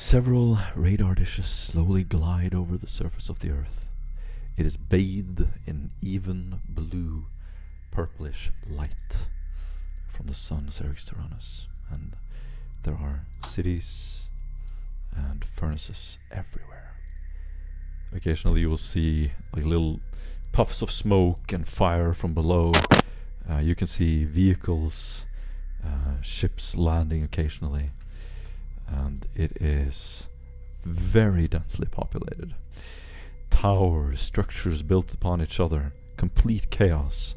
Several radar dishes slowly glide over the surface of the Earth. It is bathed in even blue, purplish light from the sun surged around us, and there are cities and furnaces everywhere. Occasionally you will see like little puffs of smoke and fire from below. You can see vehicles, ships landing occasionally, and it is very densely populated. Towers, structures built upon each other, complete chaos.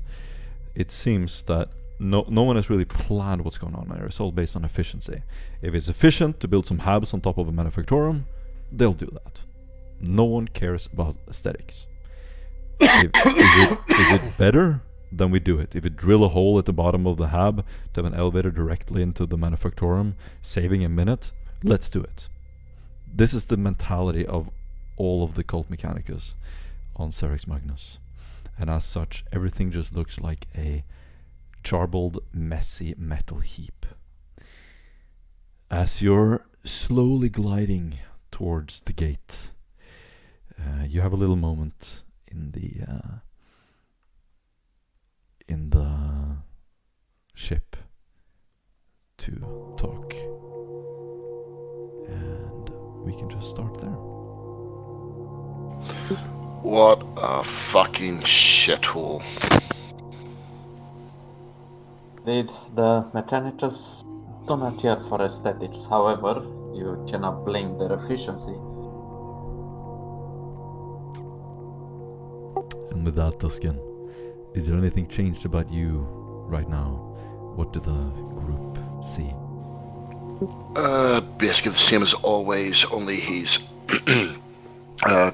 It seems that no one has really planned what's going on there. It's all based on efficiency. If it's efficient to build some hubs on top of a manufactorum, they'll do that. No one cares about aesthetics. Is it better? Then we do it. If we drill a hole at the bottom of the hub to have an elevator directly into the manufactorum, saving a minute, let's do it. This is the mentality of all of the cult mechanicus on Cerex Magnus. And as such, everything just looks like a charbled, messy metal heap. As you're slowly gliding towards the gate, you have a little moment in the ship to talk, and we can just start there. What a fucking shithole. Indeed, the Mechanicus do not care for aesthetics. However, you cannot blame their efficiency. And with that, Tuscan, is there anything changed about you right now? What do the group see? Basically the same as always, only he's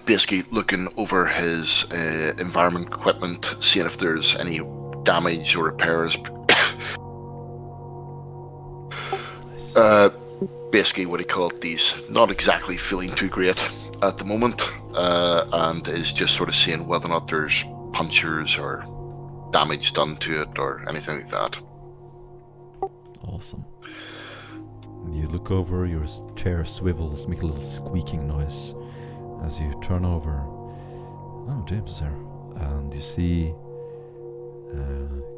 basically looking over his environment equipment, seeing if there's any damage or repairs. Basically what he called these, not exactly feeling too great at the moment, and is just sort of seeing whether or not there's punctures or damage done to it or anything like that. Awesome. You look over, your chair swivels, make a little squeaking noise as you turn over. Oh, James is here. And you see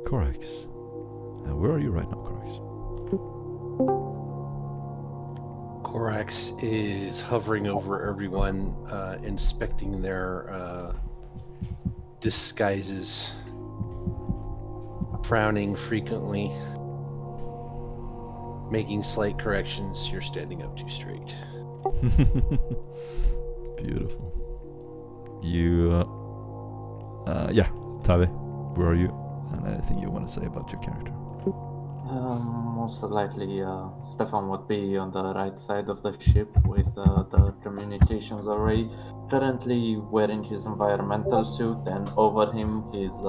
Corax. Where are you right now, Corax? Corax is hovering over everyone, inspecting their disguises, frowning frequently, making slight corrections. You're standing up too straight. Beautiful. You, Tavi, where are you? And anything you want to say about your character? Most likely, Stefan would be on the right side of the ship with the communications array, currently wearing his environmental suit, and over him his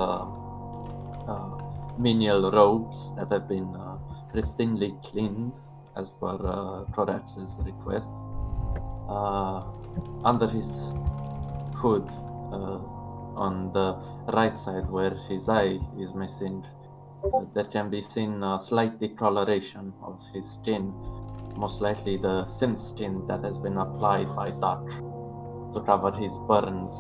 menial robes that have been pristinely cleaned as per Corax's request. Under his hood, on the right side where his eye is missing, there can be seen a slight discoloration of his skin, most likely the synth skin that has been applied by Doc to cover his burns.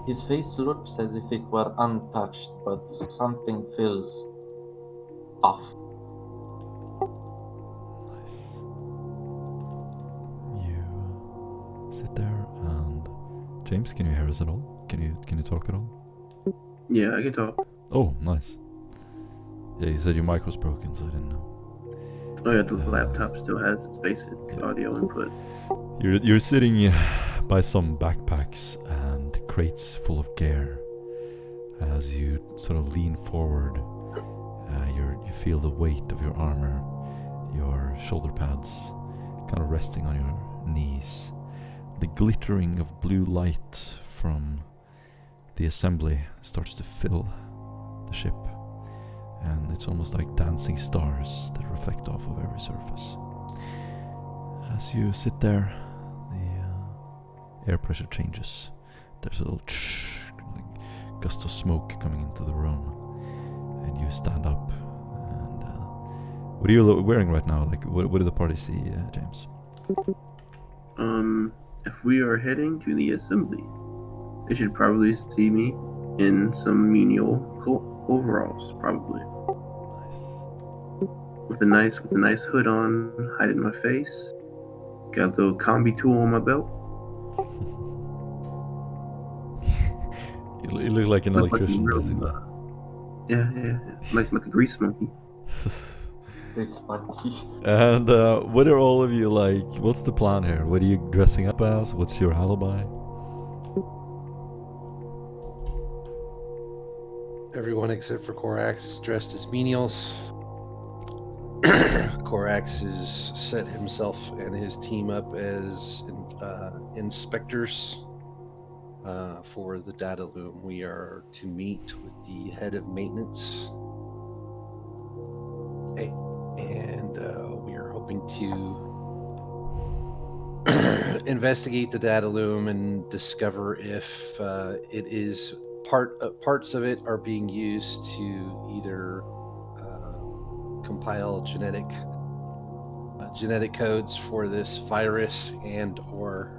His face looks as if it were untouched, but something feels off. Nice. You sit there, and James, can you hear us at all? Can you talk at all? Yeah, I can talk. Oh, nice. Yeah, you said your mic was broken, so I didn't know. Oh yeah, the laptop still has its basic audio input. You're sitting by some backpacks and crates full of gear. As you sort of lean forward, you feel the weight of your armor, your shoulder pads, kind of resting on your knees. The glittering of blue light from the assembly starts to fill the ship, and it's almost like dancing stars that reflect off of every surface. As you sit there, the air pressure changes. There's a little like gust of smoke coming into the room, and you stand up. And what are you wearing right now? Like, what do the party see, James? If we are heading to the assembly, they should probably see me in some menial overalls, probably Nice. with a nice hood on, hiding my face. Got a little combi tool on my belt. You look like an Look like a electrician, real, basically. yeah, like a grease monkey. This monkey. And what are all of you like? What's the plan here? What are you dressing up as? What's your alibi? Everyone except for Korax dressed as menials. Korax has set himself and his team up as inspectors for the data loom. We are to meet with the head of maintenance, and we are hoping to investigate the data loom and discover if it is parts of it are being used to either compile genetic codes for this virus and or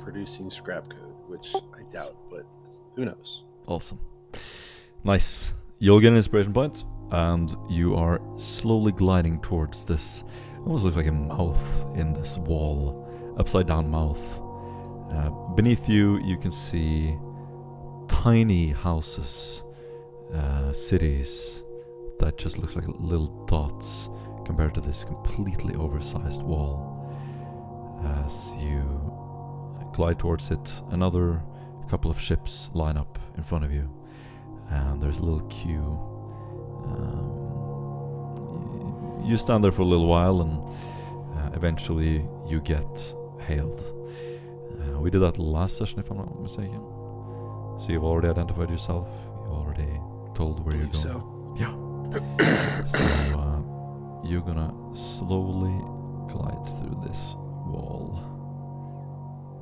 producing scrap code, which I doubt, but who knows. Awesome. Nice. You'll get an inspiration point, and you are slowly gliding towards this. Almost looks like a mouth in this wall, upside down mouth. Beneath you, you can see tiny houses, cities that just looks like little dots compared to this completely oversized wall. As you glide towards it, another couple of ships line up in front of you, and there's a little queue. You stand there for a little while, and eventually you get hailed. We did that last session, if I'm not mistaken. So you've already identified yourself. You've already told where you're going. So. Yeah. So you're gonna slowly glide through this wall.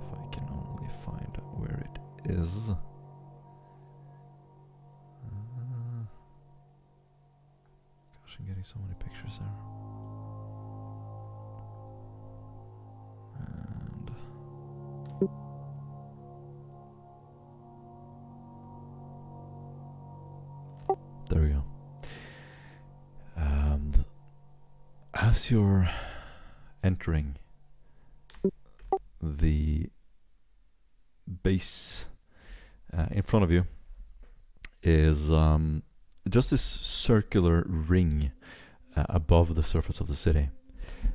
If I can only find where it is. Gosh, I'm getting so many pictures there. And there we go. And as you're entering the base, in front of you is just this circular ring above the surface of the city.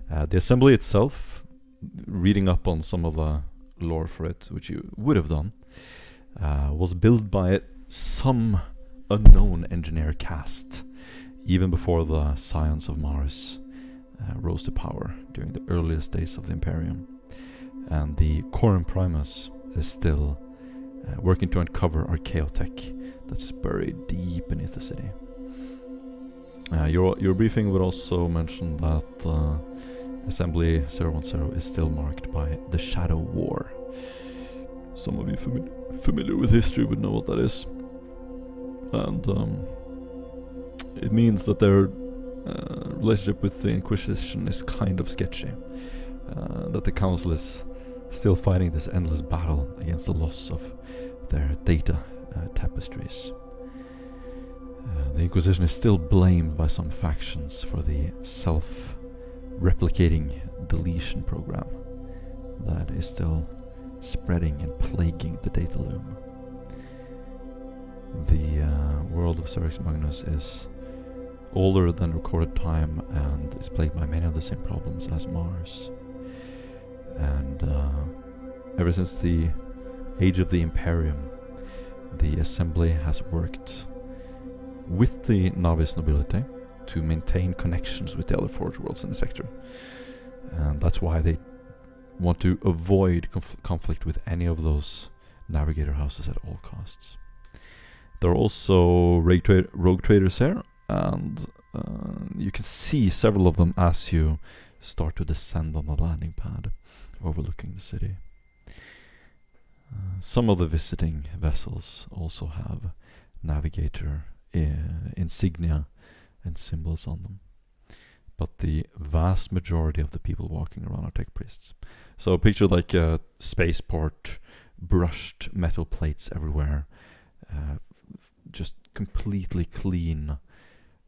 The assembly itself, reading up on some of the lore for it, which you would have done, was built by some unknown engineer caste, even before the science of Mars rose to power during the earliest days of the Imperium. And the Corum Primus is still working to uncover archaeotech that's buried deep beneath the city. Your briefing would also mention that Assembly 010 is still marked by the Shadow War. Some of you familiar with history would know what that is. And it means that their relationship with the Inquisition is kind of sketchy. That the Council is still fighting this endless battle against the loss of their data tapestries. The Inquisition is still blamed by some factions for the self-replicating deletion program that is still spreading and plaguing the data loom. The world of Cerix Magnus is older than recorded time and is plagued by many of the same problems as Mars. And ever since the age of the Imperium, the Assembly has worked with the novice nobility to maintain connections with the other Forge worlds in the sector. And that's why they want to avoid conflict with any of those navigator houses at all costs. There are also rogue traders here, and you can see several of them as you start to descend on the landing pad overlooking the city. Some of the visiting vessels also have navigator insignia and symbols on them. but the vast majority of the people walking around are tech priests. So picture like a spaceport, brushed metal plates everywhere, just completely clean,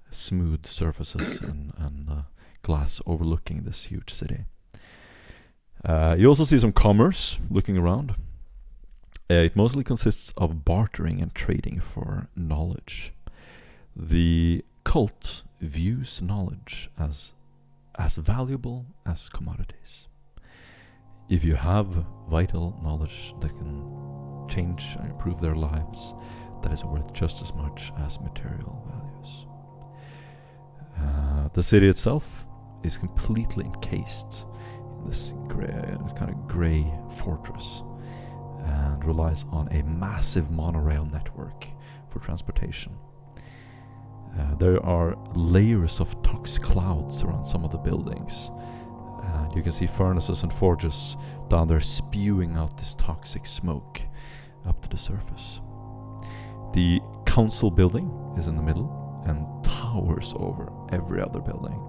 smooth surfaces and glass overlooking this huge city. You also see some commerce looking around. It mostly consists of bartering and trading for knowledge. The cult views knowledge as valuable as commodities. If you have vital knowledge that can change and improve their lives, that is worth just as much as material values. The city itself is completely encased in this kind of grey fortress and relies on a massive monorail network for transportation. There are layers of toxic clouds around some of the buildings, and you can see furnaces and forges down there spewing out this toxic smoke up to the surface. The council building is in the middle and towers over every other building,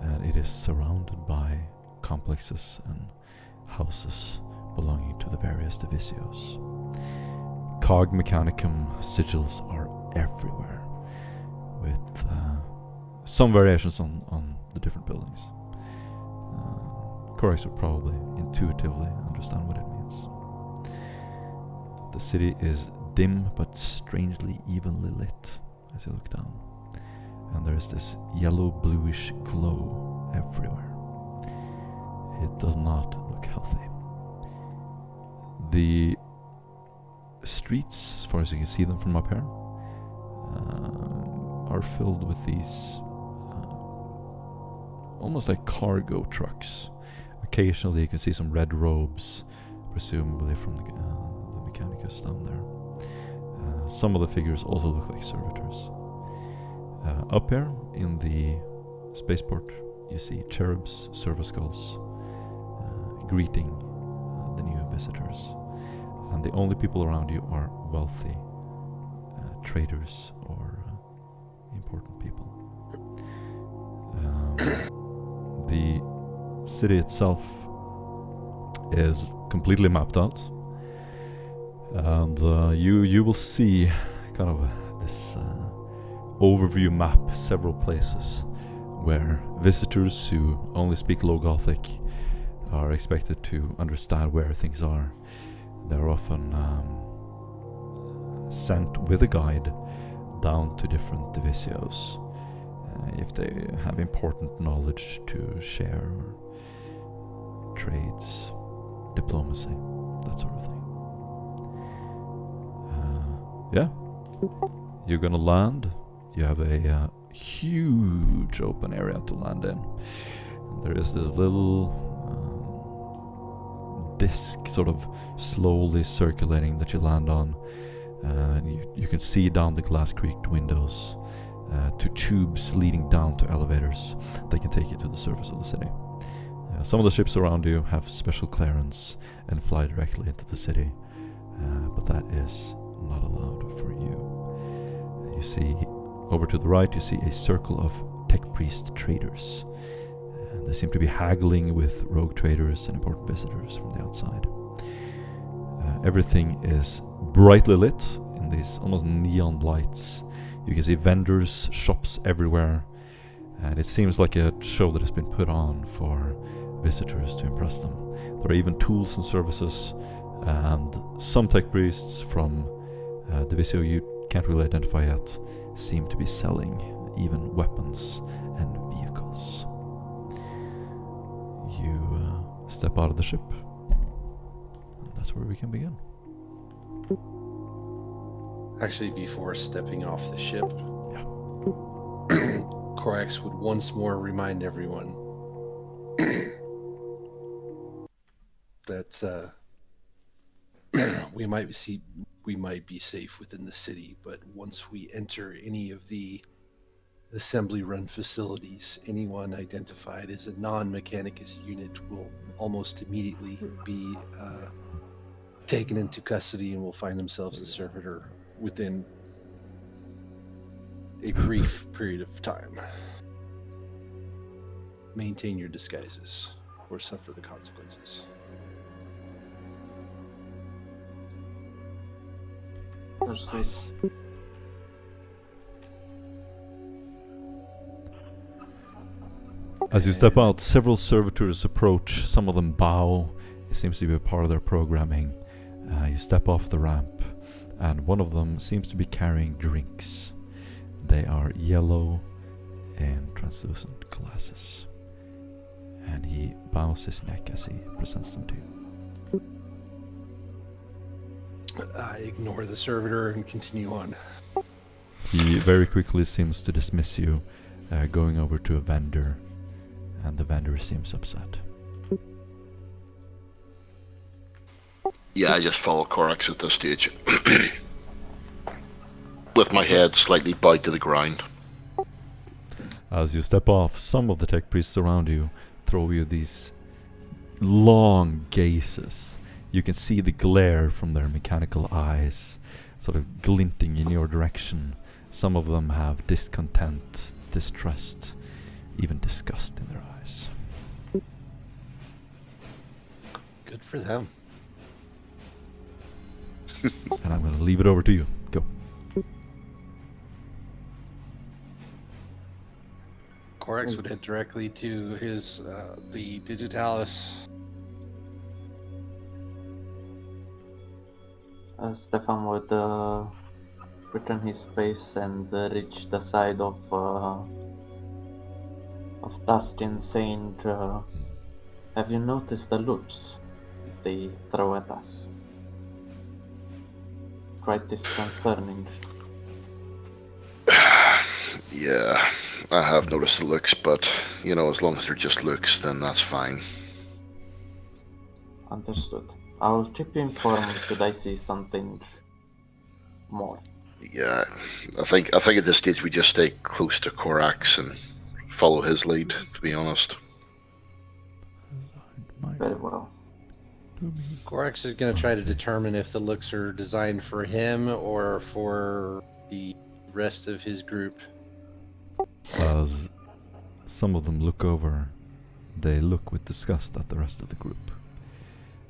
and it is surrounded by complexes and houses belonging to the various divisios. Cog Mechanicum sigils are everywhere, with some variations on the different buildings. Corax would probably intuitively understand what it means. The city is dim but strangely evenly lit as you look down, and there is this yellow-bluish glow everywhere. It does not look healthy. The streets, as far as you can see them from up here, are filled with these almost like cargo trucks. Occasionally you can see some red robes, presumably from the Mechanicus down there. Some of the figures also look like servitors. Up here in the spaceport you see cherubs, server skulls, greeting the new visitors. And the only people around you are wealthy traders or important people. The city itself is completely mapped out, and you will see kind of this overview map several places where visitors who only speak Low Gothic are expected to understand where things are. They're often sent with a guide down to different divisios if they have important knowledge to share, or trades, diplomacy, that sort of thing. Yeah, you're gonna land. You have a huge open area to land in. There is this little disc sort of slowly circulating that you land on. You can see down the glass-creaked windows to tubes leading down to elevators that can take you to the surface of the city. Some of the ships around you have special clearance and fly directly into the city, but that is not allowed for you. You see, over to the right, you see a circle of tech priest traders. They seem to be haggling with rogue traders and important visitors from the outside. Everything is brightly lit in these almost neon lights. You can see vendors, shops everywhere, and it seems like a show that has been put on for visitors to impress them. There are even tools and services, and some tech priests from Divisio you can't really identify yet seem to be selling even weapons and vehicles. You step out of the ship, and that's where we can begin. Actually, before stepping off the ship, Yeah. Corax would once more remind everyone that we might be safe within the city, but once we enter any of the assembly-run facilities, anyone identified as a non-Mechanicus unit will almost immediately be taken into custody and will find themselves a servitor within a brief period of time. maintain your disguises or suffer the consequences. Understood. Nice. As you step out, several servitors approach. Some of them bow. It seems to be a part of their programming. You step off the ramp, and one of them seems to be carrying drinks. They are yellow in translucent glasses. And he bows his neck as he presents them to you. I ignore the servitor and continue on. He very quickly seems to dismiss you, going over to a vendor, and the vendor seems upset. Yeah, I just follow Corax at this stage. With my head slightly bowed to the ground. As you step off, some of the tech priests around you throw you these long gazes. You can see the glare from their mechanical eyes, sort of glinting in your direction. Some of them have discontent, distrust, even disgust in their eyes. Good for them. And I'm going to leave it over to you. Go. Corax would head directly to his the Digitalis. Stefan would return his pace and reach the side of Dustin, saying, "Have you noticed the looks they throw at us? Quite disconcerting." Yeah, I have noticed the looks, but, you know, as long as they're just looks, then that's fine. Understood. I'll keep you informed should I see something more. Yeah, I think at this stage we just stay close to Corax and follow his lead, to be honest. Very well. Corax is going to try to determine if the looks are designed for him or for the rest of his group. As some of them look over, they look with disgust at the rest of the group.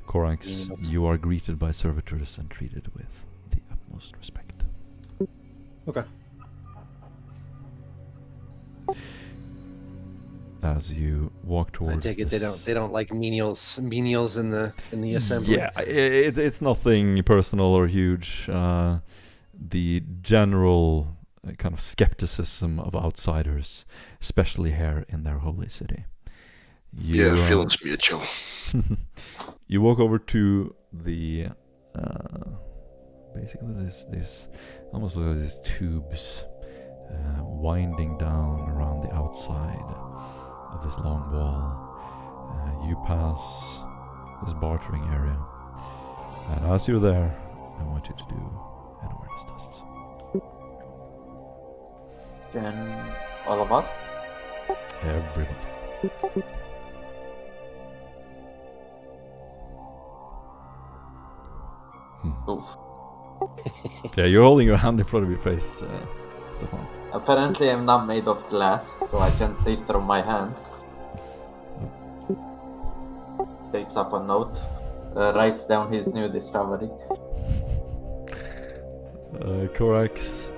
Corax, you are greeted by servitors and treated with the utmost respect. Okay. As you walk towards, I take it they don't like menials in the assembly. Yeah, it's nothing personal or huge. The general kind of skepticism of outsiders, especially here in their holy city. Yeah, feelings mutual. You walk over to the basically this almost look like these tubes winding down around the outside of this long wall. You pass this bartering area, and as you're there, I want you to do an awareness test. Can all of us? Everybody. Oof. Yeah, you're holding your hand in front of your face, Stefan. Apparently I'm not made of glass, so I can see through my hand. Takes up a note, writes down his new discovery. Corax,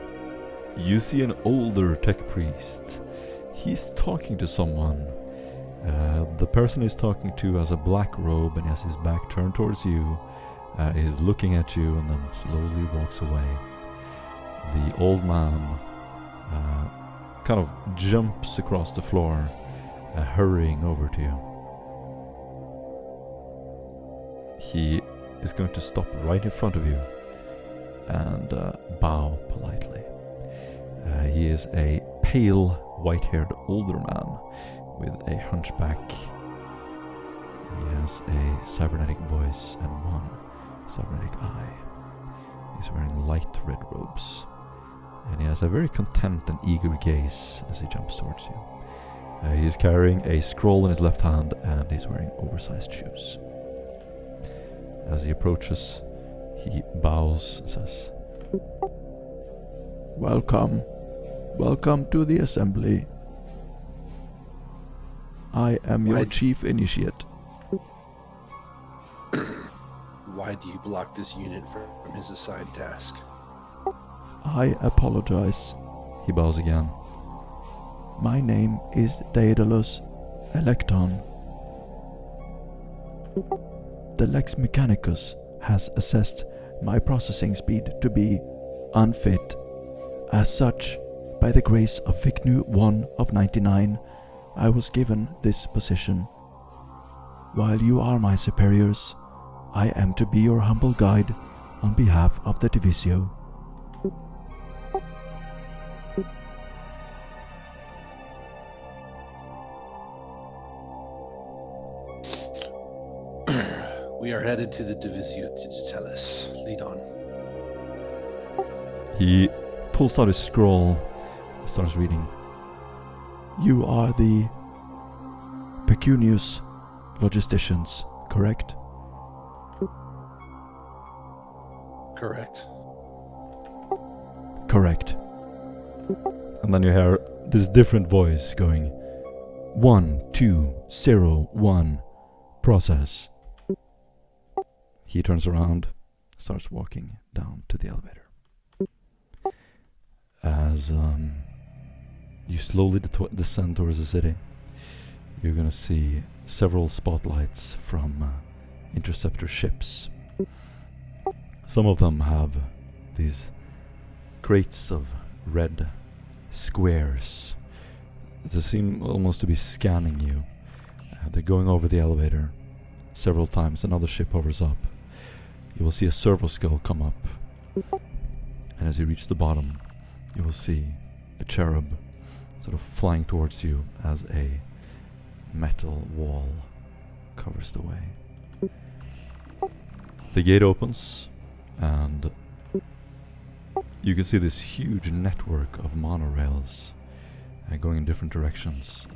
you see an older tech priest. He's talking to someone. The person he's talking to has a black robe and has his back turned towards you. He's looking at you and then slowly walks away. The old man kind of jumps across the floor, hurrying over to you. He is going to stop right in front of you and bow politely. He is a pale, white-haired older man with a hunchback. He has a cybernetic voice and one cybernetic eye. He's wearing light red robes, and he has a very content and eager gaze as he jumps towards you. He is carrying a scroll in his left hand, and he's wearing oversized shoes. As he approaches, he bows and says, "Welcome to the assembly." I am your Why- chief initiate. Why do you block this unit from his assigned task? I apologize. He bows again. My name is Daedalus Electon. The Lex Mechanicus has assessed my processing speed to be unfit. As such, by the grace of Vicnu 1 of 99, I was given this position. While you are my superiors, I am to be your humble guide on behalf of the Divisio. We are headed to the Divisio Digitalis. Lead on. He pulls out his scroll, starts reading. You are the Pecunius logisticians, correct? Correct. Correct. And then you hear this different voice going 1201 process. He turns around, starts walking down to the elevator. As you slowly descend towards the city, you're gonna see several spotlights from interceptor ships. Some of them have these crates of red squares. They seem almost to be scanning you. They're going over the elevator several times. Another ship hovers up. You will see a servo skull come up. And as you reach the bottom, you will see a cherub sort of flying towards you as a metal wall covers the way. The gate opens, and you can see this huge network of monorails going in different directions.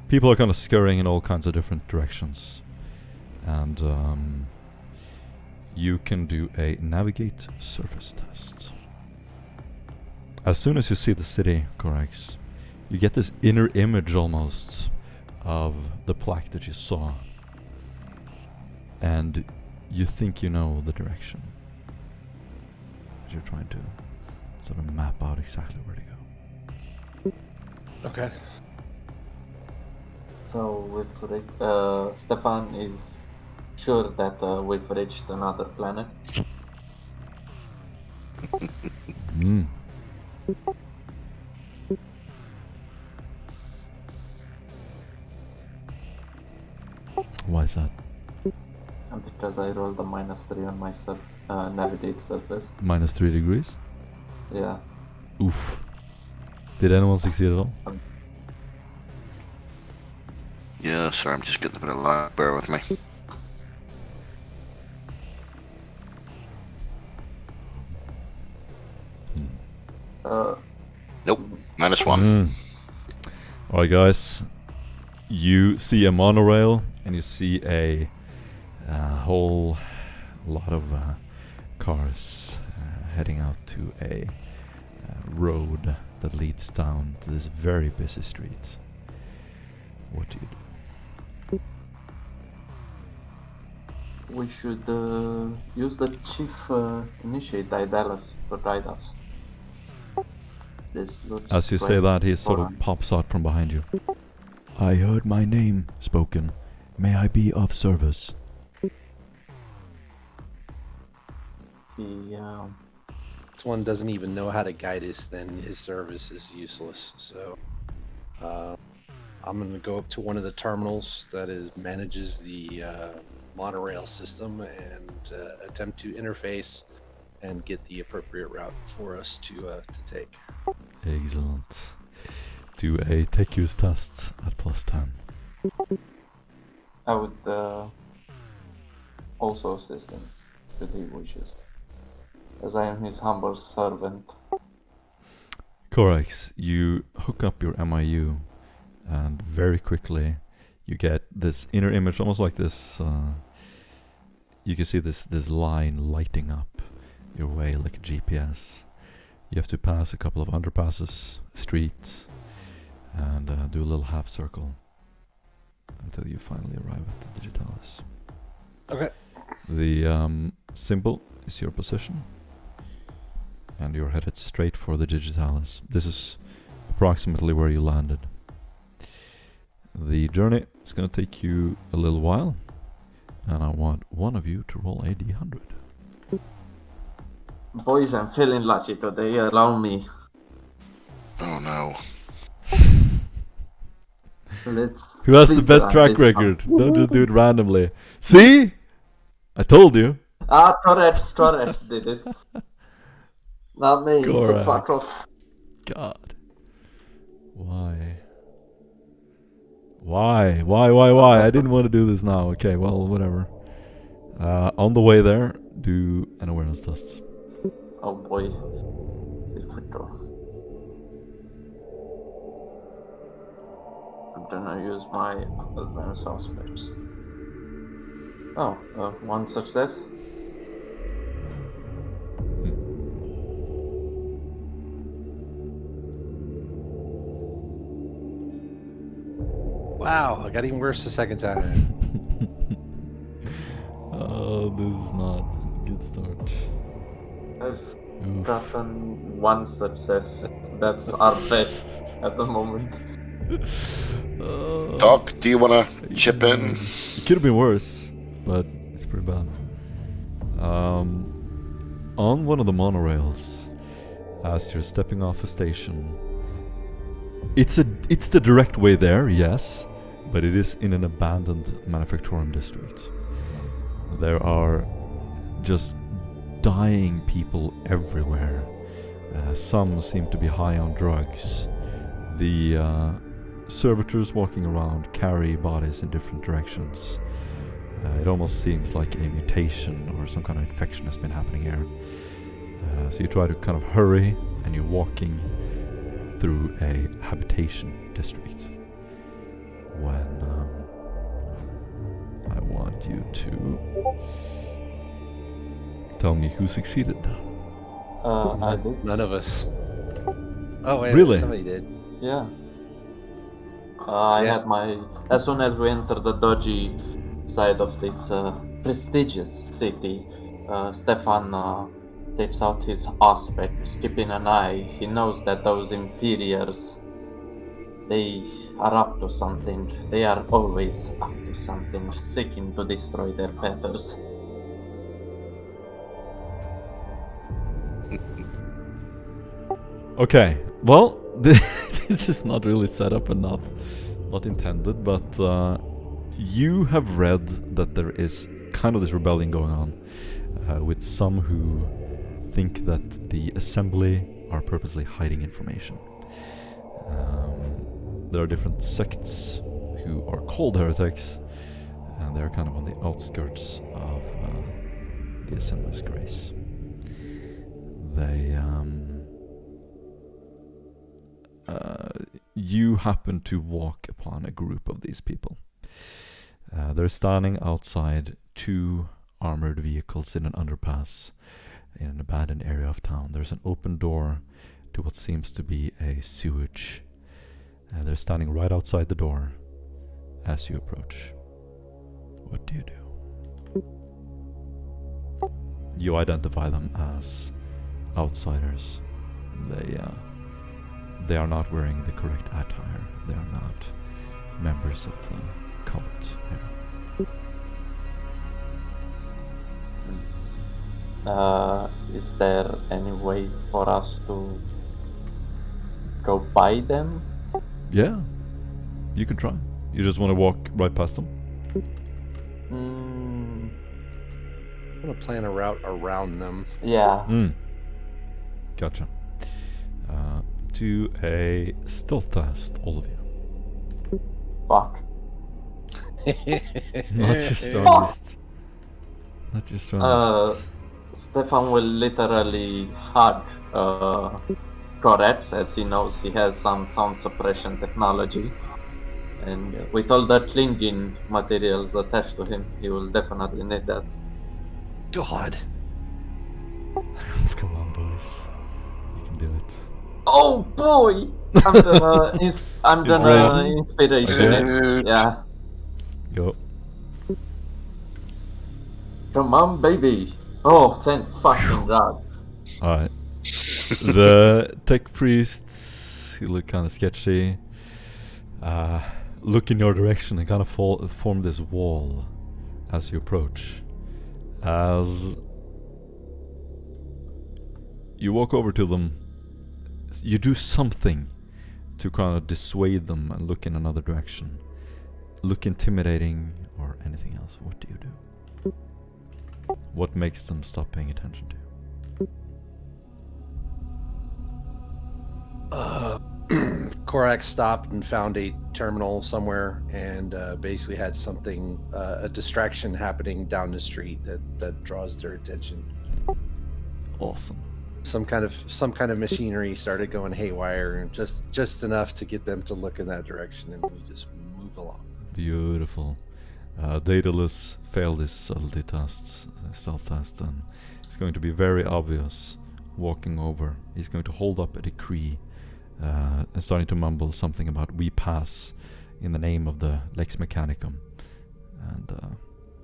People are kind of scurrying in all kinds of different directions, and you can do a navigate surface test. As soon as you see the city, Corax, you get this inner image almost of the plaque that you saw, and you think you know the direction, but you're trying to sort of map out exactly where to go. Okay. So Stefan is sure that we've reached another planet. Mm. Why is that? Because I rolled a -3 on my navigate surface. -3 degrees? Yeah. Oof. Did anyone succeed at all? Yeah, sorry, I'm just getting a bit of lag. Bear with me. Nope, -1. Alright, guys. You see a monorail, and you see a whole lot of cars heading out to a road that leads down to this very busy street. What do you do? We should use the chief initiate Daedalus for guide us. This looks As you say quite that, he sort of foreign. pops out from behind you. I heard my name spoken. May I be of service? This one doesn't even know how to guide us, then his service is useless. So I'm going to go up to one of the terminals that manages the monorail system and attempt to interface and get the appropriate route for us to take. Excellent. Do a tech use test at +10. I would also assist him if he wishes, as I am his humble servant. Corax, you hook up your MIU, and very quickly you get this inner image, almost like this. You can see this line lighting up your way like a GPS. You have to pass a couple of underpasses, streets, and do a little half circle until you finally arrive at the digitalis. Okay. The symbol is your position, and you're headed straight for the digitalis. This is approximately where you landed. The journey is going to take you a little while, and I want one of you to roll a d100. Boys, I'm feeling lucky today. Allow me. Oh no. Let's. Who has the best speedrun track this record? one. Don't just do it randomly. See? I told you. Torres did it. Not me, so fuck Corax. off. God. Why? Why? I didn't want to do this now. Okay, well, whatever. On the way there, do an awareness test. Oh boy. This quick draw. I'm gonna use my advanced aspects. Oh, one success. Wow, I got even worse the second time. Oh, this is not a good start. I've Oof. gotten one success. That's our best at the moment. Doc, do you want to chip in? It could have been worse, but it's pretty bad. On one of the monorails, as you're stepping off a station, it's the direct way there, yes, but it is in an abandoned manufacturing district. There are just dying people everywhere. Some seem to be high on drugs. The servitors walking around carry bodies in different directions. It almost seems like a mutation or some kind of infection has been happening here. So you try to kind of hurry, and you're walking through a habitation district. When I want you to tell me who succeeded. I did. None of us. Oh wait, Really? somebody did. Yeah. I Yeah. had my. As soon as we enter the dodgy side of this prestigious city, Stefan takes out his aspects, keeping an eye. He knows that those inferiors, they are up to something. They are always up to something, seeking to destroy their betters. Okay, well, this is not really set up and not intended, but you have read that there is kind of this rebellion going on with some who think that the assembly are purposely hiding information. There are different sects who are called heretics, and they're kind of on the outskirts of the assembly's grace. They you happen to walk upon a group of these people. They're standing outside two armored vehicles in an underpass in an abandoned area of town. There's an open door to what seems to be a sewage. They're standing right outside the door as you approach. What do you do? You identify them as outsiders. They are not wearing the correct attire. They are not members of the cult here. Is there any way for us to go by them? Yeah, you can try. You just want to walk right past them? Mm, I'm gonna plan a route around them. yeah. Gotcha. Do a stealth test, all of you. Fuck. Not your strongest. Not your strongest. Stefan will literally hug Koretz, as he knows he has some sound suppression technology. And with all the clinging materials attached to him, he will definitely need that. God. Come on, boys. You can do it. Oh boy! I'm gonna inspiration Okay. it. Yeah. Go. Come on, baby. Oh, thank fucking god. Alright. The tech priests, who look kind of sketchy, look in your direction and kind of form this wall as you approach. As you walk over to them, you do something to kind of dissuade them and look in another direction. Look intimidating or anything else. What do you do? What makes them stop paying attention to you? Korak stopped and found a terminal somewhere, and basically had something, a distraction happening down the street that draws their attention. Awesome. Some kind of machinery started going haywire, and just enough to get them to look in that direction, and we just move along. Beautiful. Daedalus failed his subtlety test, stealth test, and it's going to be very obvious walking over. He's going to hold up a decree and starting to mumble something about "we pass" in the name of the Lex Mechanicum. And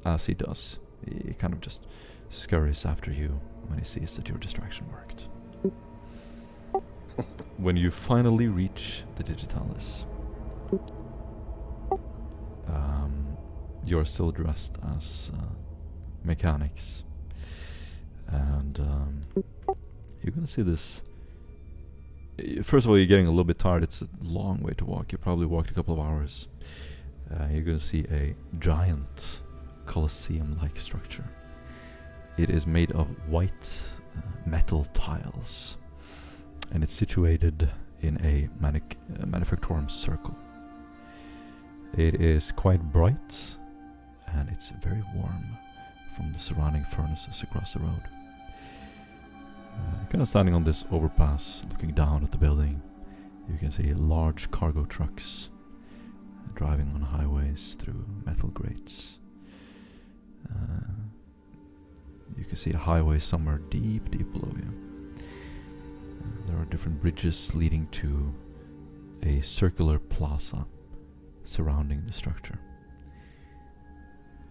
as he does, he kind of just scurries after you when he sees that your distraction worked. When you finally reach the Digitalis, you're still dressed as mechanics, and you're gonna see this. First of all, you're getting a little bit tired. It's a long way to walk. You probably walked a couple of hours. You're gonna see a giant Colosseum-like structure. It is made of white metal tiles, and it's situated in a manufactorum circle. It is quite bright, and it's very warm from the surrounding furnaces across the road. Kind of standing on this overpass, looking down at the building, you can see large cargo trucks driving on highways through metal grates. You can see a highway somewhere deep below you. There are different bridges leading to a circular plaza surrounding the structure.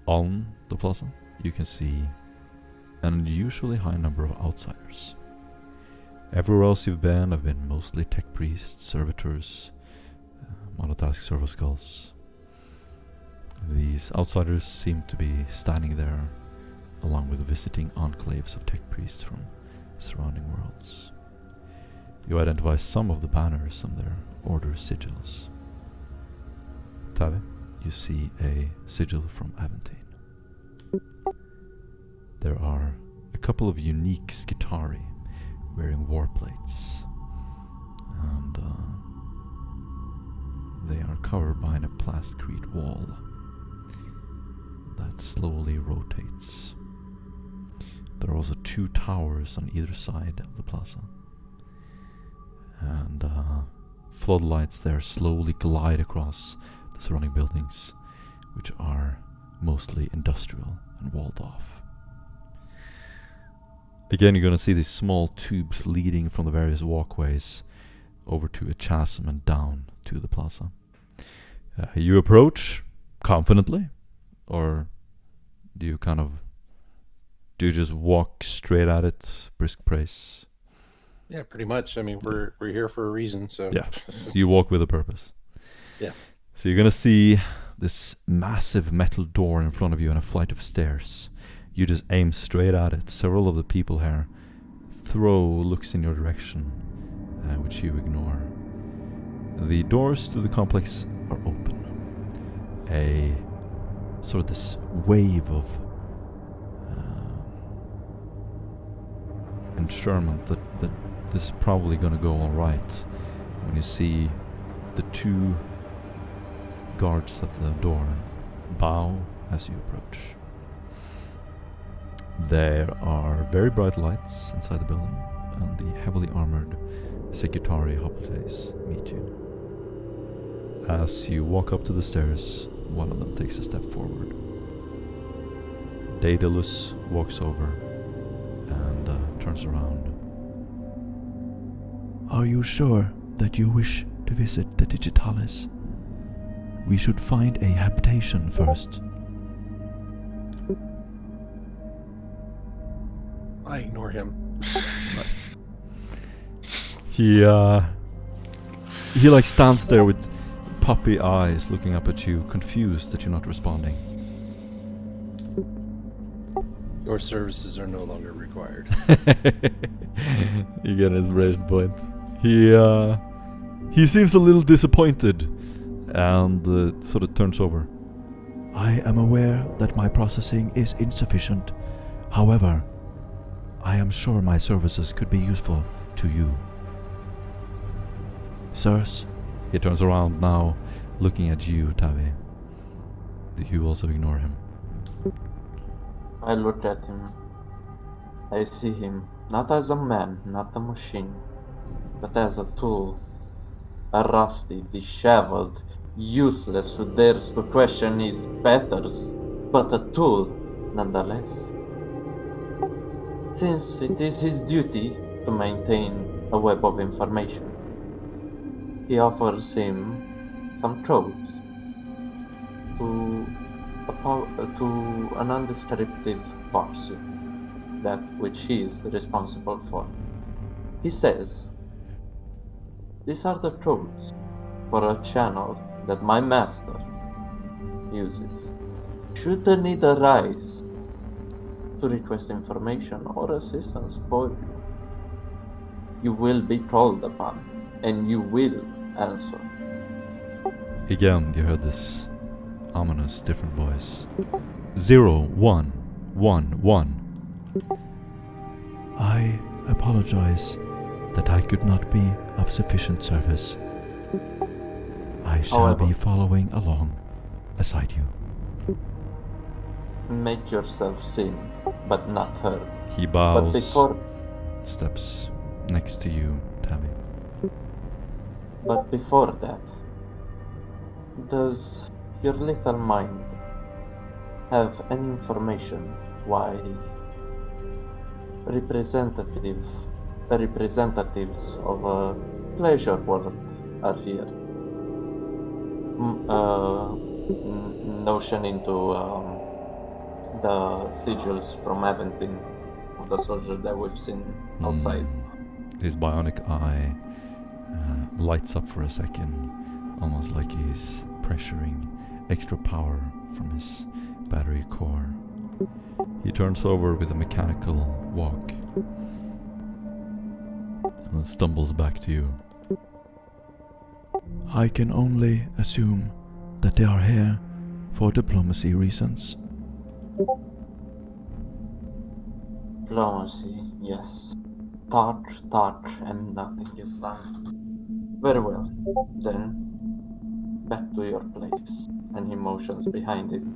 On the plaza, you can see an unusually high number of outsiders. Everywhere else you've been have been mostly tech priests, servitors, monotask servo skulls. These outsiders seem to be standing there along with visiting enclaves of tech priests from surrounding worlds. You identify some of the banners on their order sigils. Tave, you see a sigil from Aventine. There are a couple of unique Skitari wearing war plates, and they are covered behind a plasticrete wall that slowly rotates. There are also two towers on either side of the plaza, and floodlights there slowly glide across the surrounding buildings, which are mostly industrial and walled off. Again, you're going to see these small tubes leading from the various walkways over to a chasm and down to the plaza. You approach confidently, or do you just walk straight at it, brisk pace? Yeah, pretty much. I mean, we're here for a reason, so Yeah, you walk with a purpose. Yeah. So you're gonna see this massive metal door in front of you and a flight of stairs. You just aim straight at it. Several of the people here throw looks in your direction, which you ignore. The doors to the complex are open. A sort of this wave of ensurement that this is probably going to go all right when you see the two guards at the door bow as you approach. There are very bright lights inside the building, and the heavily armored Secretary Hoplites meet you. As you walk up to the stairs, one of them takes a step forward. Daedalus walks over and turns around. Are you sure that you wish to visit the Digitalis? We should find a habitation first. I ignore him. Nice. He like stands there with puppy eyes looking up at you, confused that you're not responding. Your services are no longer required. You get an inspiration point. He seems a little disappointed and sort of turns over. I am aware that my processing is insufficient. However, I am sure my services could be useful to you. Sirs, he turns around now, looking at you, Tavi. Do you also ignore him? I look at him. I see him not as a man, not a machine, but as a tool. A rusty, disheveled, useless who dares to question his betters, but a tool nonetheless. Since it is his duty to maintain a web of information, he offers him some codes to an undescriptive pursuit, that which he is responsible for. He says, these are the codes for a channel that my master uses. Should the need arise to request information or assistance for you, you will be called upon, and you will answer. Again, you heard this ominous, different voice. 0111. I apologize that I could not be of sufficient service. I shall be following along beside you. Make yourself seen, but not heard. He But bows, before, steps next to you, Tavi. but before that, does your little mind have any information why representatives of a pleasure world are here? Notion into the sigils from Aventine of the soldier that we've seen outside. His bionic eye lights up for a second, almost like he's pressuring extra power from his battery core. He turns over with a mechanical walk and then stumbles back to you. I can only assume that they are here for diplomacy reasons. Diplomacy, yes. Talk, and nothing is done. Very well. Then, back to your place. And he motions behind him.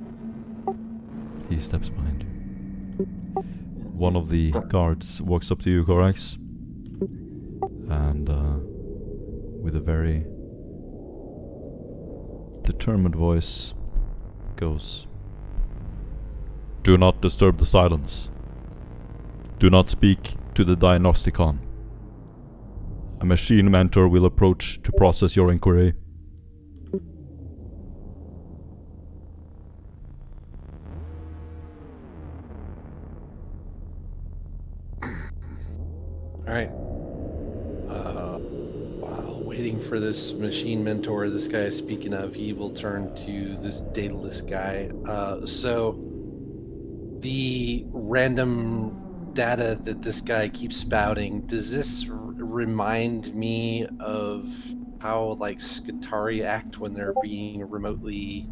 He steps behind you. One of the guards walks up to you, Korax, and with a very determined voice goes, "Do not disturb the silence. Do not speak to the Diagnosticon. A machine mentor will approach to process your inquiry." Alright. While waiting for this machine mentor this guy is speaking of, he will turn to this dataless guy. So the random data that this guy keeps spouting, does this remind me of how like Skitarii act when they're being remotely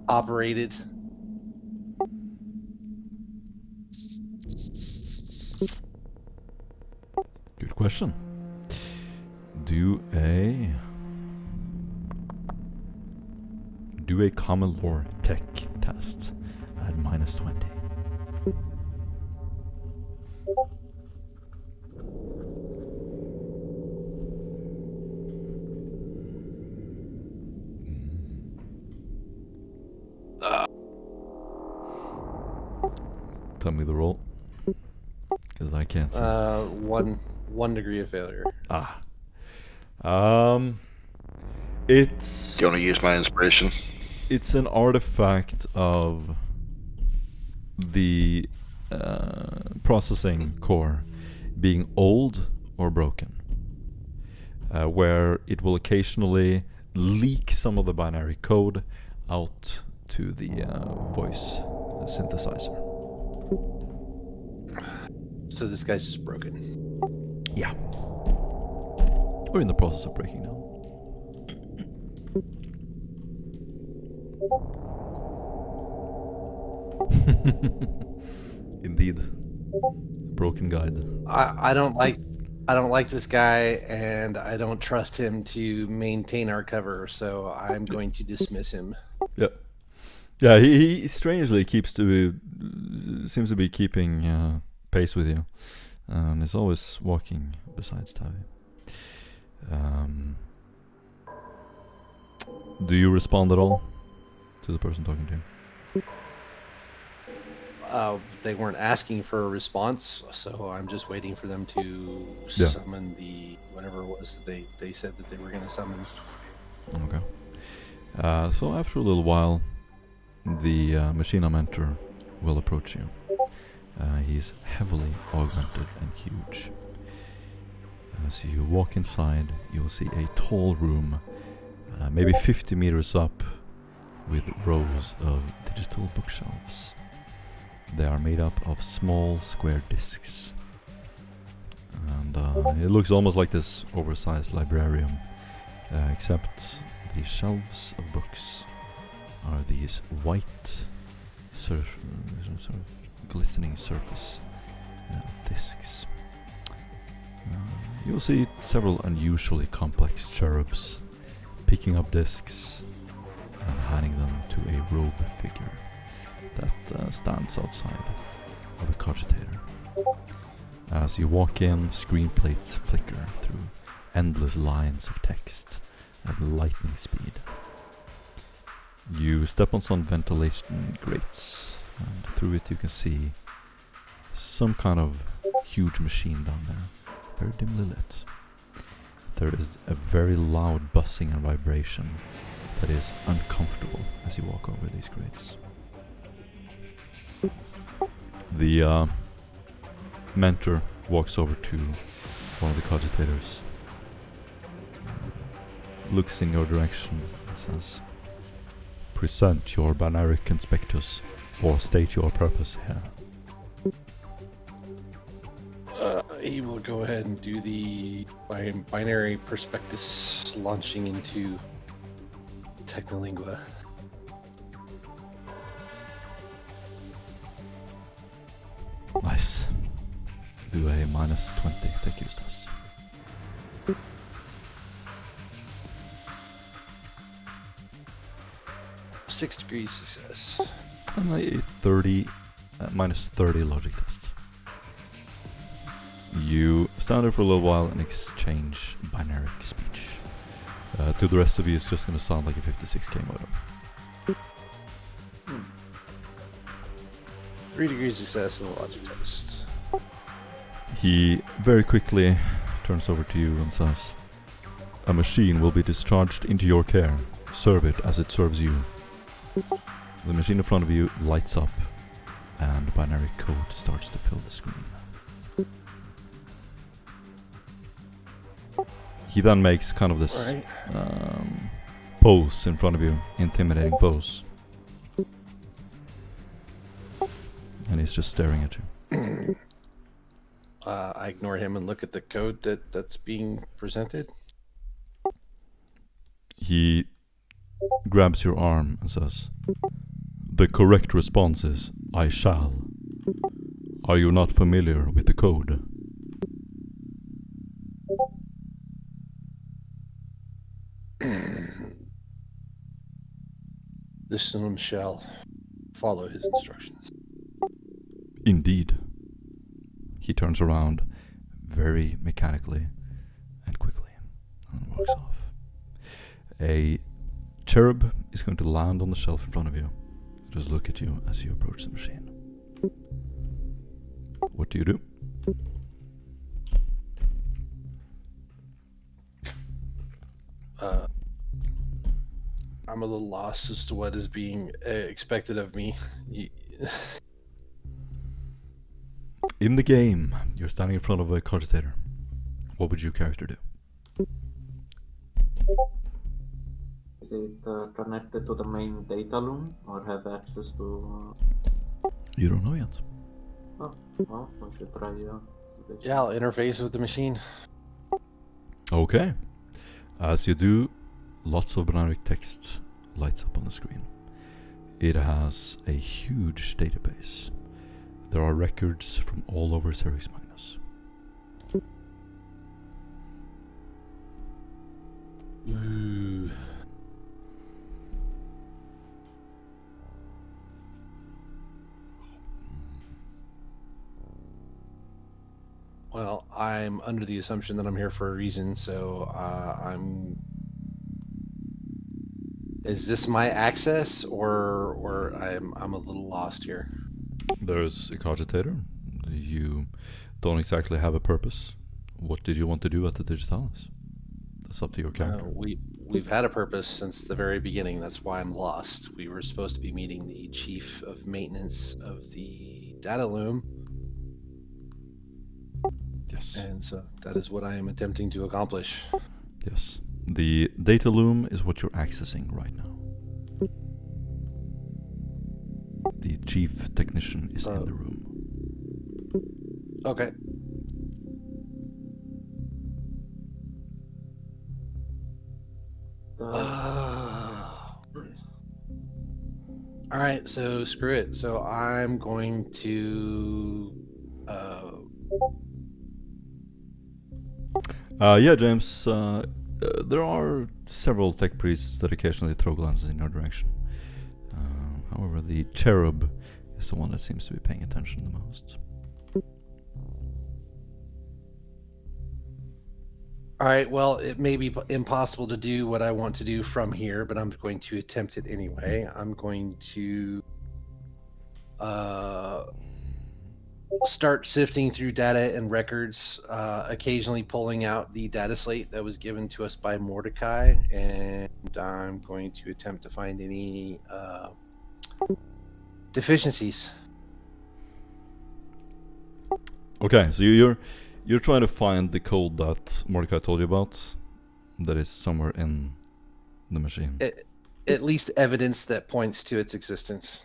operated? Good question. Do a common lore tech test at -20. Tell me the roll. Because I can't see it. One degree of failure. Ah. It's Do you want to use my inspiration? it's an artifact of the processing core being old or broken, where it will occasionally leak some of the binary code out to the voice synthesizer. So this guy's just broken. Yeah. We're in the process of breaking now. Indeed. Broken guide. I don't like this guy, and I don't trust him to maintain our cover, so I'm going to dismiss him. Yeah. Yeah, he strangely seems to be keeping pace with you. And is always walking besides Tavi. Do you respond at all to the person talking to you? They weren't asking for a response, so I'm just waiting for them to Yeah. summon the whatever it was that they said that they were going to summon. Okay. So after a little while, the Machina mentor will approach you. He's heavily augmented and huge. As you walk inside, you'll see a tall room, maybe 50 meters up, with rows of digital bookshelves. They are made up of small square discs. And it looks almost like this oversized librarium, except the shelves of books are these white, sort of glistening surface discs. You'll see several unusually complex cherubs picking up discs and handing them to a robed figure that stands outside of a cogitator. As you walk in, screen plates flicker through endless lines of text at lightning speed. You step on some ventilation grates, and through it you can see some kind of huge machine down there, very dimly lit. There is a very loud buzzing and vibration that is uncomfortable as you walk over these grates. The mentor walks over to one of the cogitators, looks in your direction and says, "Present your binary conspectus or state your purpose here." He will go ahead and do the binary prospectus launching into Technolingua. Nice. Do a -20 tech use test. Six degrees success. And a 30, -30 logic test. You stand there for a little while and exchange binary speech. To the rest of you, it's just going to sound like a 56k modem. 3 degrees success in the logic test. He very quickly turns over to you and says, "A machine will be discharged into your care. Serve it as it serves you." The machine in front of you lights up, and binary code starts to fill the screen. He then makes kind of this Alright. pose in front of you, intimidating pose. And he's just staring at you. I ignore him and look at the code that's being presented. He grabs your arm and says, "The correct response is, I shall. Are you not familiar with the code?" This son shall follow his instructions. Indeed. He turns around very mechanically and quickly and walks off. A cherub is going to land on the shelf in front of you. Just look at you as you approach the machine. What do you do? I'm a little lost as to what is being expected of me. In the game, you're standing in front of a cogitator. What would your character do? Is it connected to the main data loom or have access to? You don't know yet. Oh, well, we should try. This. Yeah, I'll interface with the machine. Okay. As you do, lots of binary text lights up on the screen. It has a huge database. There are records from all over Ceres Magnus. Ooh. Well, I'm under the assumption that I'm here for a reason, so I'm. Is this my access, or I'm a little lost here? There's a cogitator. You don't exactly have a purpose. What did you want to do at the Digitalis? That's up to your character. We've had a purpose since the very beginning. That's why I'm lost. We were supposed to be meeting the chief of maintenance of the data loom. Yes. And so that is what I am attempting to accomplish. Yes. The data loom is what you're accessing right now. The chief technician is in the room. Okay. All right, so screw it. So I'm going to. Yeah, James. There are several tech priests that occasionally throw glances in your direction. However, the cherub is the one that seems to be paying attention the most. All right, well, it may be impossible to do what I want to do from here, but I'm going to attempt it anyway. I'm going to start sifting through data and records, occasionally pulling out the data slate that was given to us by Mordecai, and I'm going to attempt to find any deficiencies. Okay, so you're trying to find the code that Mordecai told you about, that is somewhere in the machine. At least evidence that points to its existence.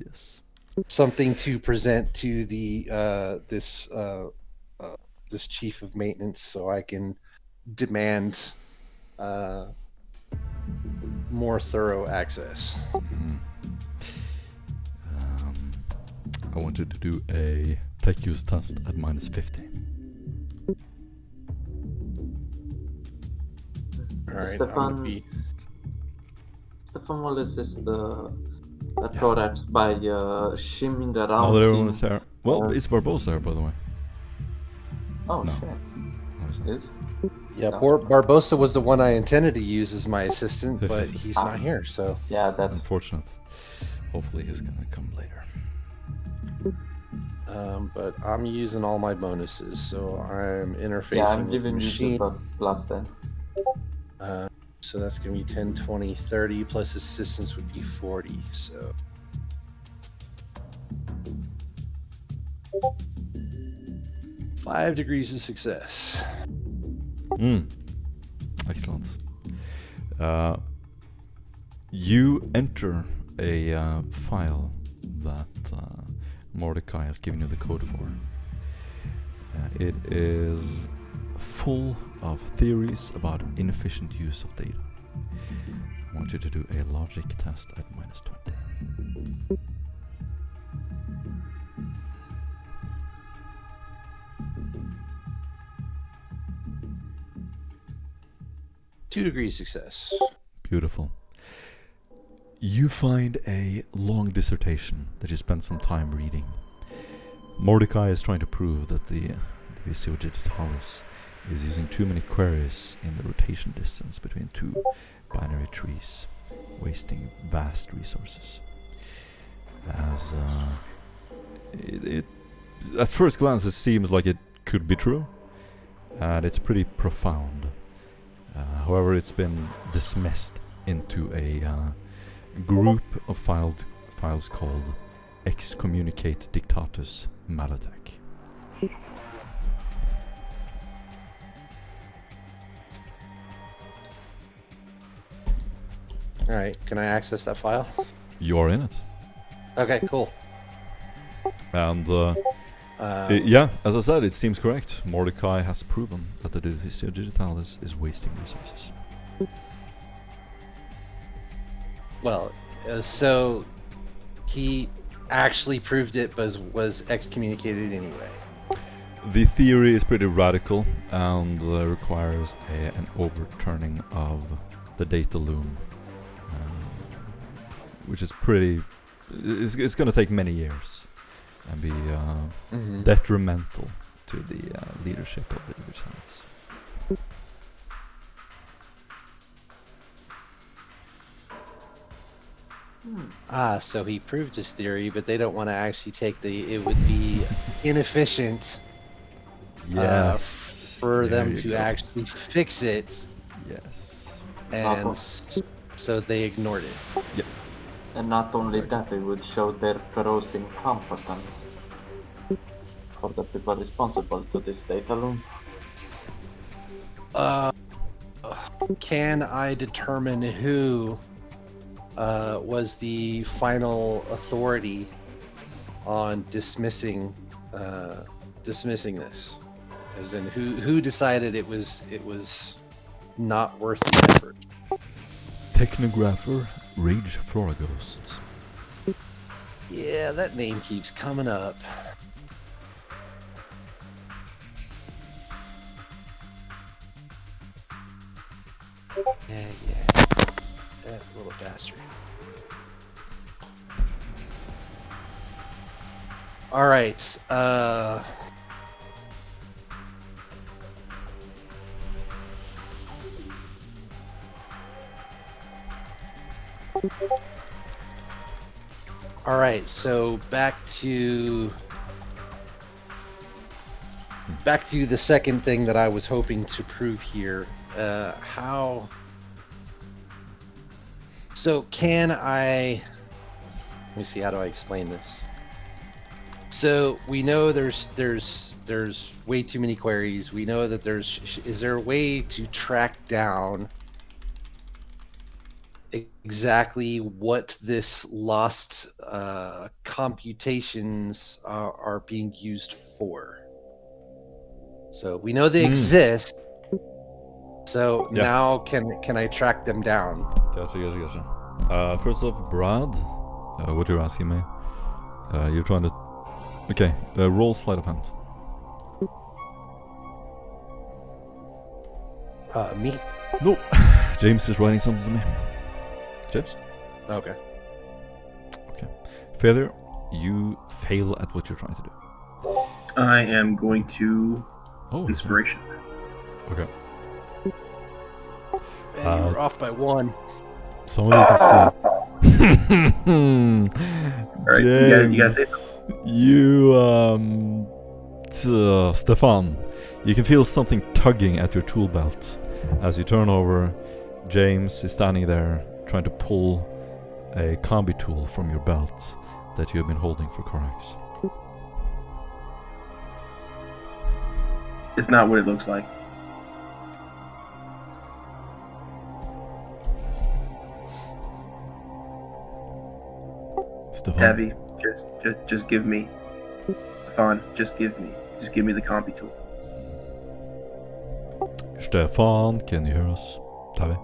Yes. Something to present to the this chief of maintenance, so I can demand more thorough access. Mm. I want you to do a tech use test at -50. All right, Stefan, what is this? The thorax by shimming around. Not everyone is there. Well, it's Barbosa here, by the way. Oh No. shit! Is? Yeah, No. Barbosa was the one I intended to use as my assistant, but he's not here, so... Yeah, that's unfortunate. Hopefully he's gonna come later. But I'm using all my bonuses, so I'm interfacing yeah. I'm with the giving you machine. just a +10. So that's going to be 10, 20, 30, plus assistance would be 40, so... Five degrees of success. Excellent. You enter a file that Mordecai has given you the code for. It is full of theories about inefficient use of data. I want you to do a logic test at -20. Two degrees success. Beautiful. You find a long dissertation that you spent some time reading. Mordecai is trying to prove that the Visio Digitalis is using too many queries in the rotation distance between two binary trees, wasting vast resources. As it at first glance, it seems like it could be true, and it's pretty profound. However, it's been dismissed into a group of files called Excommunicate Dictatus Malatech. Alright, can I access that file? You're in it. Okay, cool. And yeah, as I said, it seems correct. Mordecai has proven that the División Digitalis is wasting resources. Well, so he actually proved it, but was excommunicated anyway. The theory is pretty radical and requires an overturning of the data loom, which is pretty. It's going to take many years and be detrimental to the leadership of the División. So he proved his theory, but they don't want to actually take it would be inefficient Yes. for There them you to go. actually fix it, Yes. and so they ignored it. And not only that, it would show their gross incompetence for the people responsible to this data loom. Can I determine who was the final authority on dismissing this? As in, who decided it was not worth the effort? Technographer Rage Flora Ghosts. Yeah, that name keeps coming up. Yeah. That little bastard. Alright, Alright, so back to the second thing that I was hoping to prove here. So can I... Let me see, how do I explain this? So we know there's way too many queries. We know that is there a way to track down exactly what this lost computations are being used for? So we know they exist. So Yeah. now can I track them down? Gotcha. First off, Brad, what you're asking me? You're trying to. Okay, roll sleight of hand. Me? No, James is writing something to me. James? Okay. Failure, you fail at what you're trying to do. I am going to Oh, inspiration. okay. And you were off by one. Some of you can see. Alright, you guys say James, Stefan, you can feel something tugging at your tool belt. As you turn over, James is standing there trying to pull a combi tool from your belt that you have been holding for Corax. It's not what it looks like. Stefan, Heavy. Just give me. Stefan, just give me the compi tool. Stefan, can you hear us? Tavi?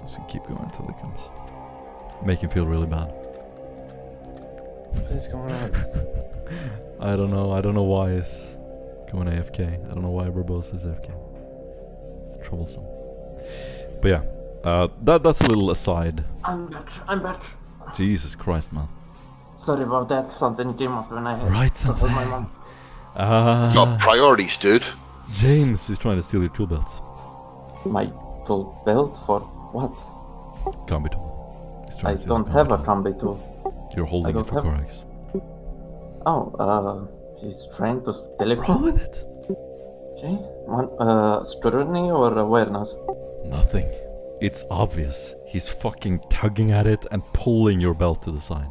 So keep going until he comes. Make him feel really bad. What is going on? I don't know why he's going AFK. I don't know why Barbosa is AFK. It's troublesome. But yeah, that's a little aside. I'm back. Jesus Christ, man. Sorry about that, something came up when I had Write to hold my something. mom. Got priorities, dude. James is trying to steal your tool belt. My tool belt for what? Combi tool. He's I trying to steal don't the have a combi combi tool. tool. You're holding I it for don't have- Corax. Oh, he's trying to steal it Roll from me. with it. Okay. Scrutiny or awareness? Nothing. It's obvious. He's fucking tugging at it and pulling your belt to the side.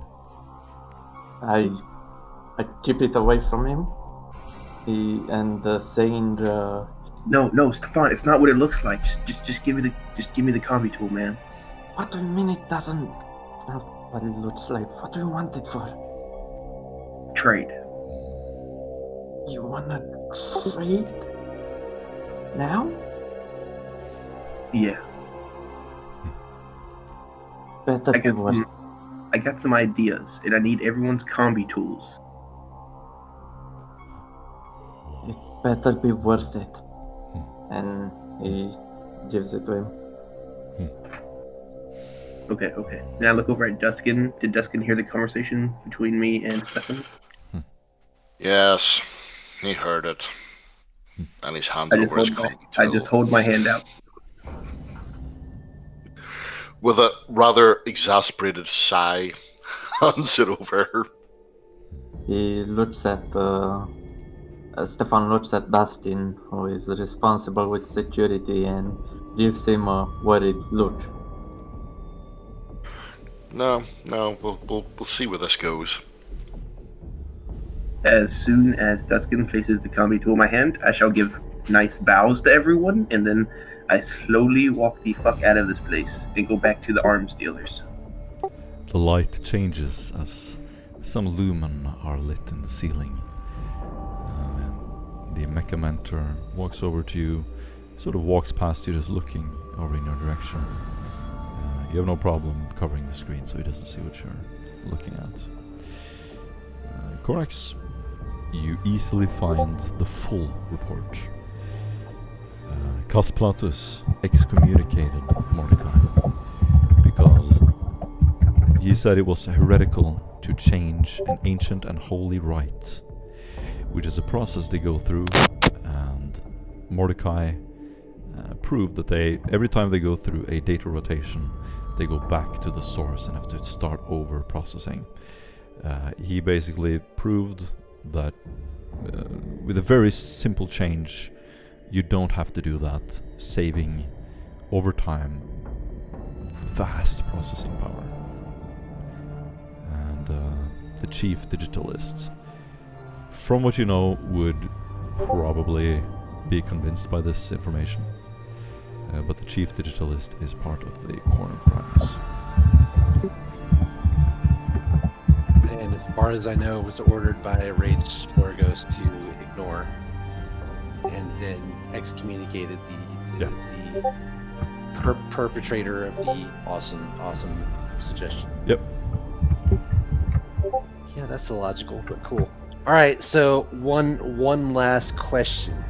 I keep it away from him. Saying, No, Stefan, it's not what it looks like. Just give me the combi tool, man. what do you mean it doesn't? It's not what it looks like. What do you want it for? Trade. You wanna trade? Now? Yeah. Better be worth. I got some ideas, and I need everyone's combi tools. It better be worth it. And he gives it to him. Okay. Now look over at Duskin. Did Duskin hear the conversation between me and Stefan? Yes, he heard it. And he's I handed just, over his hold my, combi I tool. just hold my hand out. With a rather exasperated sigh, hands it over. He looks at Stefan looks at Dustin, who is responsible with security, and gives him a worried look. No, we'll see where this goes. As soon as Duskin places the combi tool in my hand, I shall give nice bows to everyone, and then I slowly walk the fuck out of this place and go back to the arms dealers. The light changes as some lumen are lit in the ceiling. The mecha mentor walks over to you, sort of walks past you, just looking over in your direction. You have no problem covering the screen, so he doesn't see what you're looking at. Corax, you easily find the full report. Casplatus excommunicated Mordecai because he said it was heretical to change an ancient and holy rite, which is a process they go through, and Mordecai proved that every time they go through a data rotation, they go back to the source and have to start over processing. He basically proved that with a very simple change, you don't have to do that, saving over time vast processing power. And the chief digitalist, from what you know, would probably be convinced by this information. But the chief digitalist is part of the Quorum Primus. And as far as I know, was ordered by a raged Florgos to ignore, and then excommunicated the perpetrator of the awesome suggestion. Yep. Yeah, that's illogical, but cool. All right, so one last question.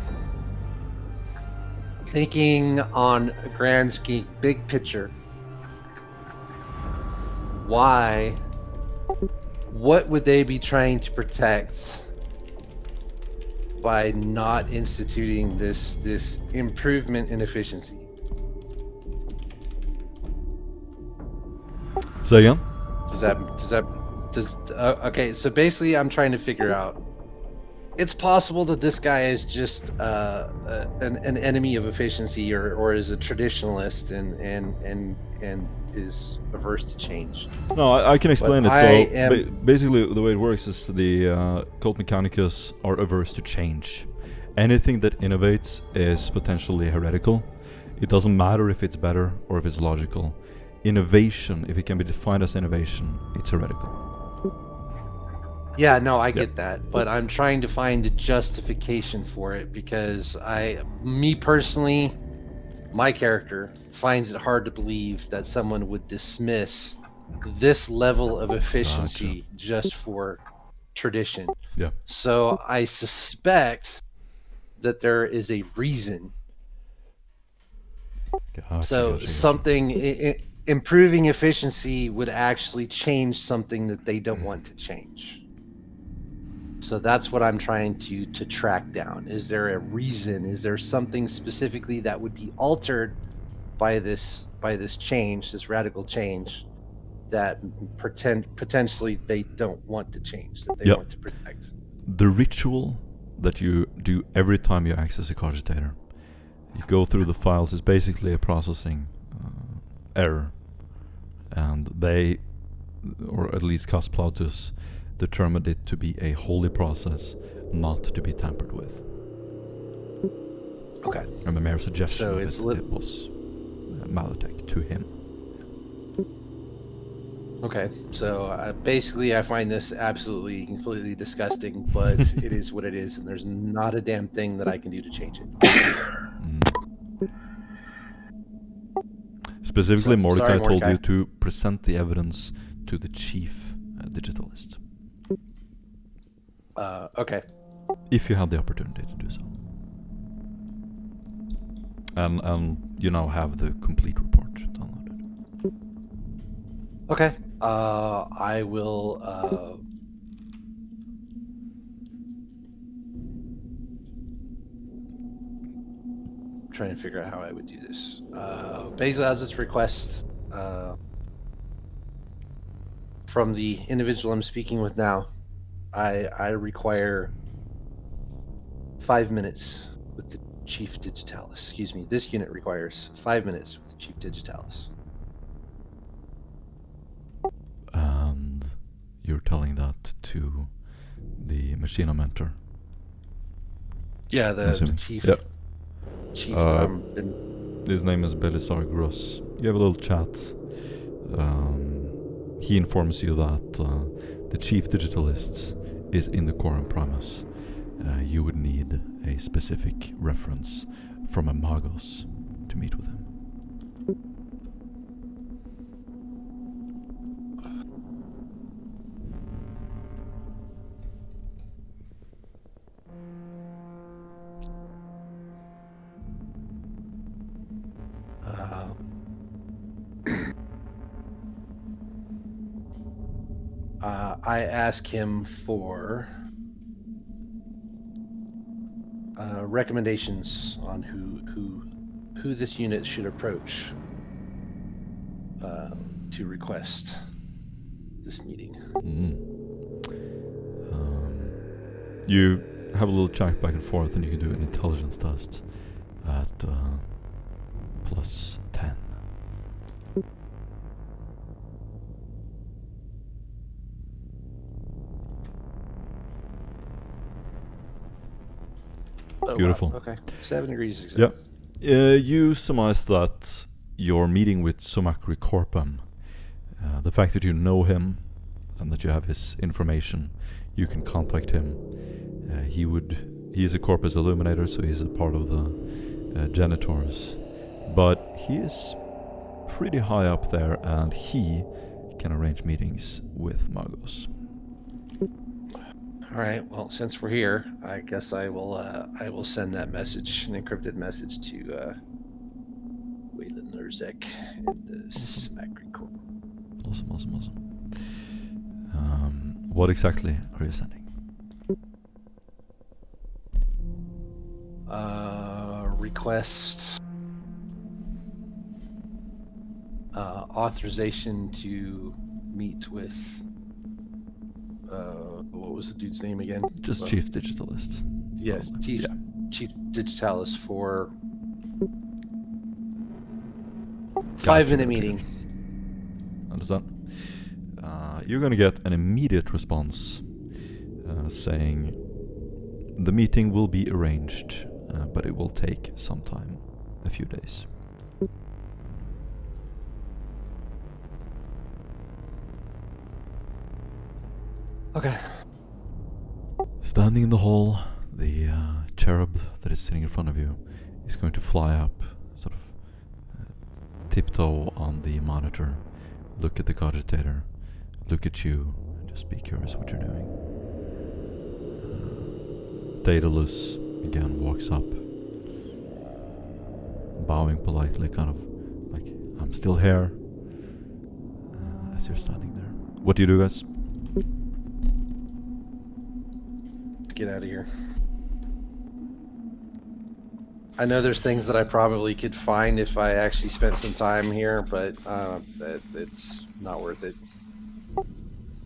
Thinking on a grand scheme, big picture, what would they be trying to protect by not instituting this improvement in efficiency? Say again? Okay, so basically I'm trying to figure out, it's possible that this guy is just an enemy of efficiency, or is a traditionalist and is averse to change. No, I can explain But it. So basically, the way it works is the Cult Mechanicus are averse to change. Anything that innovates is potentially heretical. It doesn't matter if it's better or if it's logical. Innovation, if it can be defined as innovation, it's heretical. Yeah, no, I get that, but I'm trying to find a justification for it because me personally, my character finds it hard to believe that someone would dismiss this level of efficiency just for tradition. Yeah. So I suspect that there is a reason. Gotcha. Something improving efficiency would actually change something that they don't want to change. So that's what I'm trying to track down. Is there a reason? Is there something specifically that would be altered by this change, this radical change, that potentially they don't want to change, that they Yep. want to protect? The ritual that you do every time you access a cogitator, you go through the files, is basically a processing error, and they, or at least Cas Plautus, determined it to be a holy process, not to be tampered with. Okay. And the mayor's suggestion So of it's it was Malotech to him. Okay, so basically I find this absolutely, completely disgusting, but it is what it is, and there's not a damn thing that I can do to change it. Specifically, So, Mordecai sorry, told Mordecai. you to present the evidence to the chief digitalist, Okay. if you had the opportunity to do so. And you now have the complete report downloaded. Okay. I will, trying to figure out how I would do this. Basically, I'll just request, from the individual I'm speaking with now, I require 5 minutes with the Chief Digitalis. Excuse me, this unit requires 5 minutes with the Chief Digitalis. And you're telling that to the Machina mentor. Yeah, the Assuming. chief. Yep. Chief. His name is Belisar Gross. You have a little chat. He informs you that the chief digitalist is in the Quorum Primus. You would need a specific reference from a Magos to meet with him. I ask him for recommendations on who this unit should approach to request this meeting. You have a little chat back and forth, and you can do an intelligence test at plus 10. Oh, Beautiful. wow. Okay. 7 degrees. Yeah. You surmise that your meeting with Sumakri Corpum, the fact that you know him and that you have his information, you can contact him. He is a Corpus Illuminator, so he's a part of the Genitors, but he is pretty high up there, and he can arrange meetings with Magos. All right. Well, since we're here, I guess I will send that message, an encrypted message, to Waylon Nurzek and the Sumakri Corp. Awesome. What exactly are you sending? Request authorization to meet with what was the dude's name again? Just Chief Digitalist. Yes, probably. Chief Digitalis for Gotcha, 5-minute meeting. Understand? You're gonna get an immediate response saying the meeting will be arranged, but it will take some time, a few days. Okay. Standing in the hall, the cherub that is sitting in front of you is going to fly up, sort of tiptoe on the monitor, look at the cogitator, look at you, and just be curious what you're doing. Daedalus again walks up, bowing politely, kind of like, I'm still here, as you're standing there. What do you do, guys? get out of here. I know there's things that I probably could find if I actually spent some time here, but it's not worth it.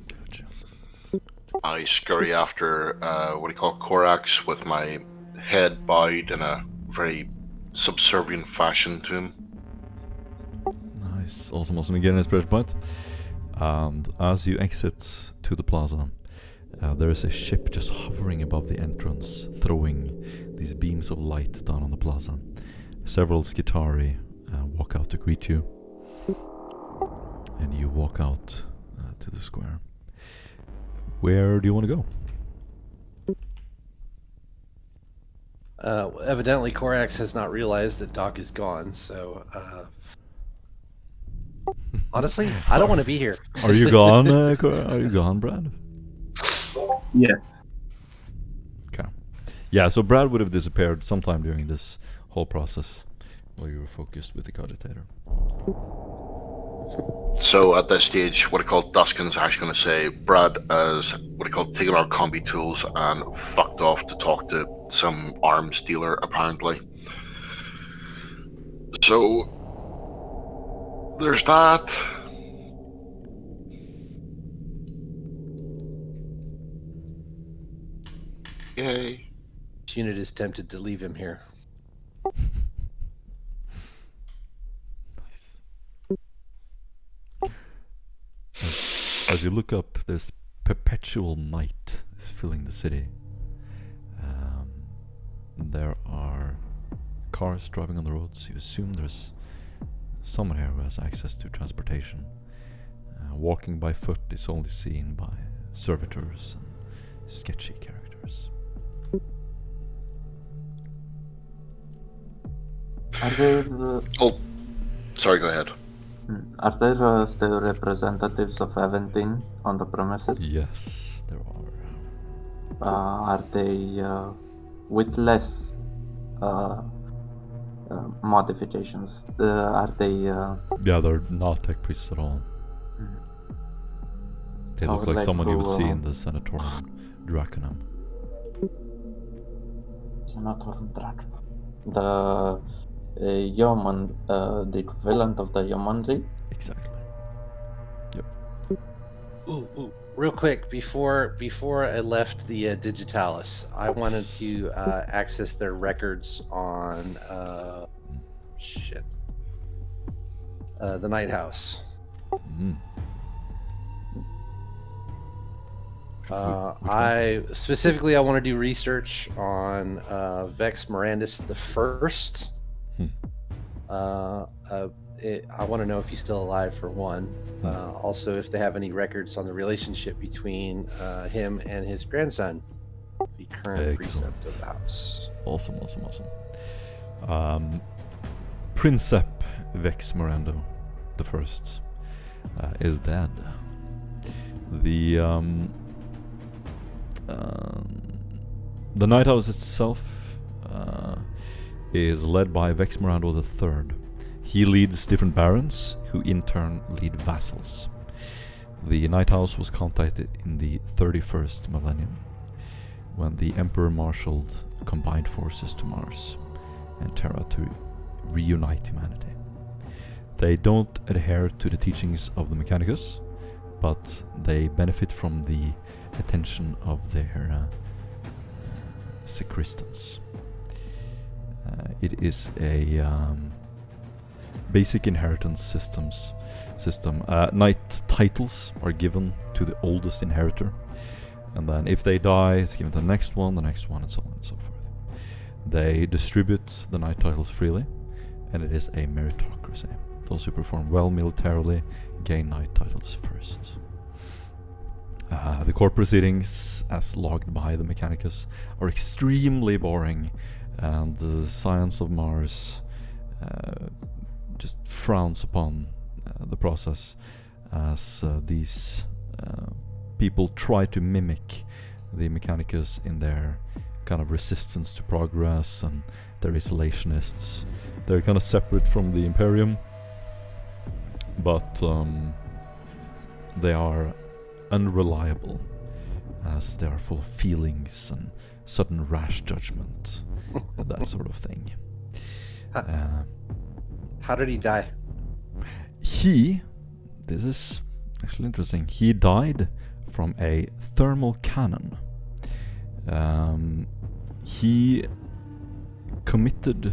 Gotcha. I scurry after Korax with my head bowed in a very subservient fashion to him. Nice. Awesome. Again, inspiration point. And as you exit to the plaza, there is a ship just hovering above the entrance, throwing these beams of light down on the plaza. Several Skitari walk out to greet you, and you walk out to the square. Where do you want to go? Evidently, Korax has not realized that Doc is gone, so honestly, I don't want to be here. Are you gone? Are you gone, Brad? Yes. Okay. Yeah, so Brad would have disappeared sometime during this whole process while you were focused with the cogitator. So at this stage, Duskin's actually going to say Brad has taken our combi tools and fucked off to talk to some arms dealer, apparently. So there's that. Yay. This unit is tempted to leave him here. Nice. As you look up, this perpetual night is filling the city. There are cars driving on the roads. You assume there's someone here who has access to transportation. Walking by foot is only seen by servitors and sketchy characters. Are there Sorry, go ahead. are there still representatives of Aventine on the premises? Yes, there are. Are they with less modifications? Are they? Yeah, they're not tech priests at all. They I look would like like someone you would to, see in the Senatorium Draconum. Senator Drac. The yeoman, the equivalent of the yeomanry. Exactly. Ooh, real quick, before I left the Digitalis, I wanted to access their records on the Night House. Mm. Which one? I want to do research on Vex Mirandus the First. I want to know if he's still alive, for one. Also, if they have any records on the relationship between him and his grandson, the current precept of the house. Awesome. Princep Vex Mirando the First is dead. The Night House itself is led by Vex Mirando III. He leads different barons, who in turn lead vassals. The Night House was contacted in the 31st millennium, when the Emperor marshaled combined forces to Mars and Terra to reunite humanity. They don't adhere to the teachings of the Mechanicus, but they benefit from the attention of their sacristans. It is a basic inheritance system. Knight titles are given to the oldest inheritor, and then if they die, it's given to the next one, and so on and so forth. They distribute the knight titles freely, and it is a meritocracy. Those who perform well militarily gain knight titles first. The court proceedings, as logged by the Mechanicus, are extremely boring, and the science of Mars just frowns upon the process, as these people try to mimic the Mechanicus in their kind of resistance to progress, and they're isolationists. They're kind of separate from the Imperium, but they are unreliable. as they are full of feelings and sudden rash judgment, and that sort of thing. How did he die? This is actually interesting, he died from a thermal cannon. He committed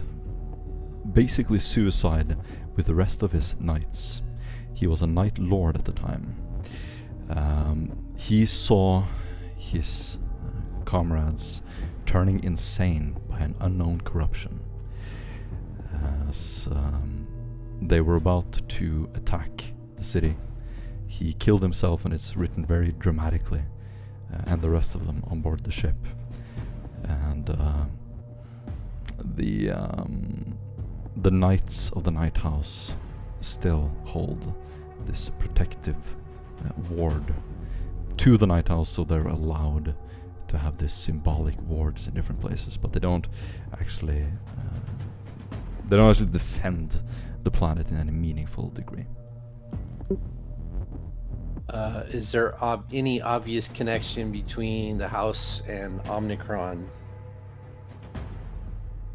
basically suicide with the rest of his knights. He was a knight lord at the time. He saw his comrades turning insane by an unknown corruption as they were about to attack the city. He killed himself, and it's written very dramatically, and the rest of them on board the ship. And the knights of the Night House still hold this protective ward to the Night House, so they're allowed to have this symbolic wards in different places, but they don't actually defend the planet in any meaningful degree. Is there any obvious connection between the house and Omnicron,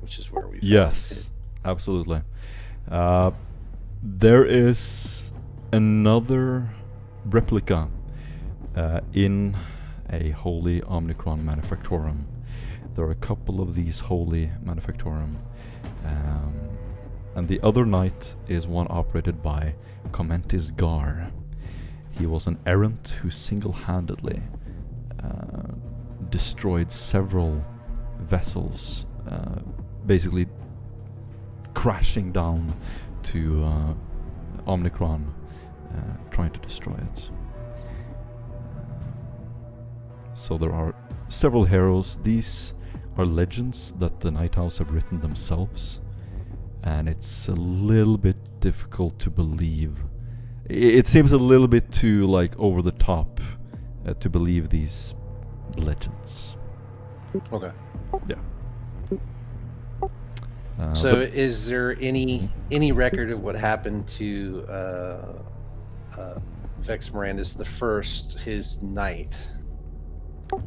which is where we? Yes, absolutely. There is another replica in a Holy Omnicron Manufactorum. There are a couple of these Holy Manufactorum, and the other knight is one operated by Commentis Gar. He was an errant who single-handedly destroyed several vessels, basically crashing down to Omnicron, trying to destroy it. So there are several heroes. These are legends that the Night House have written themselves, and it's a little bit difficult to believe. It seems a little bit too over the top to believe these legends. Okay. Yeah. So, is there any record of what happened to Vex Mirandus the First, his knight?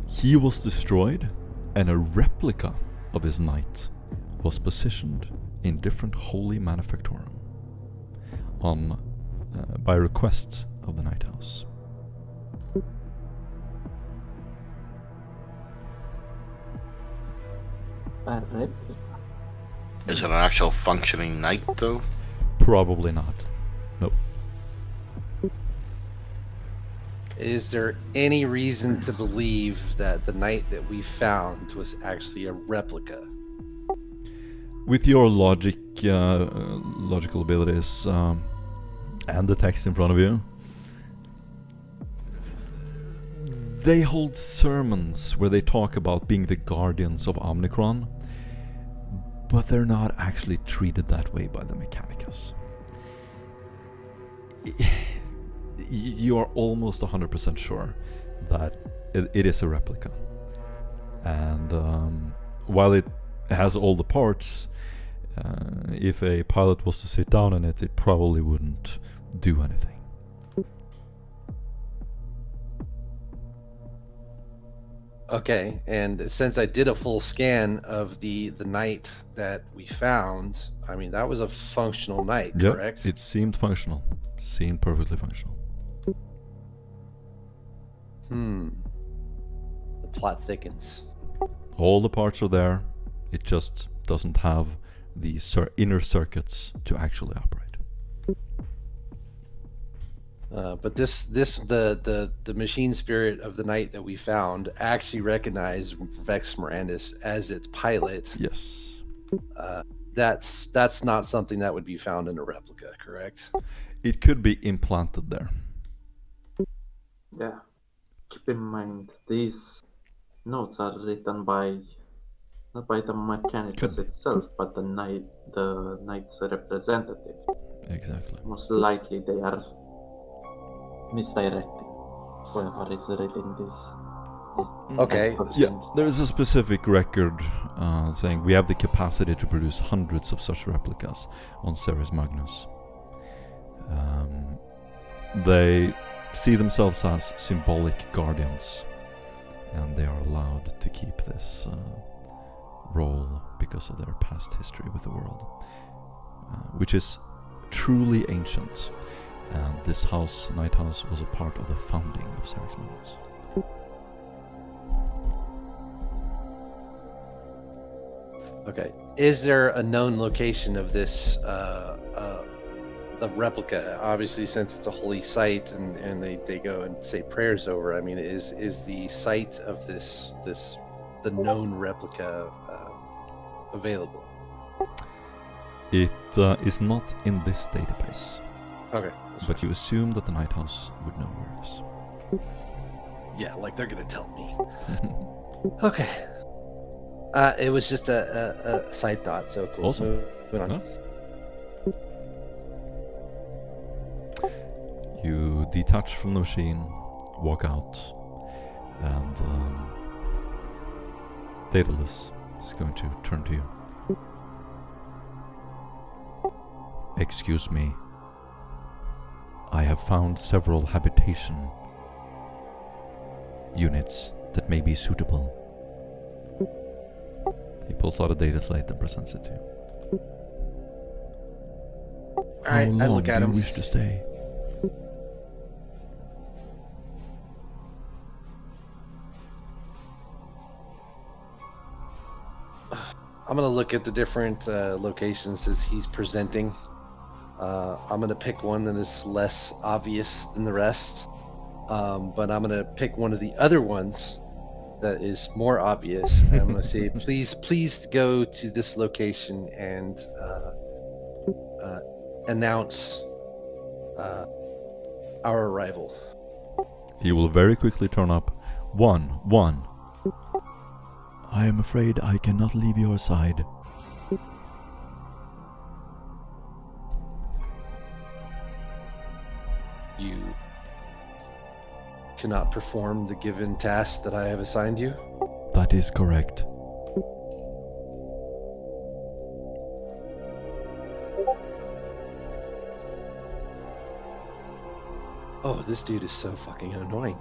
He was destroyed, and a replica of his knight was positioned in different Holy Manufactorum by request of the Night House. Is it an actual functioning knight, though? Probably not. Nope. Is there any reason to believe that the knight that we found was actually a replica? With your logical abilities, and the text in front of you, they hold sermons where they talk about being the guardians of Omnicron, but they're not actually treated that way by the Mechanicus. You are almost 100% sure that it is a replica. And while it has all the parts, if a pilot was to sit down in it, it probably wouldn't do anything. Okay, and since I did a full scan of the knight that we found, I mean, that was a functional knight, Yep, correct? it seemed functional. Seemed perfectly functional. The plot thickens. All the parts are there. It just doesn't have the inner circuits to actually operate. But the machine spirit of the knight that we found actually recognized Vex Mirandus as its pilot. Yes. That's not something that would be found in a replica, correct? It could be implanted there. Yeah. Keep in mind, these notes are written by not by the Mechanicus itself, but the knight's representative. Exactly. Most likely they are misdirecting whoever is reading this. Okay. Yeah, there is a specific record saying we have the capacity to produce hundreds of such replicas on Ceres Magnus. They see themselves as symbolic guardians and they are allowed to keep this role because of their past history with the world, which is truly ancient. And this house, Night House, was a part of the founding of Sarismanos. Okay. Is there a known location of this, the replica? Obviously, since it's a holy site and they go and say prayers over, I mean, is the site of the known replica available? It is not in this database, Okay. but you assume that the Night House would know where it is. Yeah, like they're gonna tell me. Okay. It was just a side thought, so cool. Awesome. Moving on. Yeah. You detach from the machine, walk out, and Daedalus is going to turn to you. Excuse me. I have found several habitation units that may be suitable. He pulls out a data slate and presents it to you. Alright, I look at him. How long do you wish to stay? I'm gonna look at the different locations as he's presenting. I'm gonna pick one that is less obvious than the rest, but I'm gonna pick one of the other ones that is more obvious. And I'm gonna say, please go to this location and announce our arrival. He will very quickly turn up. 1. I am afraid I cannot leave your side. You cannot perform the given task that I have assigned you? That is correct. Oh, this dude is so fucking annoying.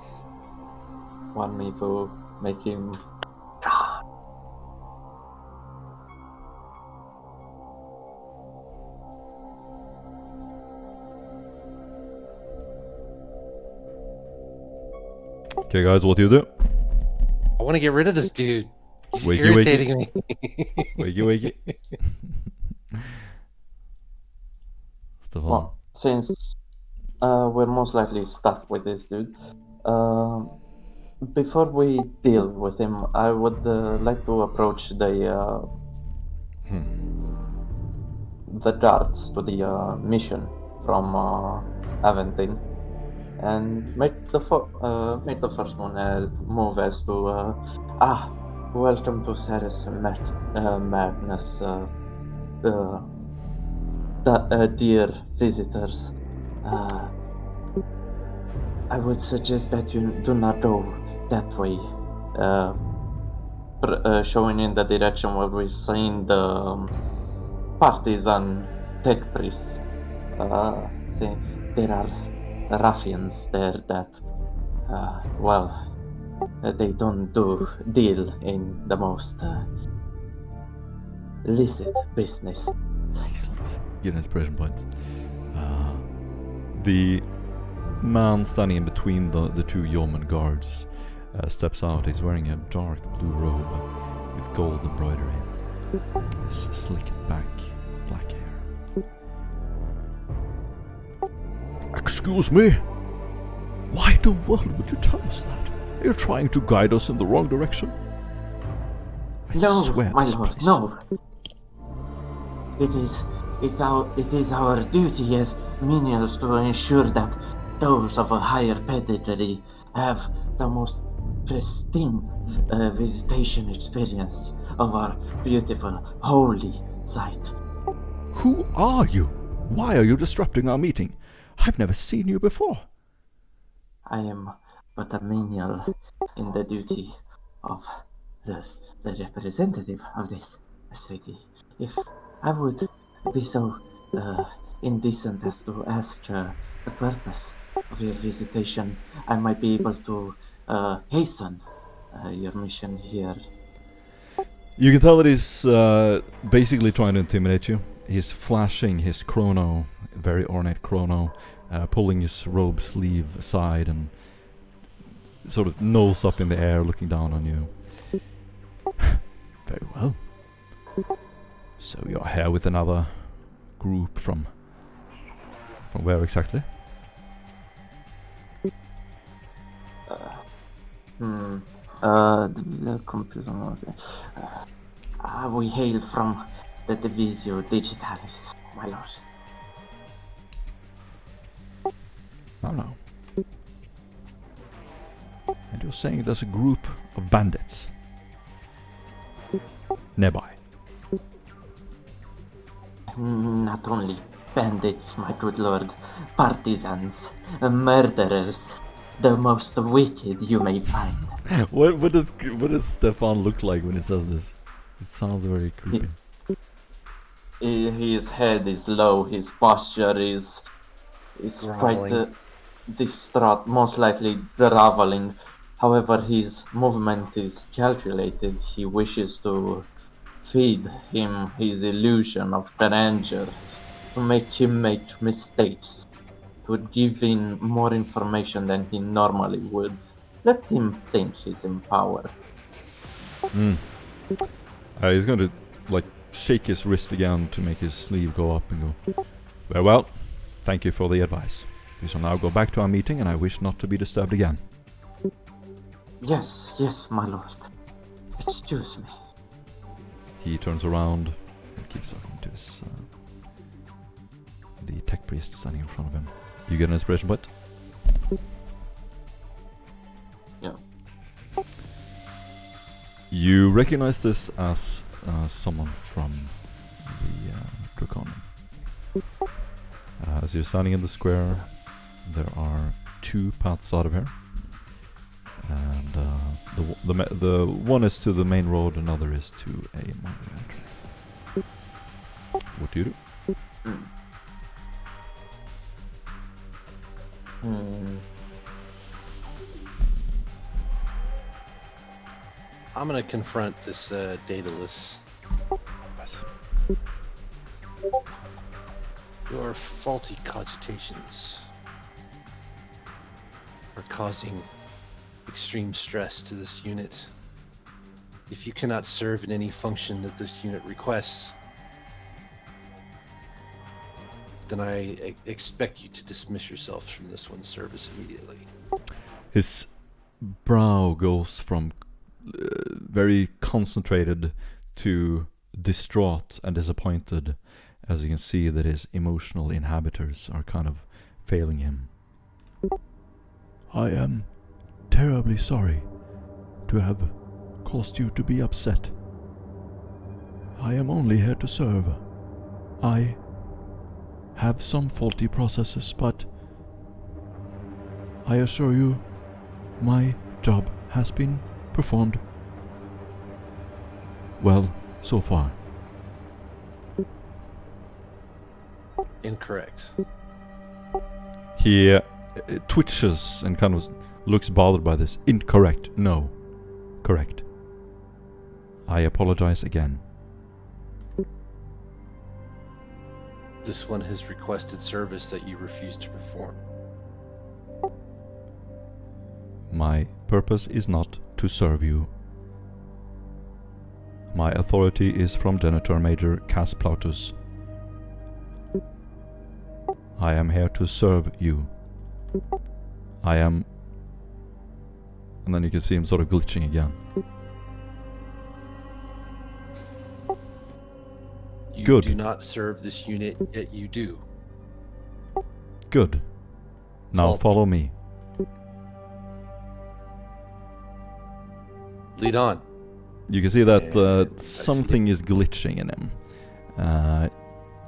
Want me to make him... Okay, guys, what do you do? I want to get rid of this dude. He's Wakey, irritating me. Wakey. Stefan. Well, since we're most likely stuck with this dude, before we deal with him, I would like to approach the guards to the mission from Aventine, and make the first one move as to welcome to Ceres Madness, dear visitors. I would suggest that you do not go that way, showing in the direction where we've seen the partisan tech priests. See, there are ruffians there that, they don't deal in the most illicit business. Excellent. Get an inspiration point. The man standing in between the two yeoman guards steps out. He's wearing a dark blue robe with gold embroidery. His slicked back black hair. Excuse me? Why in the world would you tell us that? You're trying to guide us in the wrong direction? I No, swear my this lord, place- no. It is our duty as menials to ensure that those of a higher pedigree have the most pristine visitation experience of our beautiful, holy site. Who are you? Why are you disrupting our meeting? I've never seen you before. I am but a menial in the duty of the representative of this city. If I would be so indecent as to ask the purpose of your visitation, I might be able to hasten your mission here. You can tell that he's basically trying to intimidate you. He's flashing his chrono, very ornate chrono, pulling his robe sleeve aside and sort of nose up in the air, looking down on you. Very well. So you're here with another group from where exactly? The computer. We hail from the Divisio Digitalis, my lord. Oh no. And you're saying there's a group of bandits nearby? Not only bandits, my good lord, partisans, murderers, the most wicked you may find. What does Stefan look like when he says this? It sounds very creepy. His head is low, his posture is quite Groveling. distraught, most likely groveling. However, his movement is calculated. He wishes to feed him his illusion of grandeur, to make him make mistakes, to give him more information than he normally would. Let him think he's in power. He's going to like shake his wrist again to make his sleeve go up and go, very well, thank you for the advice. We shall now go back to our meeting and I wish not to be disturbed again. Yes, my lord. Excuse me. He turns around and keeps talking to his the tech priest standing in front of him. You get an inspiration point? Yeah. You recognize this as someone from the Draconium. As you're standing in the square, there are two paths out of here, and the one is to the main road, another is to a minor entry. What do you do? I'm gonna confront this Daedalus. Yes. Your faulty cogitations are causing extreme stress to this unit. If you cannot serve in any function that this unit requests, then I expect you to dismiss yourself from this one's service immediately. His brow goes from very concentrated to distraught and disappointed, as you can see that his emotional inhabitants are kind of failing him. I am terribly sorry to have caused you to be upset. I am only here to serve. I have some faulty processes, but I assure you, my job has been performed well so far. Incorrect. He twitches and kind of looks bothered by this. Incorrect. No. Correct. I apologize again. This one has requested service that you refuse to perform. My purpose is not to serve you. My authority is from Genitor Major Cass Plautus. I am here to serve you. I am... And then you can see him sort of glitching again. You Good. do not serve this unit, yet you do. Good. Now Fault. follow me. Lead on. You can see that And I something is glitching in him.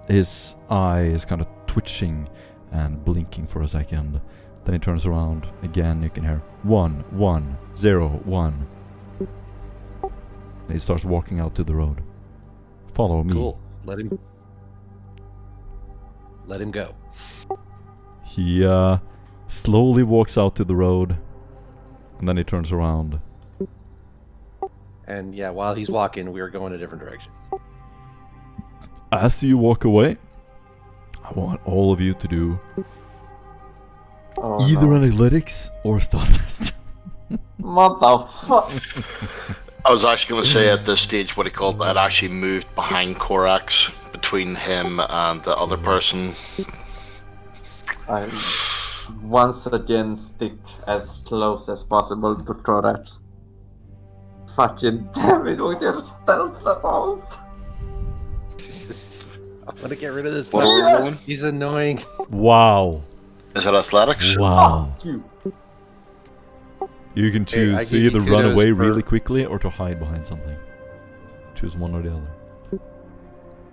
His eye is kind of twitching and blinking for a second. Then he turns around again. You can hear 1, 1, 0, 1. And he starts walking out to the road. Follow me. Cool. Let him go. He slowly walks out to the road, and then he turns around And yeah, while he's walking, we are going a different direction. As you walk away, I want all of you to do Oh, either no. an athletics or a stealth test. What the fuck? I was actually going to say at this stage what he called I'd actually moved behind Korax between him and the other person. I once again stick as close as possible to Korax. Fucking damn it with your stealth rolls. I want to get rid of this What are we bastard. rolling? He's annoying. Wow. Is it athletics? Wow. Fuck you. You can I choose to give you either run kudos away for- really quickly or to hide behind something. Choose one or the other.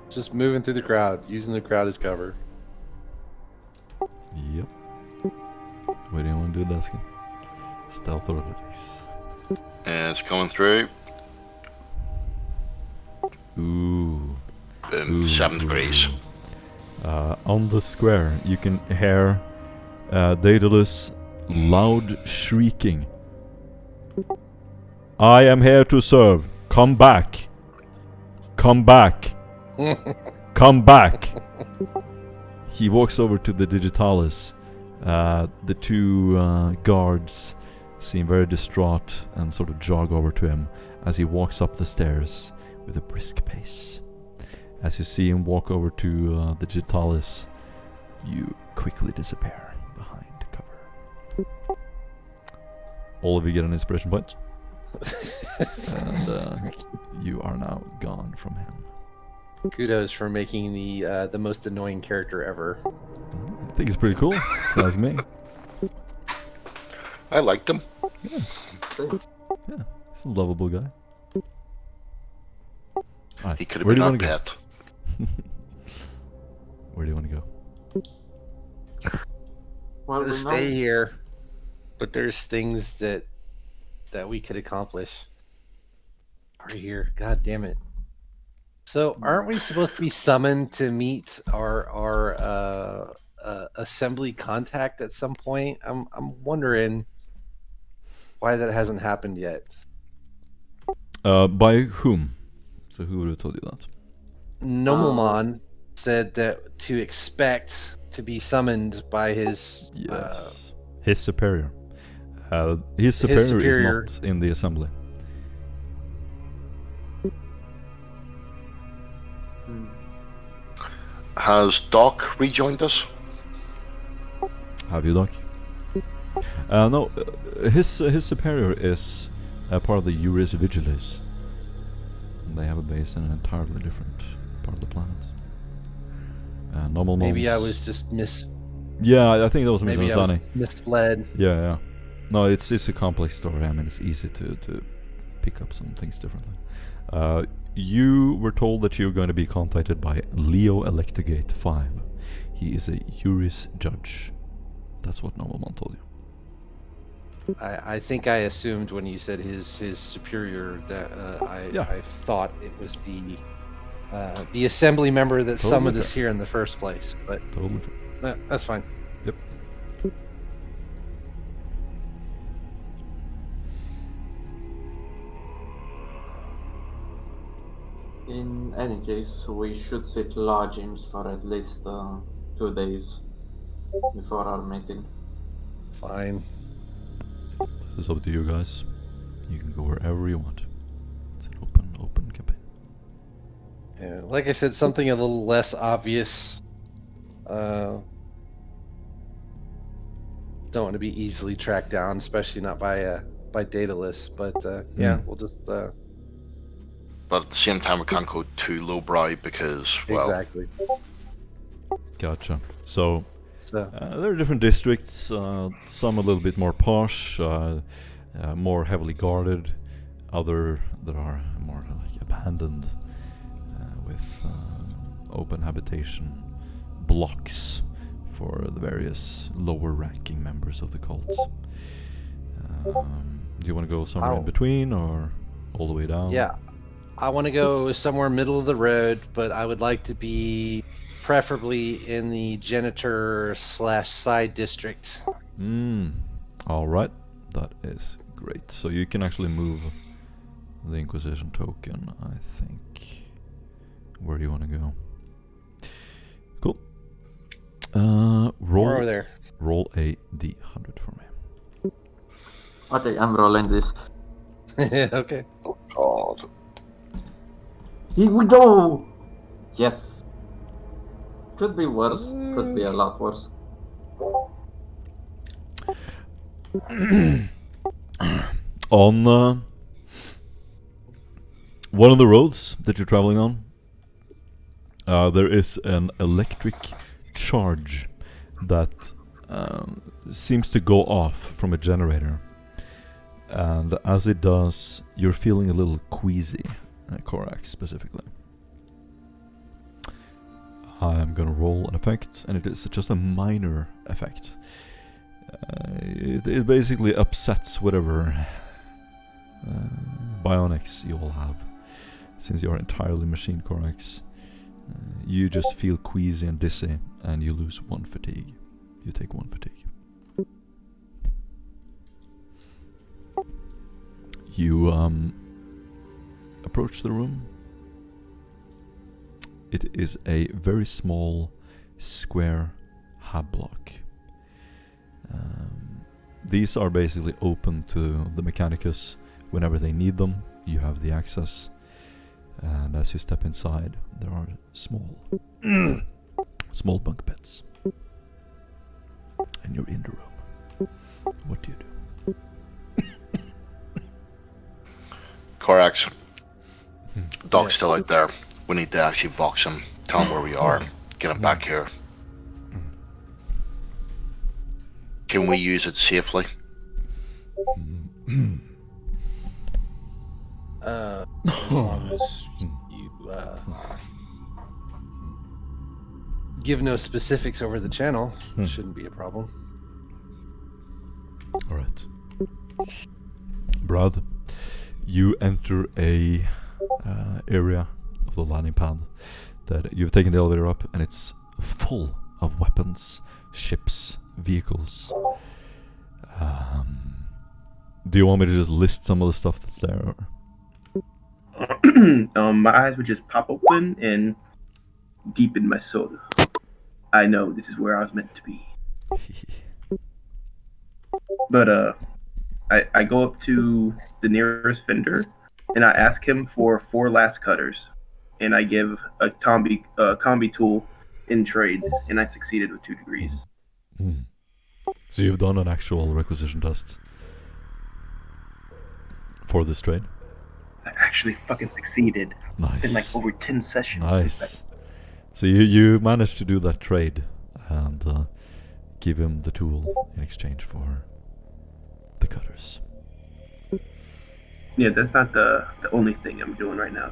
Just moving through the crowd, using the crowd as cover. Yep. What do you want to do, Dusky? Stealth or athletics? And it's coming through. Ooh. Boom. Ooh, 7 ooh, degrees. ooh. On the square, you can hear Daedalus loud shrieking. I am here to serve. Come back. Come back. Come back. He walks over to the Digitalis. The two guards seem very distraught and sort of jog over to him as he walks up the stairs with a brisk pace. As you see him walk over to the Digitalis, you quickly disappear behind cover. All of you get an inspiration point, and you are now gone from him. Kudos for making the most annoying character ever. I think it's pretty cool. If you ask me. I liked him. Yeah, he's a lovable guy. Alright, He could have where been do you our want to go? pet. Where do you want to go? Well, To we stay know. here, but there's things that we could accomplish. Are here? God damn it! So, aren't we supposed to be summoned to meet our assembly contact at some point? I'm wondering why that hasn't happened yet. By whom? So who would have told you that? Nomelmon said that to expect to be summoned by his Yes. His superior. His superior is not in the assembly. Hmm. Has Doc rejoined us? Have you, Doc? No, his superior is part of the Juris Vigiles. They have a base in an entirely different part of the planet. Normal maybe I Mons- was just Yeah, I think that was a maybe I was misunderstanding. misled. Yeah. No, it's a complex story. I mean, it's easy to pick up some things differently. You were told that you were going to be contacted by Leo Electigate 5. He is a Juris judge. That's what Novelmon told you. I think I assumed when you said his superior that I thought it was the assembly member that Totally summoned fair. us here in the first place. But Totally fair. that's fine. Yep. In any case, we should sit lodgings for at least 2 days before our meeting. Fine. It's up to you guys. You can go wherever you want. It's an open campaign. Yeah, like I said, something a little less obvious. Don't want to be easily tracked down, especially not by Daedalus. But yeah, we'll just But at the same time, we can't go too lowbrow because, well, exactly. Gotcha. So So there are different districts. Some a little bit more posh, more heavily guarded. Other that are more like abandoned, with open habitation blocks for the various lower-ranking members of the cult. Do you want to go somewhere in between, or all the way down? yeah, I want to go somewhere middle of the road, but I would like to be preferably in the janitor/side district. All right, that is great. So you can actually move the Inquisition token, I think. Where do you want to go? Cool. We're over there. Roll a d100 for me. Okay, I'm rolling this. Okay. Oh God. Here we go! Yes. Could be worse. Could be a lot worse. On one of the roads that you're traveling on, there is an electric charge that seems to go off from a generator. And as it does, you're feeling a little queasy, Korax specifically. I'm gonna roll an effect, and it is just a minor effect. It basically upsets whatever bionics you all have. Since you are entirely machine, Korax, you just feel queasy and dizzy, and you lose 1 fatigue. You take 1 fatigue. You approach the room. It is a very small square hab block. These are basically open to the Mechanicus whenever they need them. You have the access, and as you step inside, there are small small bunk beds, and you're in the room. What do you do? Korax. Doc's still out there. We need to actually vox him, tell him where we are, get him back here. Can we use it safely? As long as you give no specifics over the channel, shouldn't be a problem. Alright. Brad, you enter a area of the landing pad that you've taken the elevator up, and it's full of weapons, ships, vehicles. Do you want me to just list some of the stuff that's there? Or? My eyes would just pop open, and deep in my soul, I know this is where I was meant to be. But I go up to the nearest vendor, and I ask him for 4 last cutters, and I give a combi tool in trade, and I succeeded with 2 degrees. So you've done an actual requisition test for this trade? I actually fucking succeeded. Nice. In like over 10 sessions. Nice. So you managed to do that trade and give him the tool in exchange for the cutters. Yeah, that's not the only thing I'm doing right now.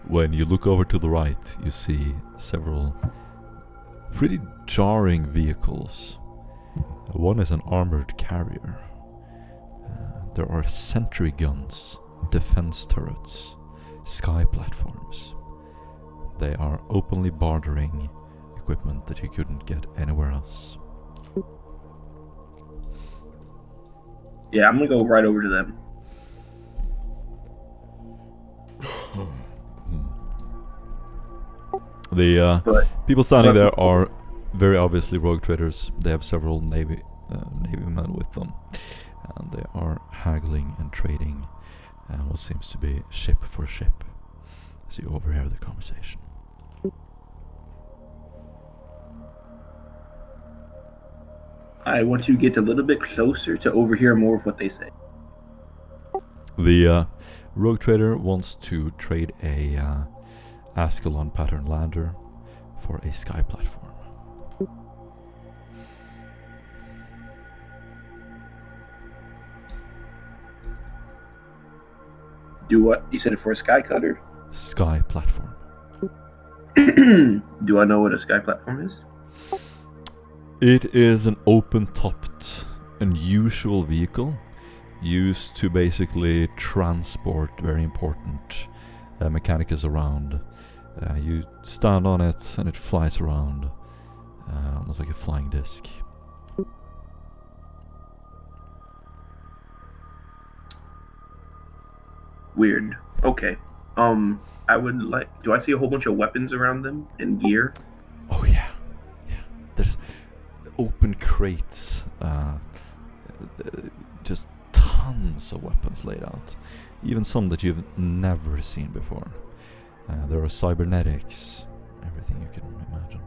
When you look over to the right, you see several pretty jarring vehicles. One is an armored carrier. There are sentry guns, defense turrets, sky platforms. They are openly bartering equipment that you couldn't get anywhere else. Yeah, I'm gonna go right over to them. The But people standing there are very obviously rogue traders. They have several navy men with them, and they are haggling and trading what seems to be ship for ship as you overhear the conversation. I want to get a little bit closer to overhear more of what they say. The rogue trader wants to trade a Askellon pattern lander for a sky platform. Do what? You said it for a sky cutter? Sky platform. Do I know what a sky platform is? It is an open-topped, unusual vehicle used to basically transport very important mechanicus around. You stand on it and it flies around, almost like a flying disc. Weird. Okay. I would like. Do I see a whole bunch of weapons around them and gear? Oh yeah, yeah. There's open crates, just tons of weapons laid out, even some that you've never seen before. There are cybernetics, everything you can imagine.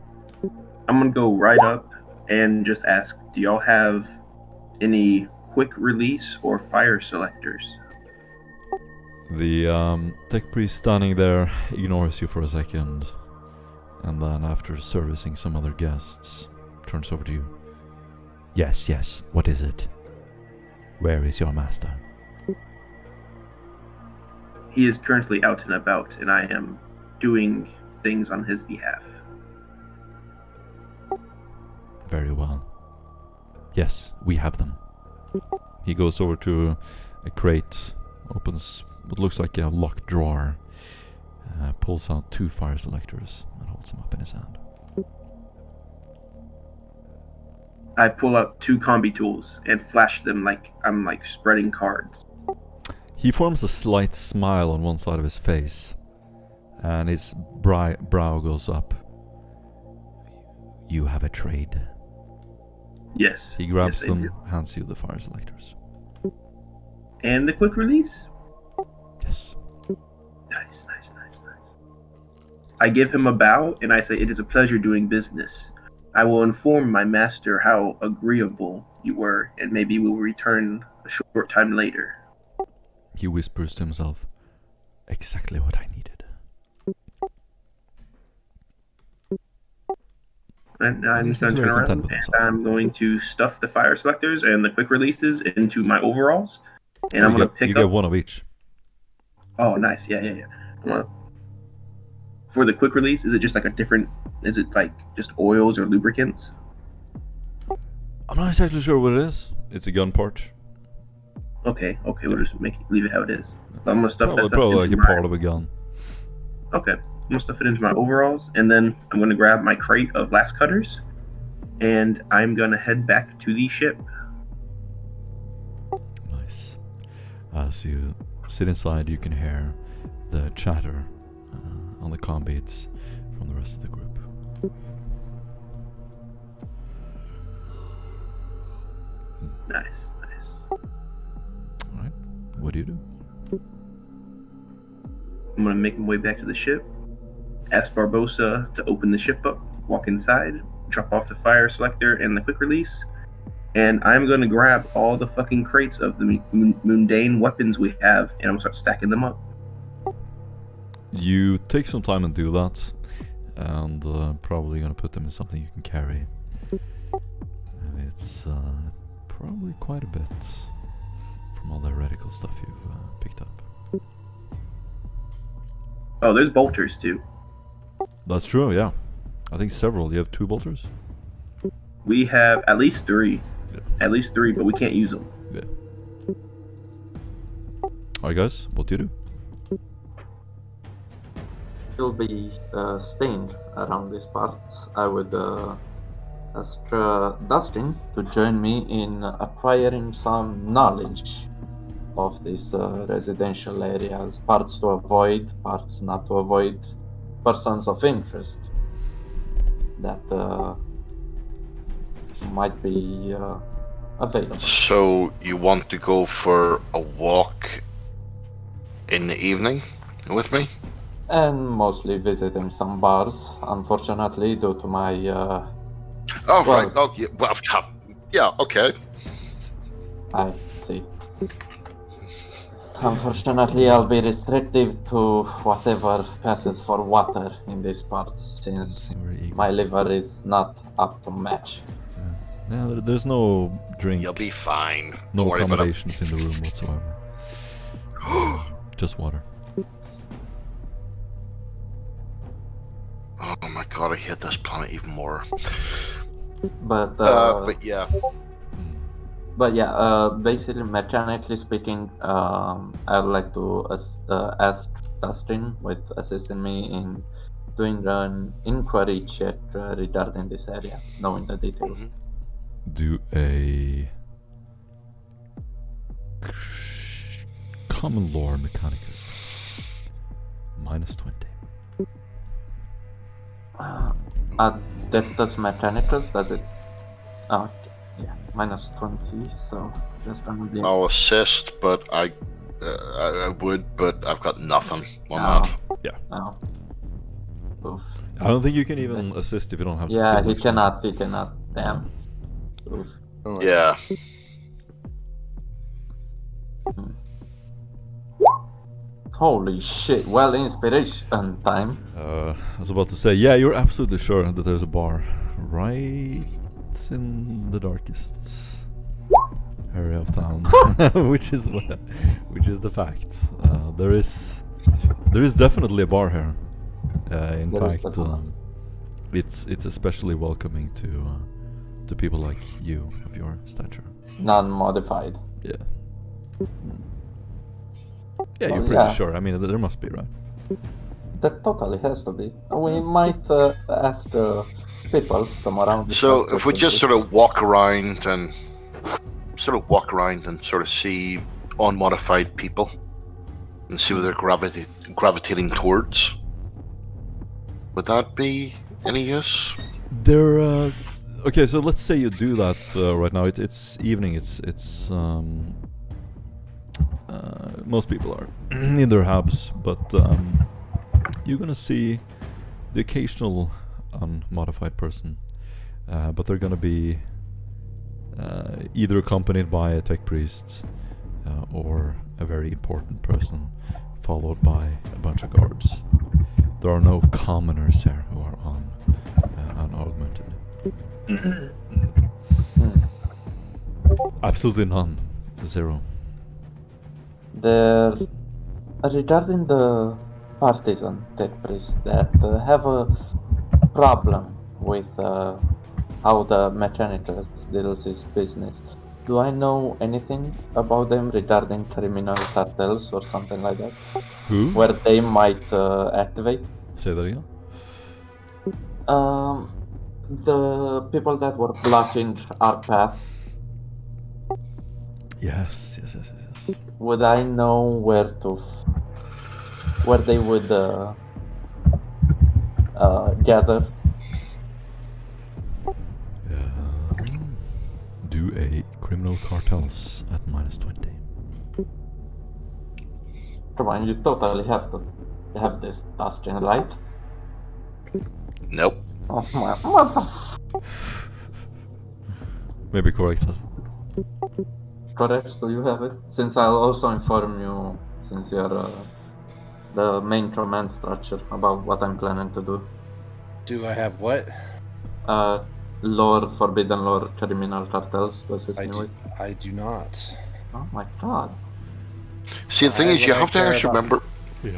I'm gonna go right up and just ask, do y'all have any quick release or fire selectors? The tech priest standing there ignores you for a second, and then after servicing some other guests, turns over to you. Yes, yes, what is it? Where is your master? He is currently out and about, and I am doing things on his behalf. Very well. Yes, we have them. He goes over to a crate, opens what looks like a locked drawer, pulls out 2 fire selectors and holds them up in his hand. I pull out 2 combi tools and flash them like I'm like spreading cards. He forms a slight smile on one side of his face, and his brow goes up. You have a trade. Yes. He grabs yes, I them, do. hands you the fire selectors. And the quick release? Yes. Nice. I give him a bow and I say, it is a pleasure doing business. I will inform my master how agreeable you were, and maybe we will return a short time later. He whispers to himself, exactly what I needed. And He I'm seems going to turn very around content with and himself. I'm going to stuff the fire selectors and the quick releases into my overalls. And I'm going to pick you up... get 1 of each. Oh, nice. Yeah. For the quick release, is it just like a different... Is it like just oils or lubricants? I'm not exactly sure what it is. It's a gun part. Okay, we'll just leave it how it is. So I'm going to stuff that stuff Probably like into a my... part of a gun. Okay, I'm gonna stuff it into my overalls, and then I'm gonna grab my crate of last cutters, and I'm gonna head back to the ship. Nice. As you sit inside, you can hear the chatter on the comm beats from the rest of the group. Nice. Alright, what do you do? I'm gonna make my way back to the ship, ask Barbosa to open the ship up, walk inside, drop off the fire selector and the quick release, and I'm gonna grab all the fucking crates of the mundane weapons we have, and I'm gonna start stacking them up. You take some time and do that, and probably gonna put them in something you can carry. And it's probably quite a bit from all the heretical stuff you've picked up. Oh, there's bolters too. That's true, yeah. I think several. You have 2 bolters? We have at least 3. Yeah. At least 3, but we can't use them. Yeah. Alright guys, what do you do? You'll be staying around these parts. I would ask Dustin to join me in acquiring some knowledge of these residential areas, parts to avoid, parts not to avoid, persons of interest that might be available. So you want to go for a walk in the evening with me? And mostly visiting some bars, unfortunately, due to my... Oh, well, right. Oh, yeah. Well, yeah, okay. I see. Unfortunately, I'll be restrictive to whatever passes for water in these parts, since my liver is not up to match. Yeah, there's no drinks. You'll be fine. No Don't worry about it. accommodations in the room whatsoever. Just water. Oh my god, I hate this planet even more. But yeah. But yeah, basically, mechanically speaking, I'd like to ask Dustin with assisting me in doing an inquiry check regarding this area, knowing the details. Mm-hmm. Do a Common Lore Mechanicus test. -20. Adeptus Mechanicus, does it? Oh, yeah, -20, so that's gonna be. I'll assist, but I would, but I've got nothing on Oh. that. Oh. Oof. I don't think you can even assist if you don't have Yeah, skill. he actually. cannot. Damn. Oof. Yeah. Holy shit, well, inspiration time. I was about to say, yeah, you're absolutely sure that there's a bar right in the darkest area of town, which is the fact. There is definitely a bar here. In There is fact, definitely. it's especially welcoming to people like you of your stature. Non-modified. Yeah. Yeah, Oh, you're pretty yeah. sure. I mean, there must be, right? That totally has to be. We might ask people from around the So circle if we to just sort of walk around and sort of see unmodified people and see what they're gravitating towards, would that be any use? There. Okay, so let's say you do that right now. It's evening. It's most people are in their hubs, but you're gonna see the occasional unmodified person, but they're gonna be either accompanied by a tech priest or a very important person, followed by a bunch of guards. There are no commoners here who are unaugmented. Absolutely none. Zero. Regarding the partisan tech priests that have a problem with how the Mechanicus deals his business, do I know anything about them regarding criminal cartels or something like that? Who? Where they might activate? Say that again. The people that were blocking our path, Yes. would I know where they would gather? Do a criminal cartels at -20. Come on, you totally have to have this dusting, right? Nope. Oh my, what the Maybe correct us. Correct, so you have it. Since I'll also inform you, since you're the main command structure, about what I'm planning to do. Do I have what? Forbidden lore criminal cartels to assist me with. I do not. Oh my god. See, the thing is, you have to actually remember.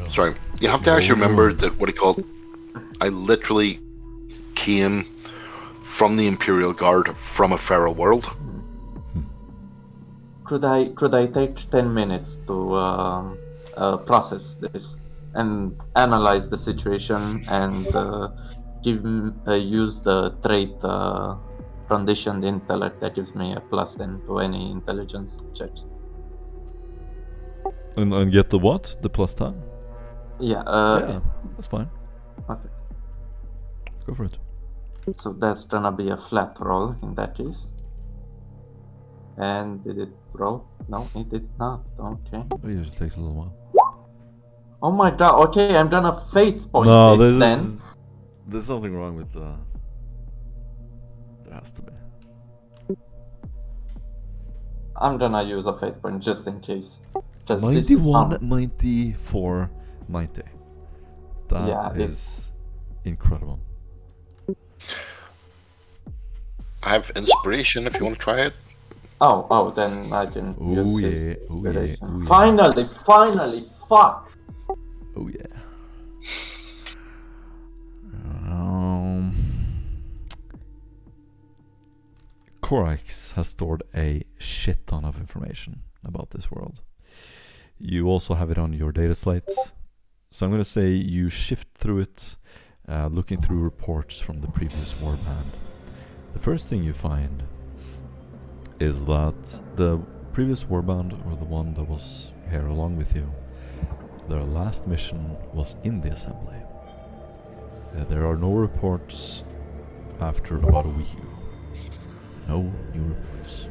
Sorry, you have to actually remember that I literally came from the Imperial Guard from a feral world. Could I take 10 minutes to process this and analyze the situation and use the trait conditioned intellect that gives me a +10 to any intelligence checks? And get the what? The +10? Yeah. Yeah, that's fine. Okay. Go for it. So that's gonna be a flat roll in that case. And did it roll? No, it did not. Okay. It usually takes a little while. Oh my god. Okay, I'm gonna faith point No, this then. there's something wrong with the. There has to be. I'm gonna use a faith point just in case. Just this is 91, 94, 90. That Yeah, is incredible. I have inspiration if you want to try it. Oh, then I can Oh use yeah, his oh yeah, inspiration. oh yeah. Finally, fuck! Oh yeah. Corax has stored a shit ton of information about this world. You also have it on your data slates. So I'm going to say you shift through it, looking through reports from the previous warband. The first thing you find is that the previous warband, or the one that was here along with you. Their last mission was in the assembly. There are no reports after about a week ago. No new reports.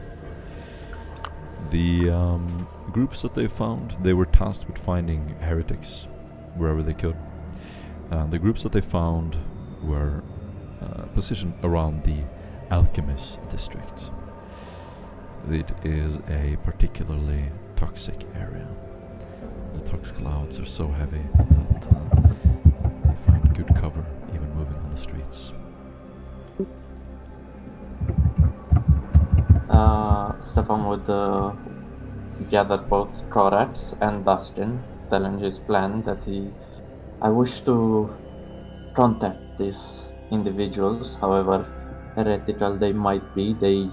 The groups that they found, they were tasked with finding heretics wherever they could. The groups that they found were positioned around the Alchemist district. It is a particularly toxic area. The toxic clouds are so heavy that they find good cover even moving on the streets. Stefan would gather both Korax and Dustin, telling his plan that I wish to contact these individuals, however heretical they might be, they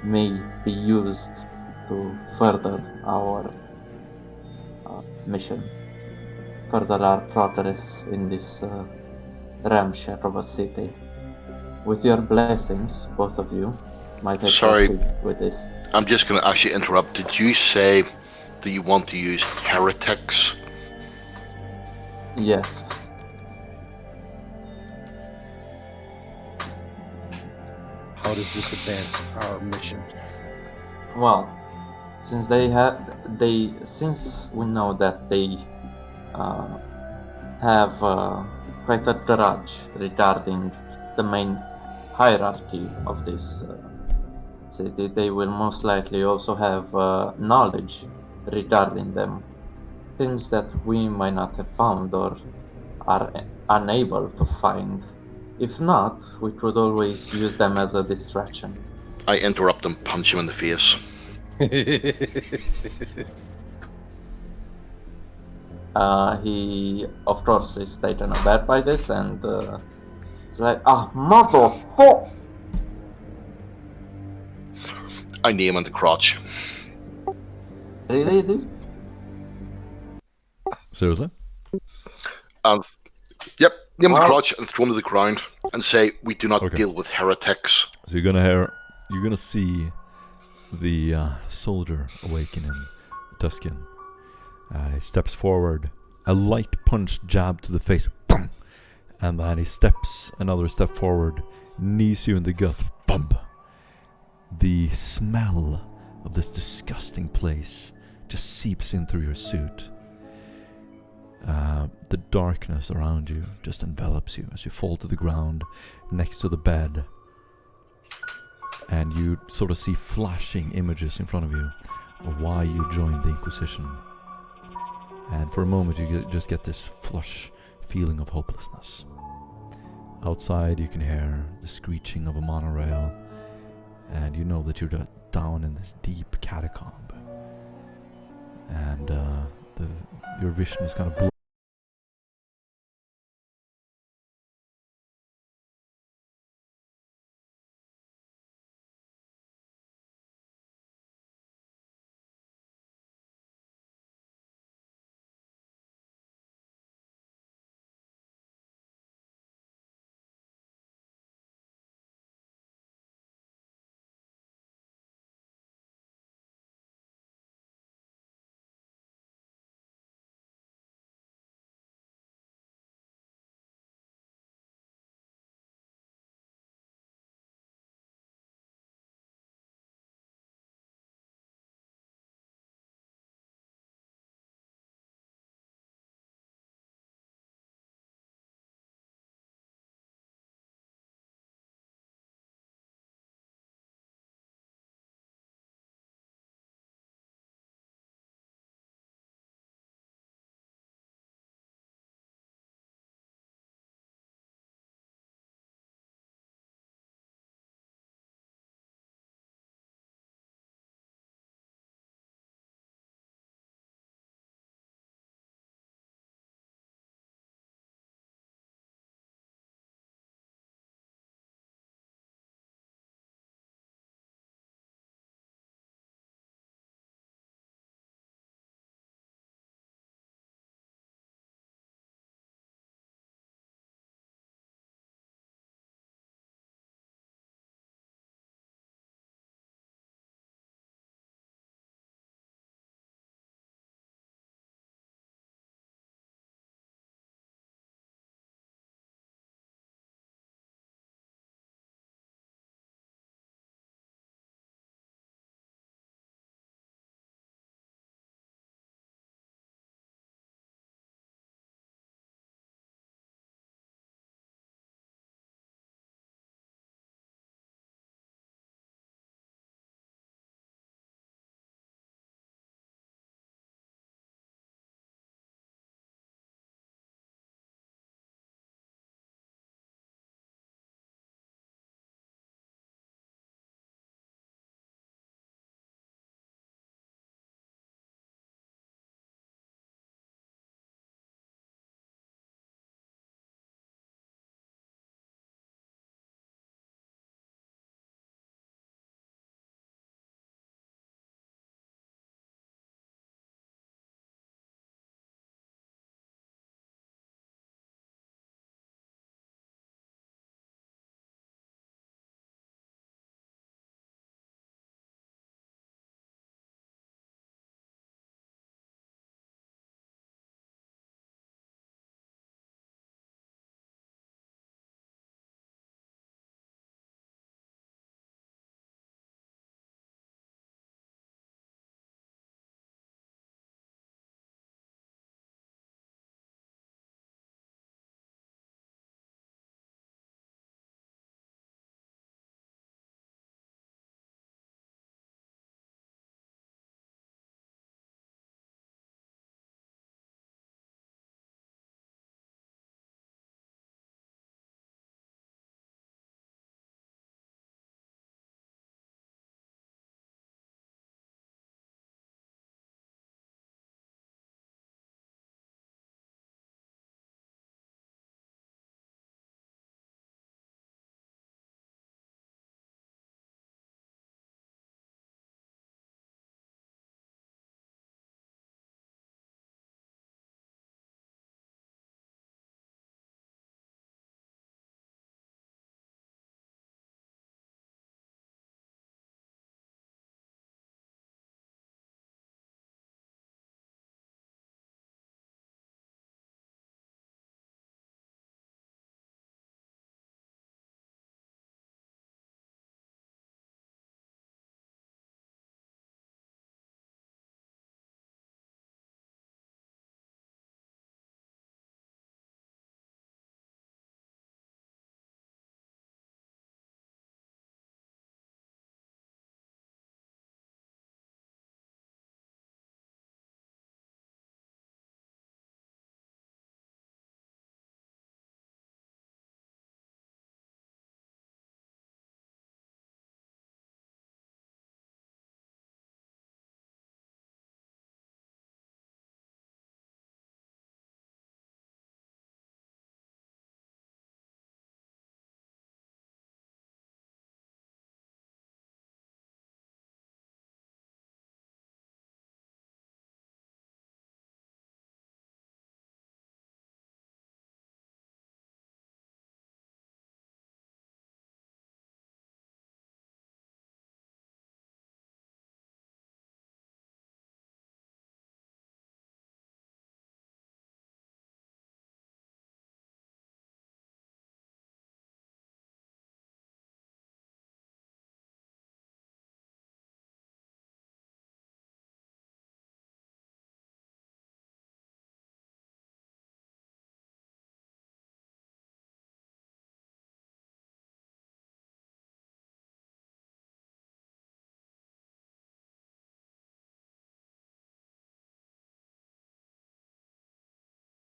may be used to further our mission, further our progress in this ramshack of a city. With your blessings, both of you, might I Sorry. proceed with this? I'm just going to actually interrupt. Did you say that you want to use heretics? Yes. How does this advance our mission? Well, since since we know that they have quite a grudge regarding the main hierarchy of this city, they will most likely also have knowledge regarding them, things that we might not have found or are unable to find. If not, we could always use them as a distraction. I interrupt and punch him in the face. He, of course, is taken aback by this and is like, motherfucker! I knee him in the crotch. Really, dude? Seriously? And yep, knee him in the Well- crotch and throw him to the ground and say, "We do not Okay. deal with heretics." So you're gonna see the soldier awaken in Tuscan. He steps forward, a light punch jab to the face, boom, and then he steps another step forward, knees you in the gut, bum. The smell of this disgusting place just seeps in through your suit. The darkness around you just envelops you as you fall to the ground next to the bed. And you sort of see flashing images in front of you of why you joined the Inquisition. And for a moment you just get this flush feeling of hopelessness. Outside you can hear the screeching of a monorail, and you know that you're down in this deep catacomb. And your vision is kind of blurred.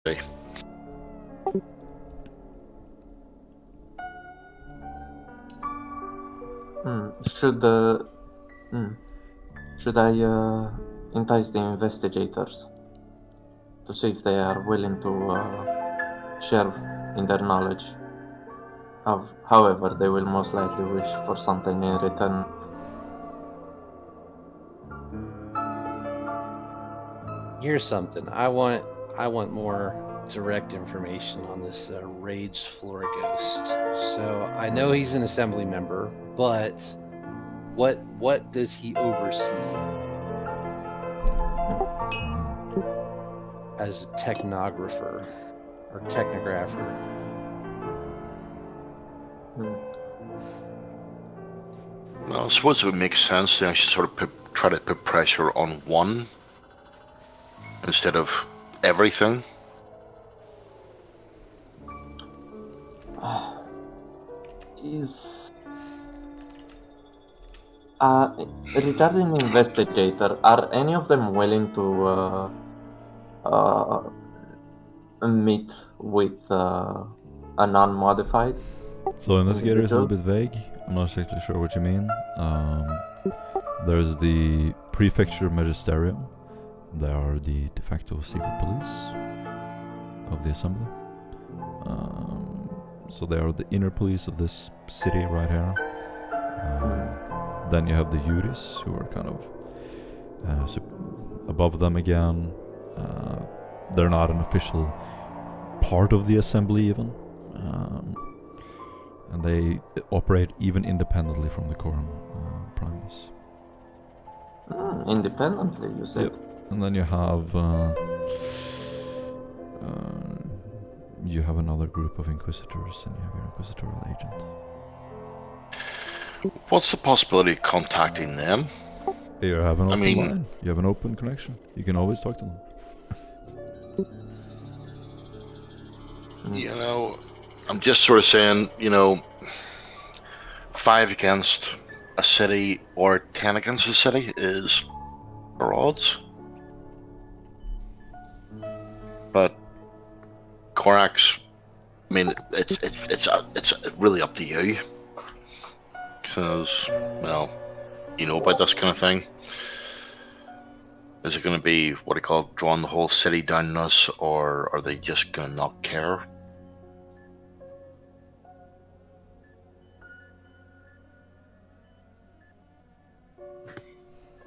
Should I entice the investigators to see if they are willing to share in their knowledge? However, they will most likely wish for something in return. Here's something. I want more direct information on this Rage Flora Ghost. So I know he's an assembly member, but what does he oversee as a technographer or technographer? Well, I suppose it would make sense to actually sort of try to put pressure on one instead of everything. Regarding investigator, are any of them willing to meet with a non-modified? So investigator is a little bit vague. I'm not exactly sure what you mean. There's the prefecture magisterium. They are the de facto secret police of the assembly. So they are the inner police of this city right here. Then you have the Juris, who are kind of above them again. They're not an official part of the assembly even. And they operate even independently from the Quorum Primus. Independently, you said? Yep. And then you have another group of Inquisitors, and you have your Inquisitorial agent. What's the possibility of contacting them? You have an open line. You have an open connection. You can always talk to them. You know, I'm just sort of saying, 5 against a city or 10 against a city is our odds. But Korax, I mean, it's really up to you. Because, well, you know about this kind of thing. Is it going to be, what do you call it, drawing the whole city down on us, or are they just going to not care?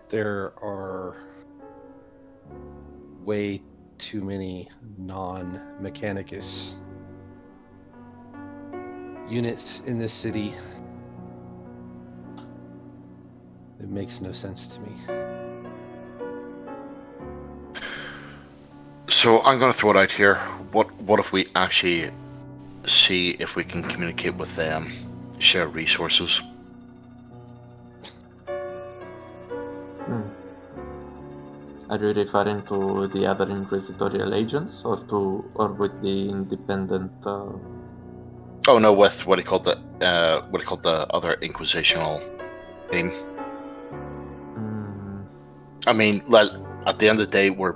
There are way too many non-Mechanicus units in this city. It makes no sense to me. So I'm going to throw it out here. What if we actually see if we can communicate with them, share resources? Are you referring to the other Inquisitorial agents, or with the independent? Oh no, with what do you call the other Inquisitional team? I mean, at the end of the day, we're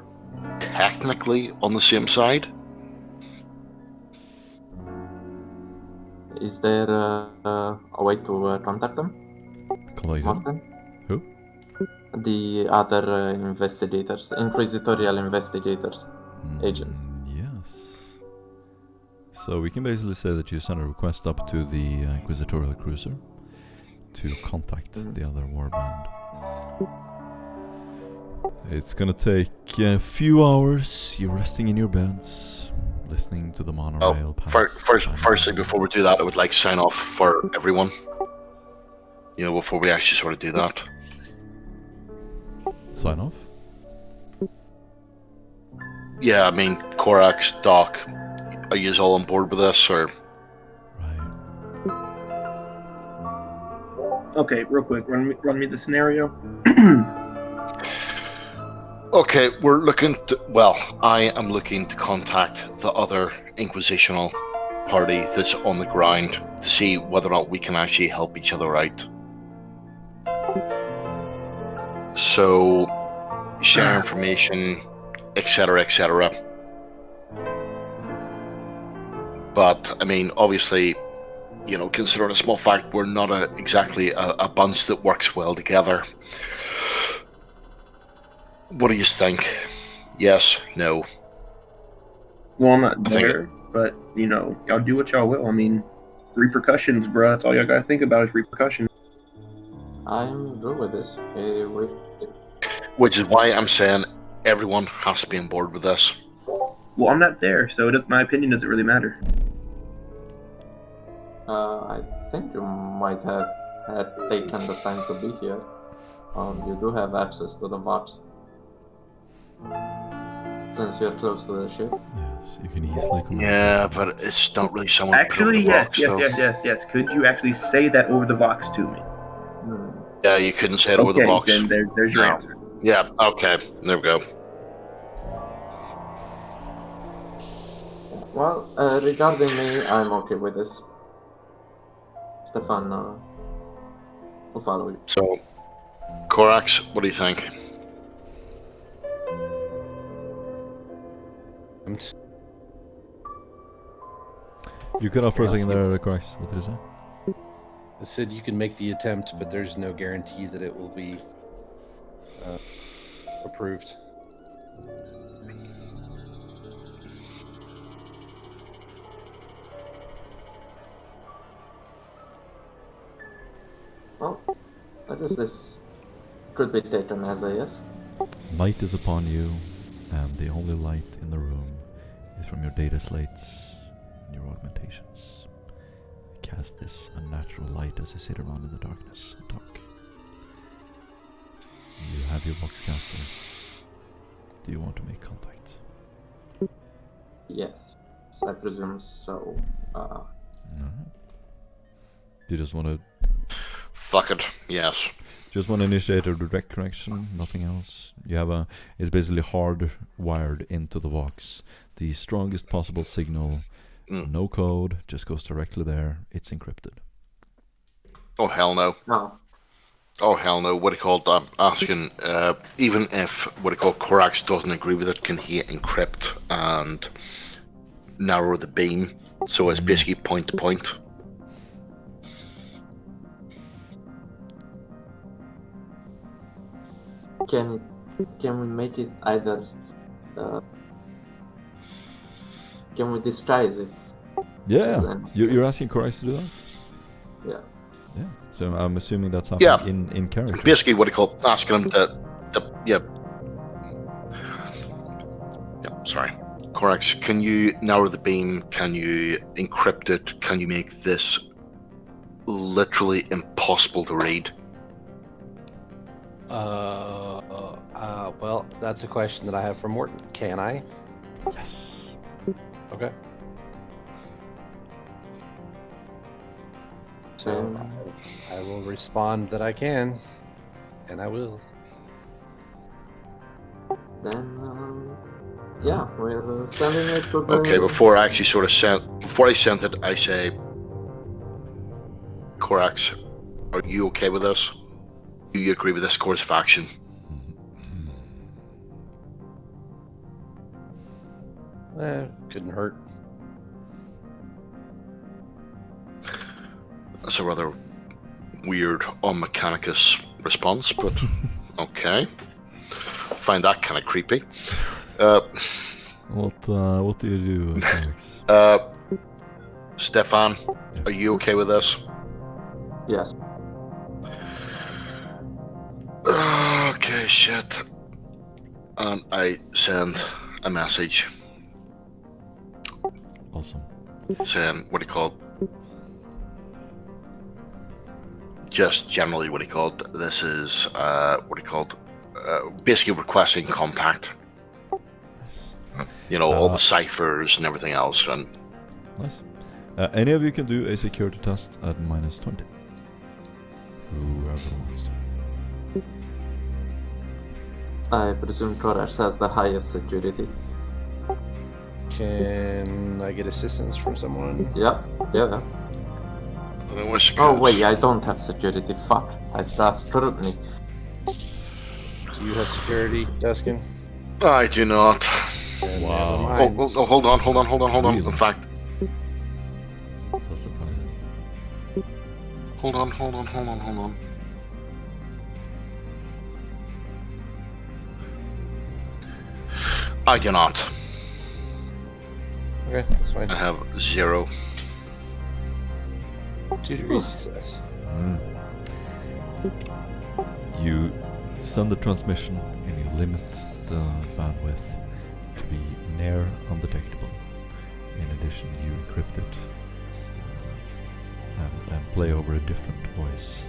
technically on the same side. Is there a way to contact them? Martin? Who? The other investigators, Inquisitorial investigators, agents. Yes. So we can basically say that you send a request up to the Inquisitorial cruiser to contact the other warband. It's gonna take a few hours. You're resting in your beds, listening to the monorail pass. Firstly, before we do that, I would like to sign off for everyone. Before we actually sort of do that. Sign off? Yeah, I mean, Korax, Doc, are you all on board with this, or? Right. Okay, real quick, run me the scenario. Okay, I am looking to contact the other Inquisitional party that's on the ground to see whether or not we can actually help each other out. So, share information, etc., etc. But I mean, obviously, considering a small fact, we're not exactly a bunch that works well together. What do you think? Yes, no. Well, I'm not I think there, but y'all do what y'all will. I mean, repercussions, bruh. That's all y'all gotta think about is repercussions. I'm good with this. Which is why I'm saying everyone has to be on board with this. Well, I'm not there, so my opinion doesn't really matter. I think you might have had taken the time to be here. You do have access to the box. Since you're close to the ship. Yes, you can easily come. Yeah, but it's not really someone Actually, put over the yes, box, yes. Could you actually say that over the Vox to me? Yeah, you couldn't say it over the box. Then there's your No. answer. Yeah, okay. There we go. Well, regarding me, I'm okay with this. Stefan, will follow you. So, Corax, what do you think? You cut off for a second there, Corax. What did you say? I said you can make the attempt, but there's no guarantee that it will be approved. Well, I guess this could be taken as a yes. Light is upon you, and the only light in the room is from your data slates and your augmentations. Cast this unnatural light as you sit around in the darkness and talk. You have your boxcaster. Do you want to make contact? Yes, I presume so. No. Do you just want to Fuck it, yes. Just want to initiate a direct connection, nothing else. You have it's basically hardwired into the box. The strongest possible signal, no code, just goes directly there. It's encrypted. Oh, hell no. No. Oh, hell no. What do you call it? I'm asking, even if, Corax doesn't agree with it, can he encrypt and narrow the beam so it's basically point to point? Can we make it either? Can we disguise it? Yeah, Then- you're asking Corax to do that? Yeah. Yeah. So I'm assuming that's happening Yeah. in character. Basically, asking him to sorry. Corax, can you narrow the beam? Can you encrypt it? Can you make this literally impossible to read? Well, that's a question that I have for Morton. Can I? Yes. Okay. So I will respond that I can, and I will. Then, yeah, we're sending it to the... Okay, before I sent it, I say, Corax, are you okay with this? Do you agree with this course of action? Couldn't hurt. That's a rather weird, unmechanicus response, but okay. Find that kind of creepy. What do you do, Corax? Stefan, are you okay with this? Yes. Okay, shit. And I send a message Awesome. saying, just generally this is, basically requesting contact. Nice. All the ciphers and everything else. And Nice. Any of you can do a security test at -20. Whoever wants to. I presume Korash has the highest security. Can I get assistance from someone? Yeah. I wish I Oh could. wait, I don't have security. Fuck. I stressed scrutiny. Do you have security, Duskin? I do not. Then Wow. never mind. Hold on. Really? In fact, That's surprising. Hold on. I do not. Okay, that's fine. I have 0. 2 degrees success. You send the transmission and you limit the bandwidth to be near undetectable. In addition, you encrypt it and play over a different voice,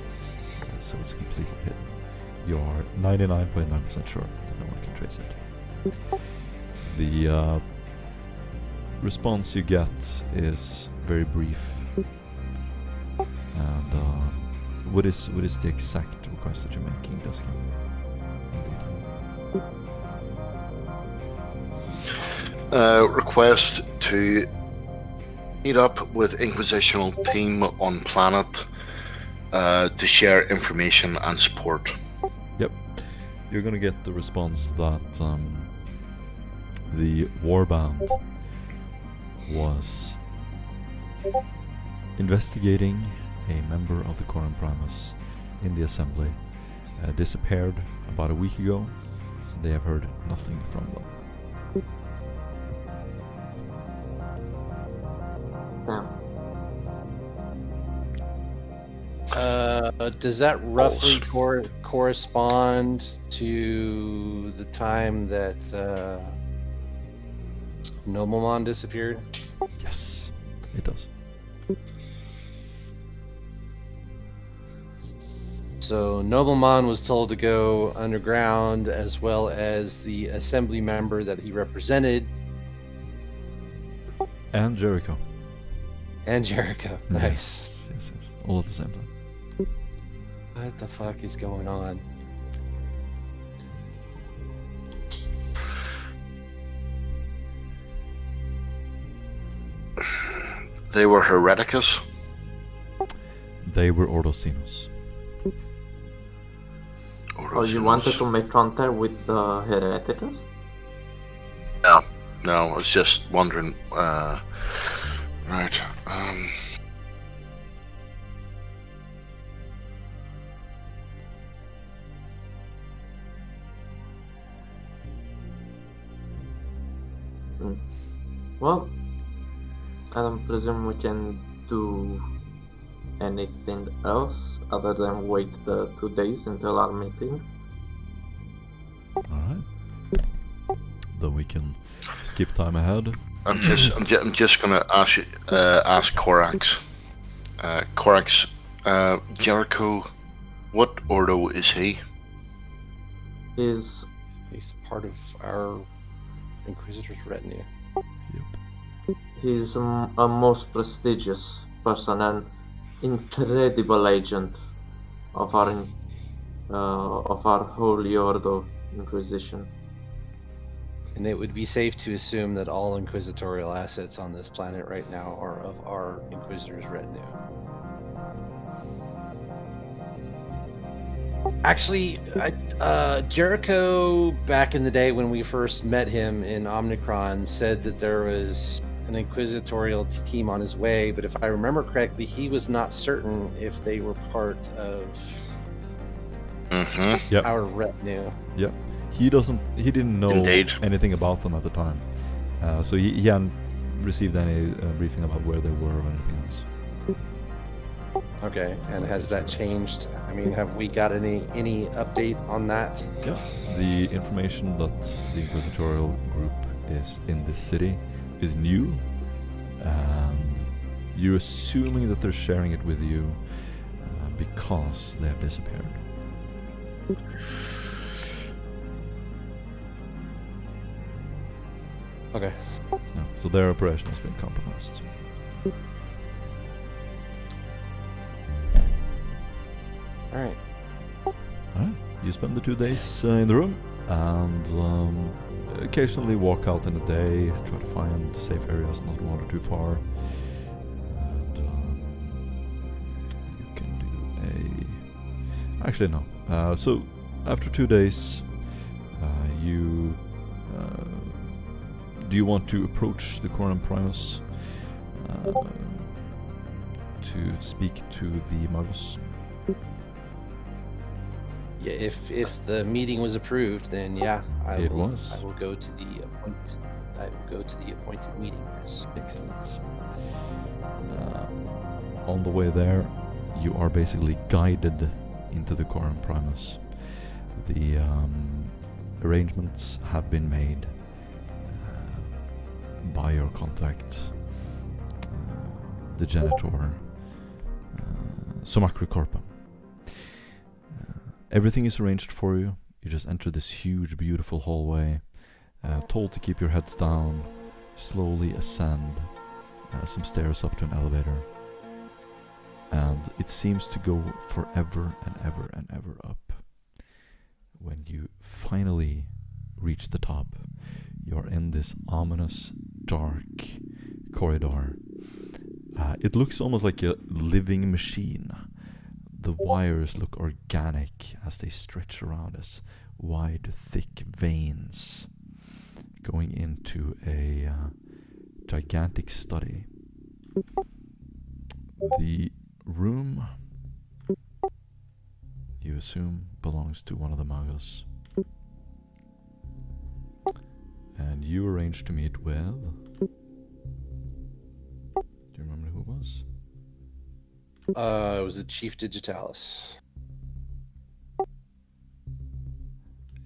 so it's completely hidden. You are 99.9% sure that no one can trace it. The response you get is very brief. And what is the exact request that you're making, Dusky? Request to meet up with Inquisitional team on planet to share information and support. Yep. You're gonna get the response that the warband was investigating a member of the Coram Primus in the assembly. Disappeared about a week ago. They have heard nothing from them. Damn. Does that roughly correspond to the time that Noblemon disappeared? Yes, it does. So Noblemon was told to go underground, as well as the assembly member that he represented, And Jericho. and Jericho. Nice. Yes. All at the same time. What the fuck is going on? They were Hereticus. They were Ordosinus. Oh, you wanted to make contact with the Hereticus? No, I was just wondering. Right. Well, I don't presume we can do anything else other than wait the 2 days until our meeting. Alright. Then we can skip time ahead. I'm just gonna ask Corax. Corax, Jericho, what Ordo is he? He's part of our Inquisitor's retinue. He's a most prestigious person and incredible agent of our Holy Ordo Inquisition. And it would be safe to assume that all inquisitorial assets on this planet right now are of our Inquisitor's retinue. Actually, Jericho, back in the day when we first met him in Omnicron, said that there was an inquisitorial team on his way, but if I remember correctly, he was not certain if they were part of Yep. our retinue. Yep. He didn't know Indeed. anything about them at the time. So he hadn't received any briefing about where they were or anything else. Okay, and has that changed? I mean, have we got any update on that? Yeah. The information that the inquisitorial group is in this city is new, and you're assuming that they're sharing it with you because they have disappeared. Okay. So their operation has been compromised. Alright. Alright. You spend the 2 days in the room and occasionally walk out in the day, try to find safe areas, not wander too far. And you can do a... Actually, no. So after 2 days, you... do you want to approach the Coram Primus to speak to the muggles? Yeah, if the meeting was approved, then yeah, It was. I will go to the appointed meeting. Yes. Excellent. On the way there, you are basically guided into the Quorum Primus. The arrangements have been made by your contact, the janitor, Sumakri Korpa. Everything is arranged for you. You just enter this huge, beautiful hallway, told to keep your heads down, slowly ascend some stairs up to an elevator. And it seems to go forever and ever and ever up. When you finally reach the top, you're in this ominous, dark corridor. It looks almost like a living machine. The wires look organic as they stretch around as wide, thick veins going into a gigantic study. The room, you assume, belongs to one of the muggles. And you arranged to meet with... Do you remember who it was? It was the Chief Digitalis.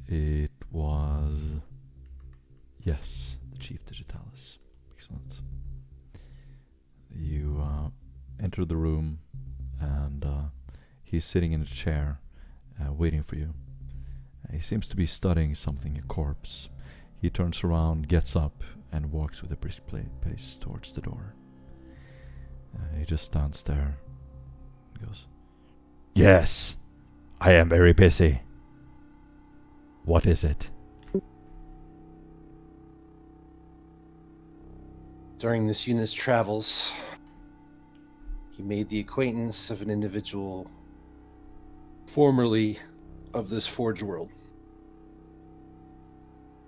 It was... Yes, the Chief Digitalis. Excellent. You enter the room, and he's sitting in a chair, waiting for you. He seems to be studying something, a corpse. He turns around, gets up, and walks with a brisk pace towards the door. He just stands there. He goes, "Yes, I am very busy. What is it?" During this unit's travels, he made the acquaintance of an individual formerly of this Forge world.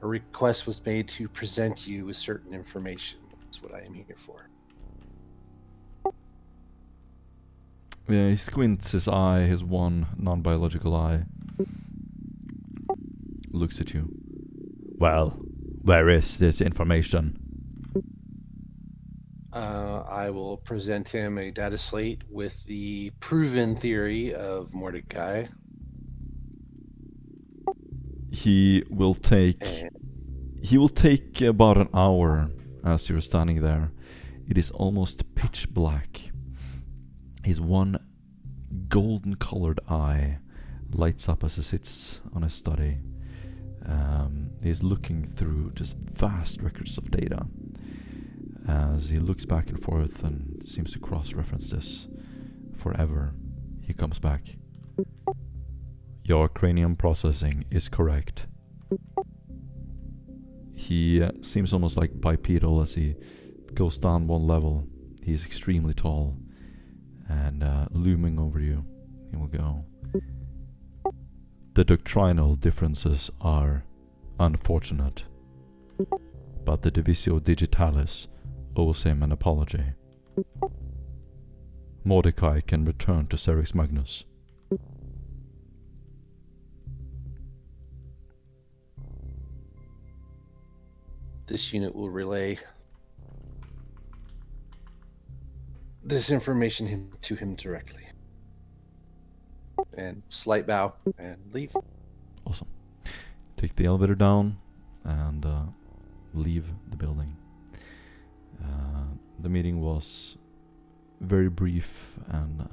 A request was made to present you with certain information. That's what I am here for. Yeah, he squints his eye, his one non-biological eye. Looks at you. "Well, where is this information?" I will present him a data slate with the proven theory of Mordecai. He will take about an hour as you're standing there. It is almost pitch black. His one golden colored eye lights up as he sits on his study. He's looking through just vast records of data. As he looks back and forth and seems to cross-reference this forever, he comes back. "Your cranium processing is correct." He seems almost like bipedal as he goes down one level. He is extremely tall, and looming over you, he will go. "The doctrinal differences are unfortunate, but the Divisio Digitalis owes him an apology. Mordecai can return to Serix Magnus." This unit will relay this information to him directly. And slight bow and leave. Awesome. Take the elevator down and leave the building. The meeting was very brief and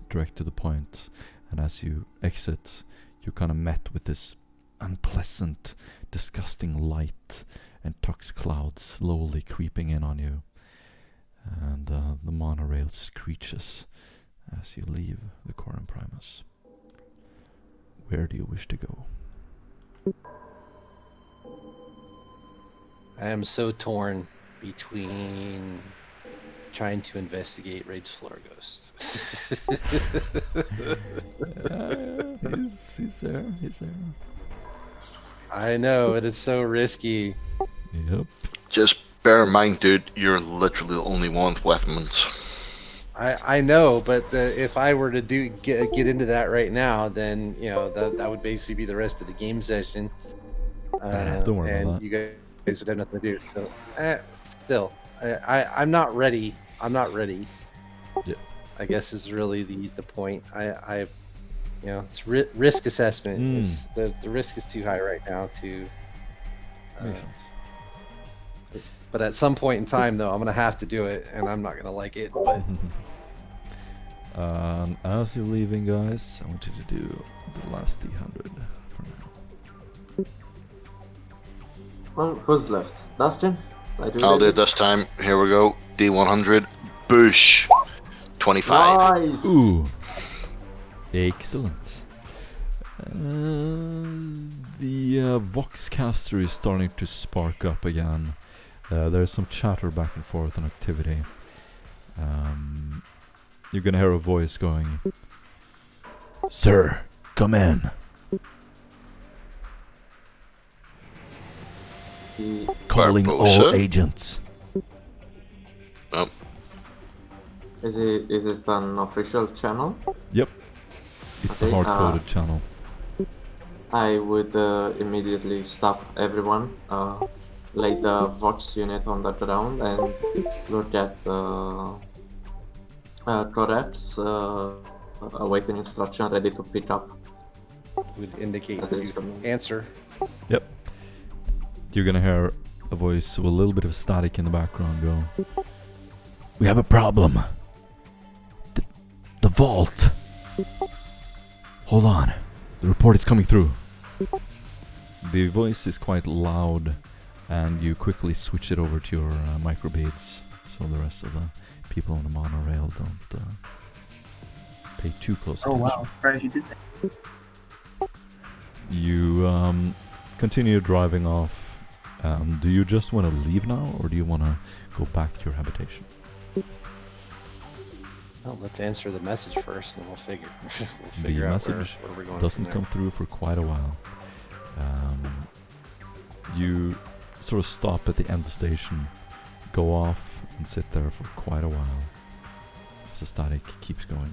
direct to the point. And as you exit, you're kind of met with this unpleasant, disgusting light and toxic clouds slowly creeping in on you. And the monorail screeches as you leave the Quorum Primus. Where do you wish to go? I am so torn between trying to investigate Raid's floor ghosts. He's there. I know, it is so risky. Yep. Just bear in mind, dude, you're literally the only one with weapons. I know, but if I were to get into that right now, then that would basically be the rest of the game session, Don't worry and about that. you guys would have nothing to do. So, still, I'm not ready. I'm not ready. Yeah. I guess is really the point. It's risk assessment. Mm. It's the risk is too high right now to. Makes sense. But at some point in time, though, I'm gonna have to do it, and I'm not gonna like it. But As you're leaving, guys, I want you to do the last D100 for now. Well, who's left? Dustin? I'll do it this time. Here we go. D100. Boosh. 25. Nice! Ooh, excellent. The Voxcaster is starting to spark up again. There's some chatter back and forth and activity. You're gonna hear a voice going, "Sir, come in. He, Calling all Barbosa? agents." Oh, is it an official channel? Yep. It's a Okay, hard-coded channel. I would immediately stop everyone, lay the Vox unit on the ground, and look at Corex, awaiting instruction, ready to pick up. would indicate That is you coming. answer. Yep. You're gonna hear a voice with a little bit of static in the background go, "We have a problem. The vault. Hold on. The report is coming through." The voice is quite loud, and you quickly switch it over to your microbeads, so the rest of the people on the monorail don't pay too close Oh attention. wow, surprised you did that. You continue driving off. Do you just want to leave now, or do you want to go back to your habitation? Well, let's answer the message first, and then we'll figure The out message where we're going. doesn't from come there. through for quite a while. You sort of stop at the end of the station, go off, and sit there for quite a while. As the static keeps going.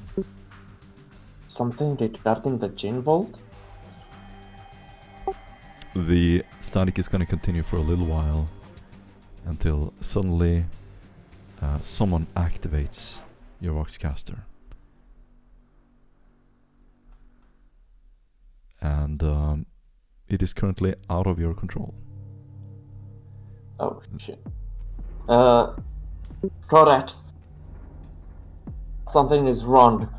Something regarding the Gene Vault? The static is going to continue for a little while until suddenly someone activates your Voxcaster. And it is currently out of your control. Oh shit. Corex. Something is wrong.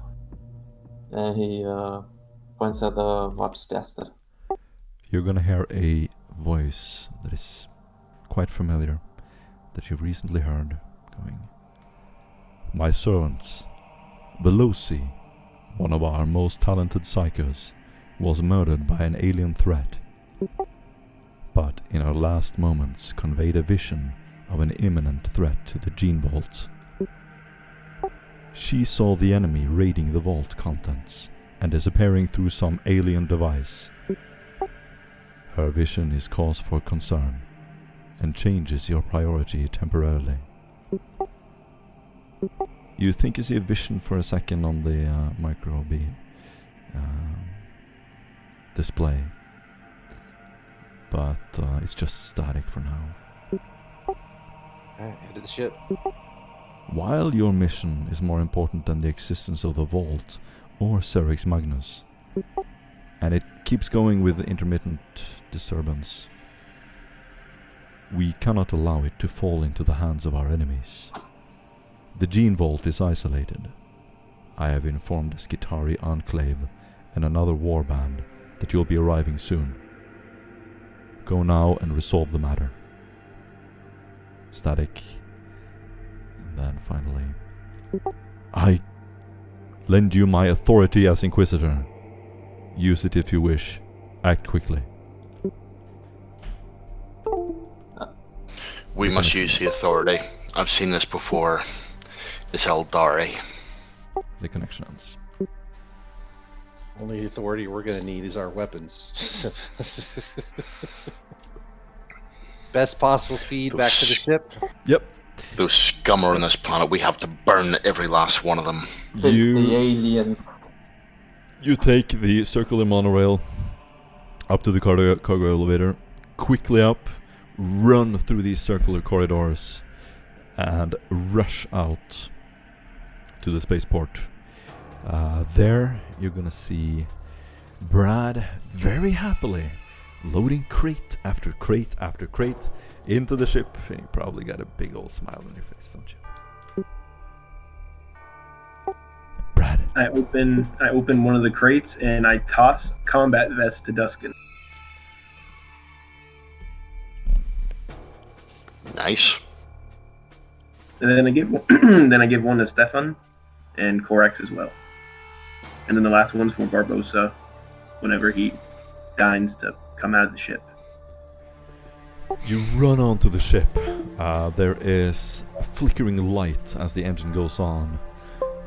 And he points at the Voxcaster. You're gonna hear a voice that is quite familiar, that you've recently heard, going, "My servants, Veloci, one of our most talented psychos, was murdered by an alien threat, but in her last moments conveyed a vision of an imminent threat to the Gene Vault. She saw the enemy raiding the vault contents and disappearing through some alien device. Her vision is cause for concern and changes your priority temporarily." You think you see a vision for a second on the microbead display, but it's just static for now. Alright, head to the ship. While your mission is more important than the existence of the Vault or Cerix Magnus, and it keeps going with intermittent disturbance, we cannot allow it to fall into the hands of our enemies. The Gene Vault is isolated. I have informed Skitari Enclave and another warband that you'll be arriving soon. Go now and resolve the matter. Static. And then finally, I lend you my authority as Inquisitor. Use it if you wish. Act quickly. we must use the authority. I've seen this before. It's Eldari. The connection ends. Only authority we're gonna need is our weapons. Best possible speed back to the ship. Yep. Those scum are on this planet. We have to burn every last one of them. Filthy aliens. You take the circular monorail up to the cargo elevator, quickly up, run through these circular corridors, and rush out to the spaceport. There, you're gonna see Brad very happily loading crate after crate after crate into the ship. And you probably got a big old smile on your face, don't you? Brad. I open one of the crates and I toss combat vest to Duskin. Nice. And then I give one, to Stefan and Korax as well. And then the last one's for Barbosa whenever he deigns to come out of the ship. You run onto the ship. There is a flickering light as the engine goes on,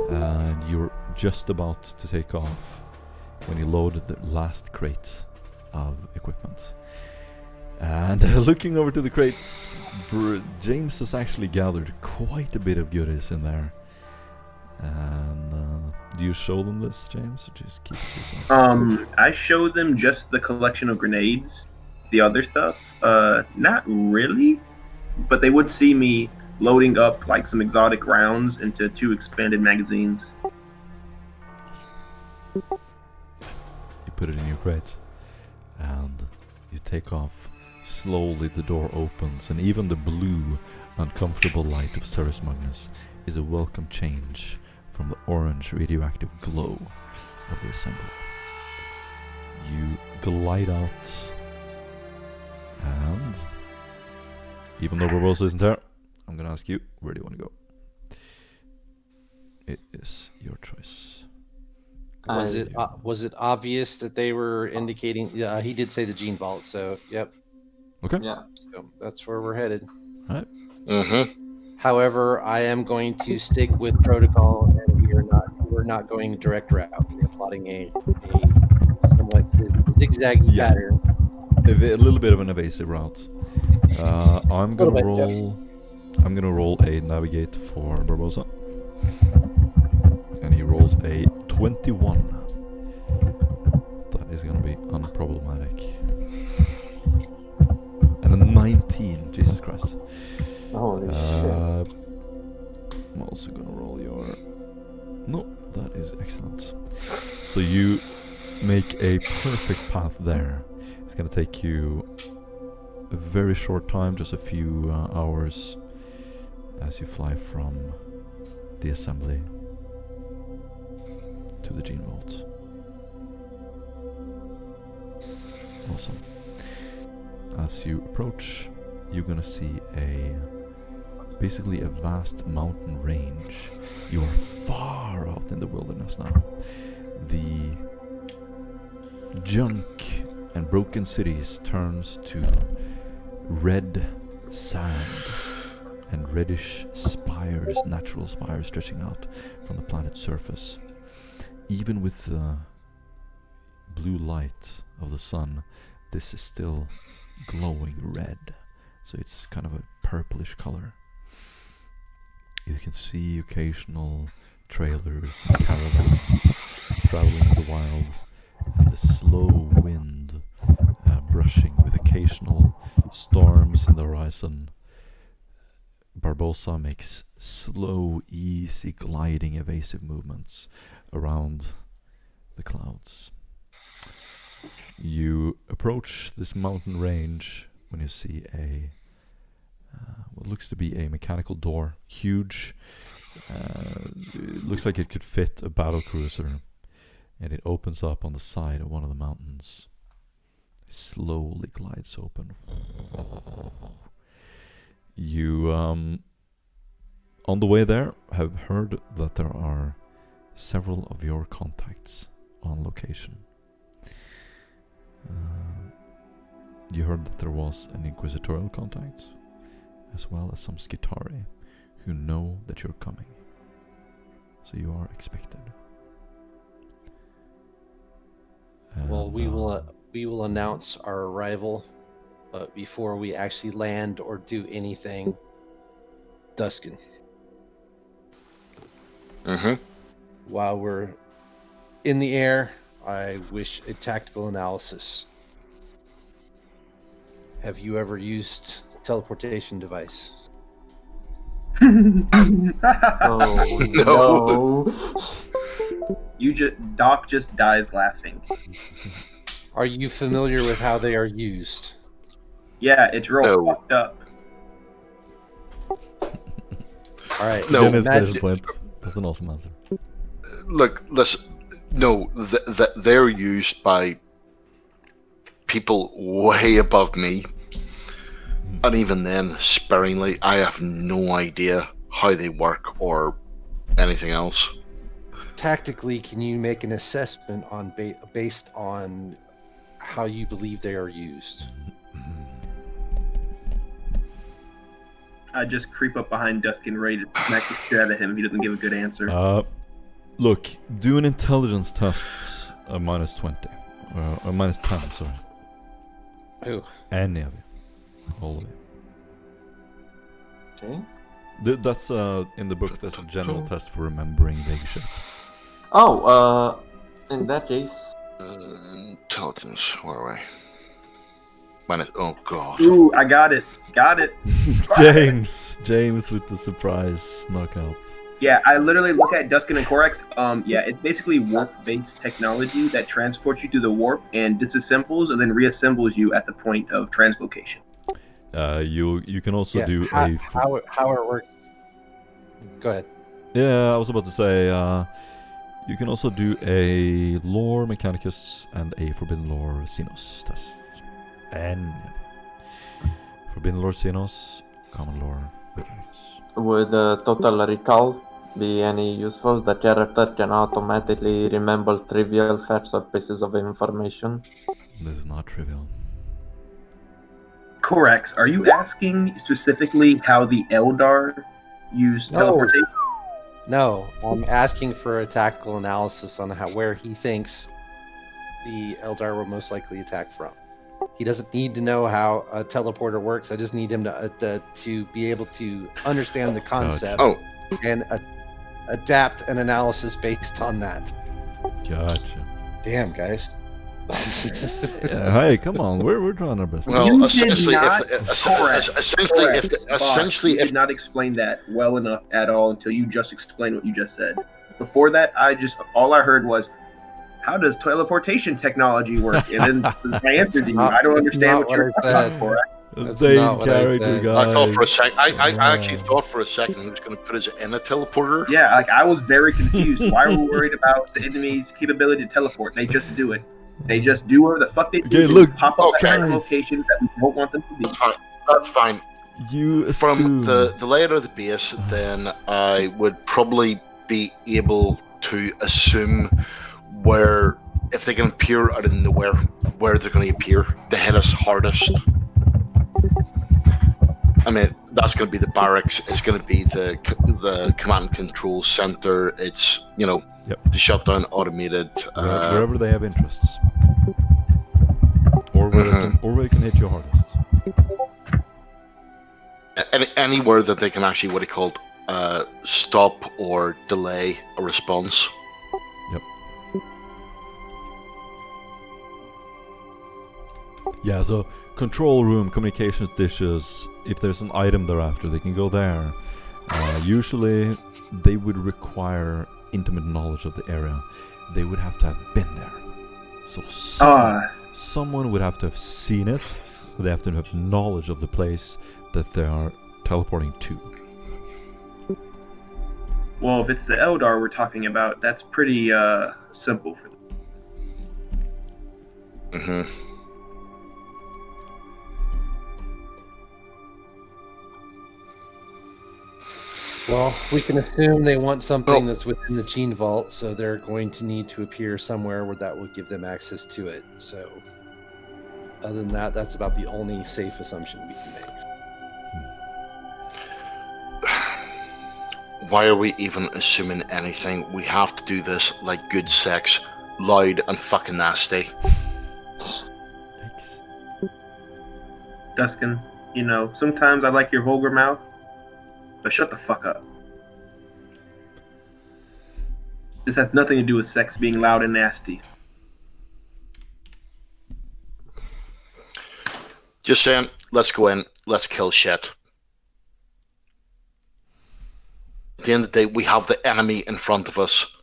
and you're just about to take off when you load the last crate of equipment. And looking over to the crates, James has actually gathered quite a bit of goodies in there. And do you show them this, James, or just keep it yourself? I show them just the collection of grenades. The other stuff, not really, but they would see me loading up like some exotic rounds into 2 expanded magazines. You put it in your crates, and you take off. Slowly the door opens, and even the blue, uncomfortable light of Ceres Magnus is a welcome change from the orange radioactive glow of the assembly. You glide out, and even though Barbosa isn't here, I'm gonna ask you, where do you want to go? It is your choice. Was it obvious that they were indicating? Yeah, he did say the gene vault. So yep. Okay. Yeah. So that's where we're headed. All right. Mm-hmm. However, I am going to stick with protocol, and we're not going direct route. We're plotting a somewhat zigzaggy pattern. A little bit of an evasive route. I'm gonna roll a navigate for Barbosa, and he rolls a 21. That is gonna be unproblematic. And a 19. Jesus Christ. Holy shit. I'm also gonna roll your. No, that is excellent. So you make a perfect path there. It's gonna take you a very short time, just a few hours, as you fly from the assembly to the gene vault. Awesome. As you approach, you're gonna see basically a vast mountain range. You are far out in the wilderness now. The junk and broken cities turns to red sand and reddish spires, natural spires stretching out from the planet's surface. Even with the blue light of the sun, this is still glowing red, so it's kind of a purplish color. You can see occasional trailers and caravans traveling in the wild, and the slow wind brushing with occasional storms in the horizon. Barbosa makes slow, easy, gliding, evasive movements around the clouds. You approach this mountain range when you see what looks to be a mechanical door, huge. It looks like it could fit a battle cruiser, and it opens up on the side of one of the mountains. It slowly glides open. You, on the way there, have heard that there are several of your contacts on location. You heard that there was an inquisitorial contact, as well as some Skitari who know that you're coming. So you are expected. Well, we will announce our arrival, but before we actually land or do anything, Duskin, Mm-hmm. while we're in the air, I wish a tactical analysis. Have you ever used a teleportation device? Oh No. no! Doc just dies laughing. Are you familiar with how they are used? Yeah, it's real No. fucked up. All right. No. Again, his Matt- special point. That's an awesome answer. Look, listen. No, they're used by people way above me, and even then, sparingly. I have no idea how they work or anything else. Tactically, can you make an assessment on based on how you believe they are used? I just creep up behind Duskin, ready to smack the shit out of him if he doesn't give a good answer. Look, do an intelligence test minus 20. Or minus 10, sorry. Oh, Any of you. All of you. Okay. That's in the book, there's a general test for remembering vague shit. Oh, in that case, Intelligence, where are we? Oh god. Ooh, I got it. Got it. James with the surprise knockout. Yeah, I literally look at Duskin and Corax. Yeah, it's basically warp-based technology that transports you through the warp and disassembles and then reassembles you at the point of translocation. You can also do how it works. Go ahead. Yeah, I was about to say, you can also do a Lore Mechanicus and a Forbidden Lore Xenos test. And Forbidden Lore Xenos, Common Lore Mechanicus. would Total Recall be any useful? The character can automatically remember trivial facts or pieces of information. This is not trivial. Corax, are you asking specifically how the Eldar use No. teleportation? No, I'm asking for a tactical analysis on where he thinks the Eldar will most likely attack from. He doesn't need to know how a teleporter works. I just need him to be able to understand the concept and adapt an analysis based on that. Gotcha. Damn, guys. Yeah, hey, come on, we're trying our best. Well, You essentially, did not- essentially, you did not explain that well enough at all until you just explained what you just said. Before that, all I heard was, "How does teleportation technology work?" And then I answered you. I don't understand what you're talking about, Corax. That's Stay not in what I character, said. guys. I thought for a second. I actually thought for a second he was going to put us in a teleporter. Yeah, like I was very confused. Why are we worried about the enemy's capability to teleport? They just do it. They just do whatever the fuck they do. Okay, They look, pop up okay. at locations that we don't want them to be. That's fine. You assume... From the layout of the base, then I would probably be able to assume where, if they can appear out of nowhere, where they're going to appear. They hit us hardest. I mean, that's going to be the barracks. It's going to be the command and control center. It's, the shutdown automated. wherever they have interests. Or where they can hit you hardest. Anywhere that they can actually, stop or delay a response. Yep. Yeah, so control room, communications dishes, if there's an item they're after, they can go there. Usually, they would require intimate knowledge of the area. They would have to have been there. So someone would have to have seen it, or they have to have knowledge of the place that they are teleporting to. Well, if it's the Eldar we're talking about, that's pretty simple for them. Mm-hmm. Well, we can assume they want something that's within the gene vault, so they're going to need to appear somewhere where that will give them access to it. So, other than that, that's about the only safe assumption we can make. Why are we even assuming anything? We have to do this like good sex, loud and fucking nasty. Yikes. Duskin, sometimes I like your vulgar mouth. But shut the fuck up. This has nothing to do with sex being loud and nasty. Just saying, let's go in, let's kill shit. At the end of the day, we have the enemy in front of us.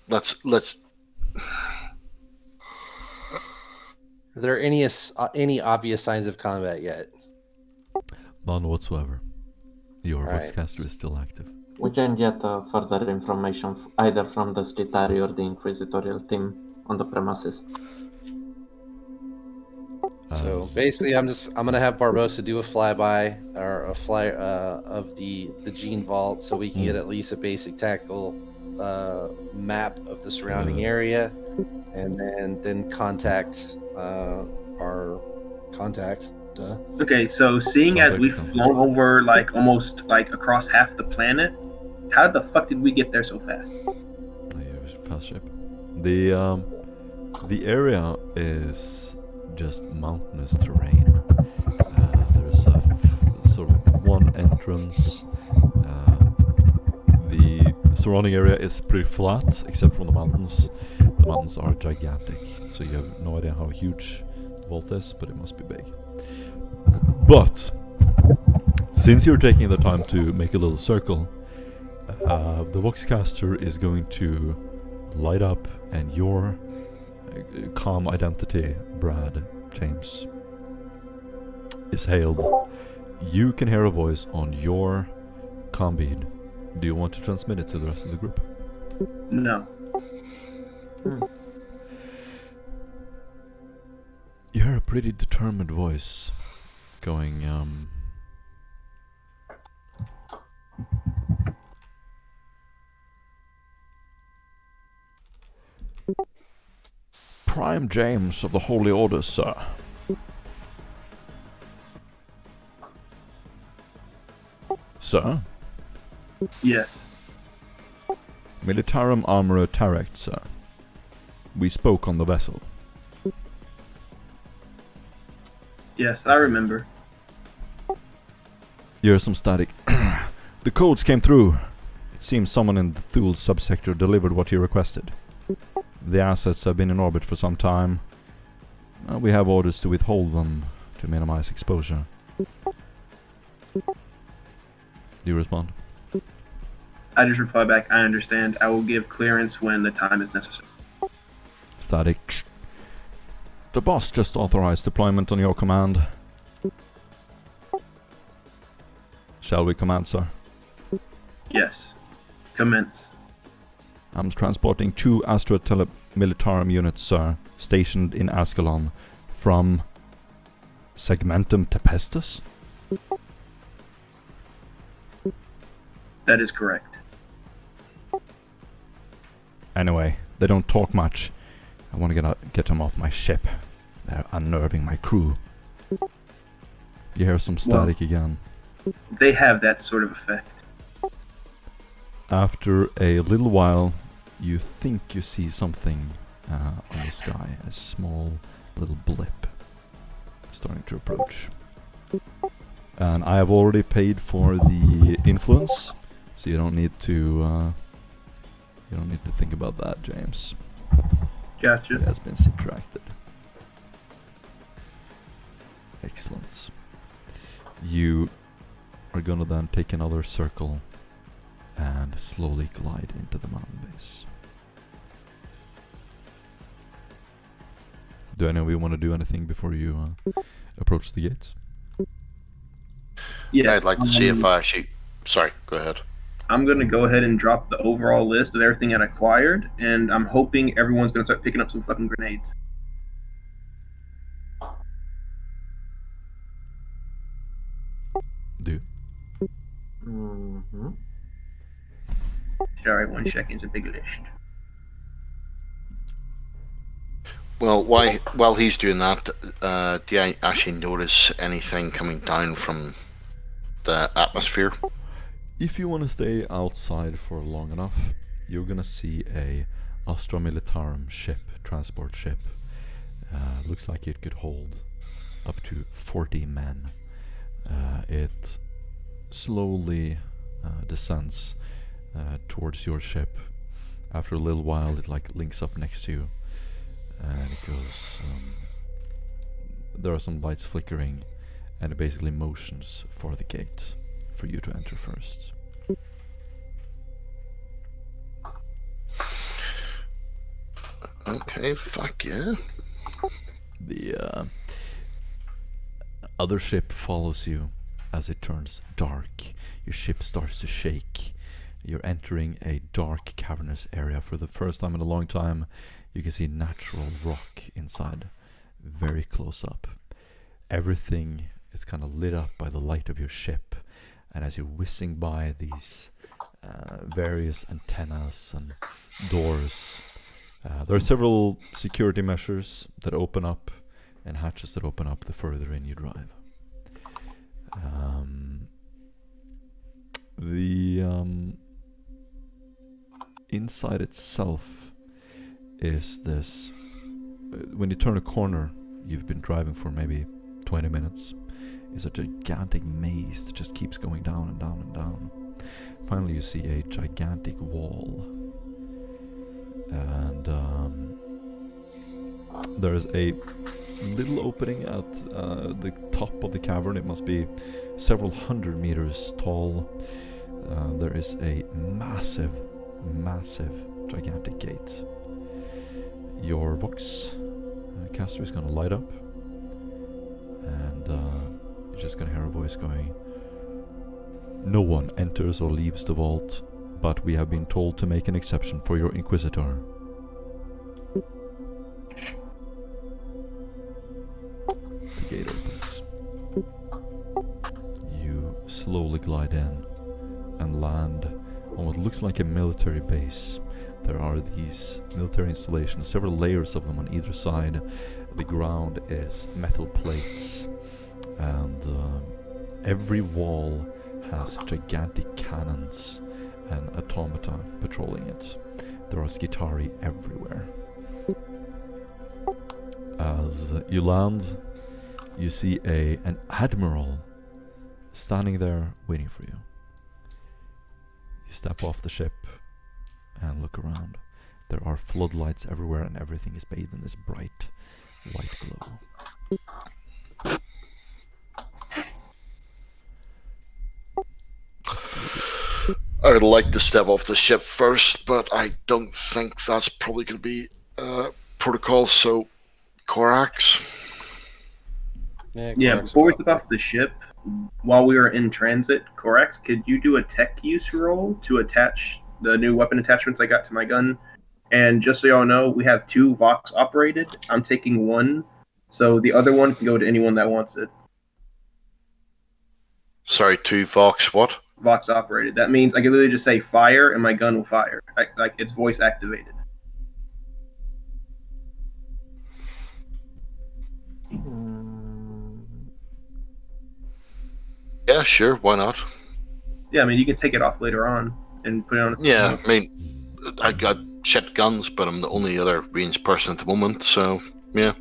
Let's. Are there any obvious signs of combat yet? None whatsoever. Your Right. voicecaster is still active. We can get further information either from the Stitari or the Inquisitorial team on the premises. So basically, I'm gonna have Barbosa do a flyby or a fly of the gene vault, so we can get at least a basic tactical map of the surrounding area, and then contact our contact. Duh. Okay, so seeing as we've flown over like almost like across half the planet, how the fuck did we get there so fast? Fast ship. The area is just mountainous terrain. There's a sort of one entrance. The surrounding area is pretty flat, except from the mountains. The mountains are gigantic, so you have no idea how huge the vault is, but it must be big. But since you're taking the time to make a little circle, the Voxcaster is going to light up, and your calm identity, Brad James, is hailed. You can hear a voice on your comm bead. Do you want to transmit it to the rest of the group? No. You hear a pretty determined voice going, Prime James of the Holy Order, sir. Sir? Yes. Militarum Armorer Tarect, sir. We spoke on the vessel. Yes, I remember. You hear some static. The codes came through. It seems someone in the Thule subsector delivered what you requested. The assets have been in orbit for some time. We have orders to withhold them to minimize exposure. Do you respond? I just reply back, I understand. I will give clearance when the time is necessary. Static. The boss just authorized deployment on your command. Shall we command, sir? Yes. Commence. I'm transporting 2 Astra Militarum units, sir, stationed in Askellon from Segmentum Tempestus? That is correct. Anyway, they don't talk much. I want to get them off my ship. They're unnerving my crew. You hear some static again. They have that sort of effect. After a little while, you think you see something on the sky. A small little blip starting to approach. And I have already paid for the influence, so you don't need to think about that, James. Gotcha. It has been subtracted. Excellent. You are gonna then take another circle and slowly glide into the mountain base. Do any of you want to do anything before you approach the gates? Yes. I'd like to see if I actually... Sorry, go ahead. I'm going to go ahead and drop the overall list of everything I acquired, and I'm hoping everyone's going to start picking up some fucking grenades. Do. Mm-hmm. Sorry, 1 second, it's a big list. Well, while he's doing that, do you actually notice anything coming down from the atmosphere? If you want to stay outside for long enough, you're gonna see a Astra Militarum ship, transport ship. Looks like it could hold up to 40 men. It slowly descends towards your ship. After a little while, it like links up next to you, and it goes. There are some lights flickering, and it basically motions for the gate for you to enter first. Okay, fuck yeah. The other ship follows you as it turns dark. Your ship starts to shake. You're entering a dark, cavernous area. For the first time in a long time, you can see natural rock inside, very close up. Everything is kind of lit up by the light of your ship, and as you're whizzing by these various antennas and doors, there are several security measures that open up and hatches that open up the further in you drive. The inside itself is this. When you turn a corner, you've been driving for maybe 20 minutes, is a gigantic maze that just keeps going down and down and down. Finally, you see a gigantic wall, and there's a little opening at the top of the cavern. It must be several hundred meters tall. There is a massive, gigantic gate. Your Vox caster is going to light up, and you're just going to hear a voice going, "No one enters or leaves the vault, but we have been told to make an exception for your Inquisitor." The gate opens. You slowly glide in and land on what looks like a military base. There are these military installations, several layers of them on either side. The ground is metal plates, and every wall has gigantic cannons and automata patrolling it. There are Skitari everywhere. As you land, you see an admiral standing there waiting for you. You step off the ship and look around. There are floodlights everywhere, and everything is bathed in this bright white glow. I would like to step off the ship first, but I don't think that's probably going to be protocol, so Corax. Yeah, before we step off the ship, while we are in transit, Corax, could you do a tech use roll to attach the new weapon attachments I got to my gun? And just so y'all know, we have 2 Vox operated. I'm taking 1, so the other one can go to anyone that wants it. Sorry, 2 Vox what? Vox operated. That means I can literally just say fire and my gun will fire. Like it's voice activated. Yeah, sure, why not? Yeah, I mean, you can take it off later on and put it on. Yeah, I mean, I got shit guns, but I'm the only other ranged person at the moment, so yeah.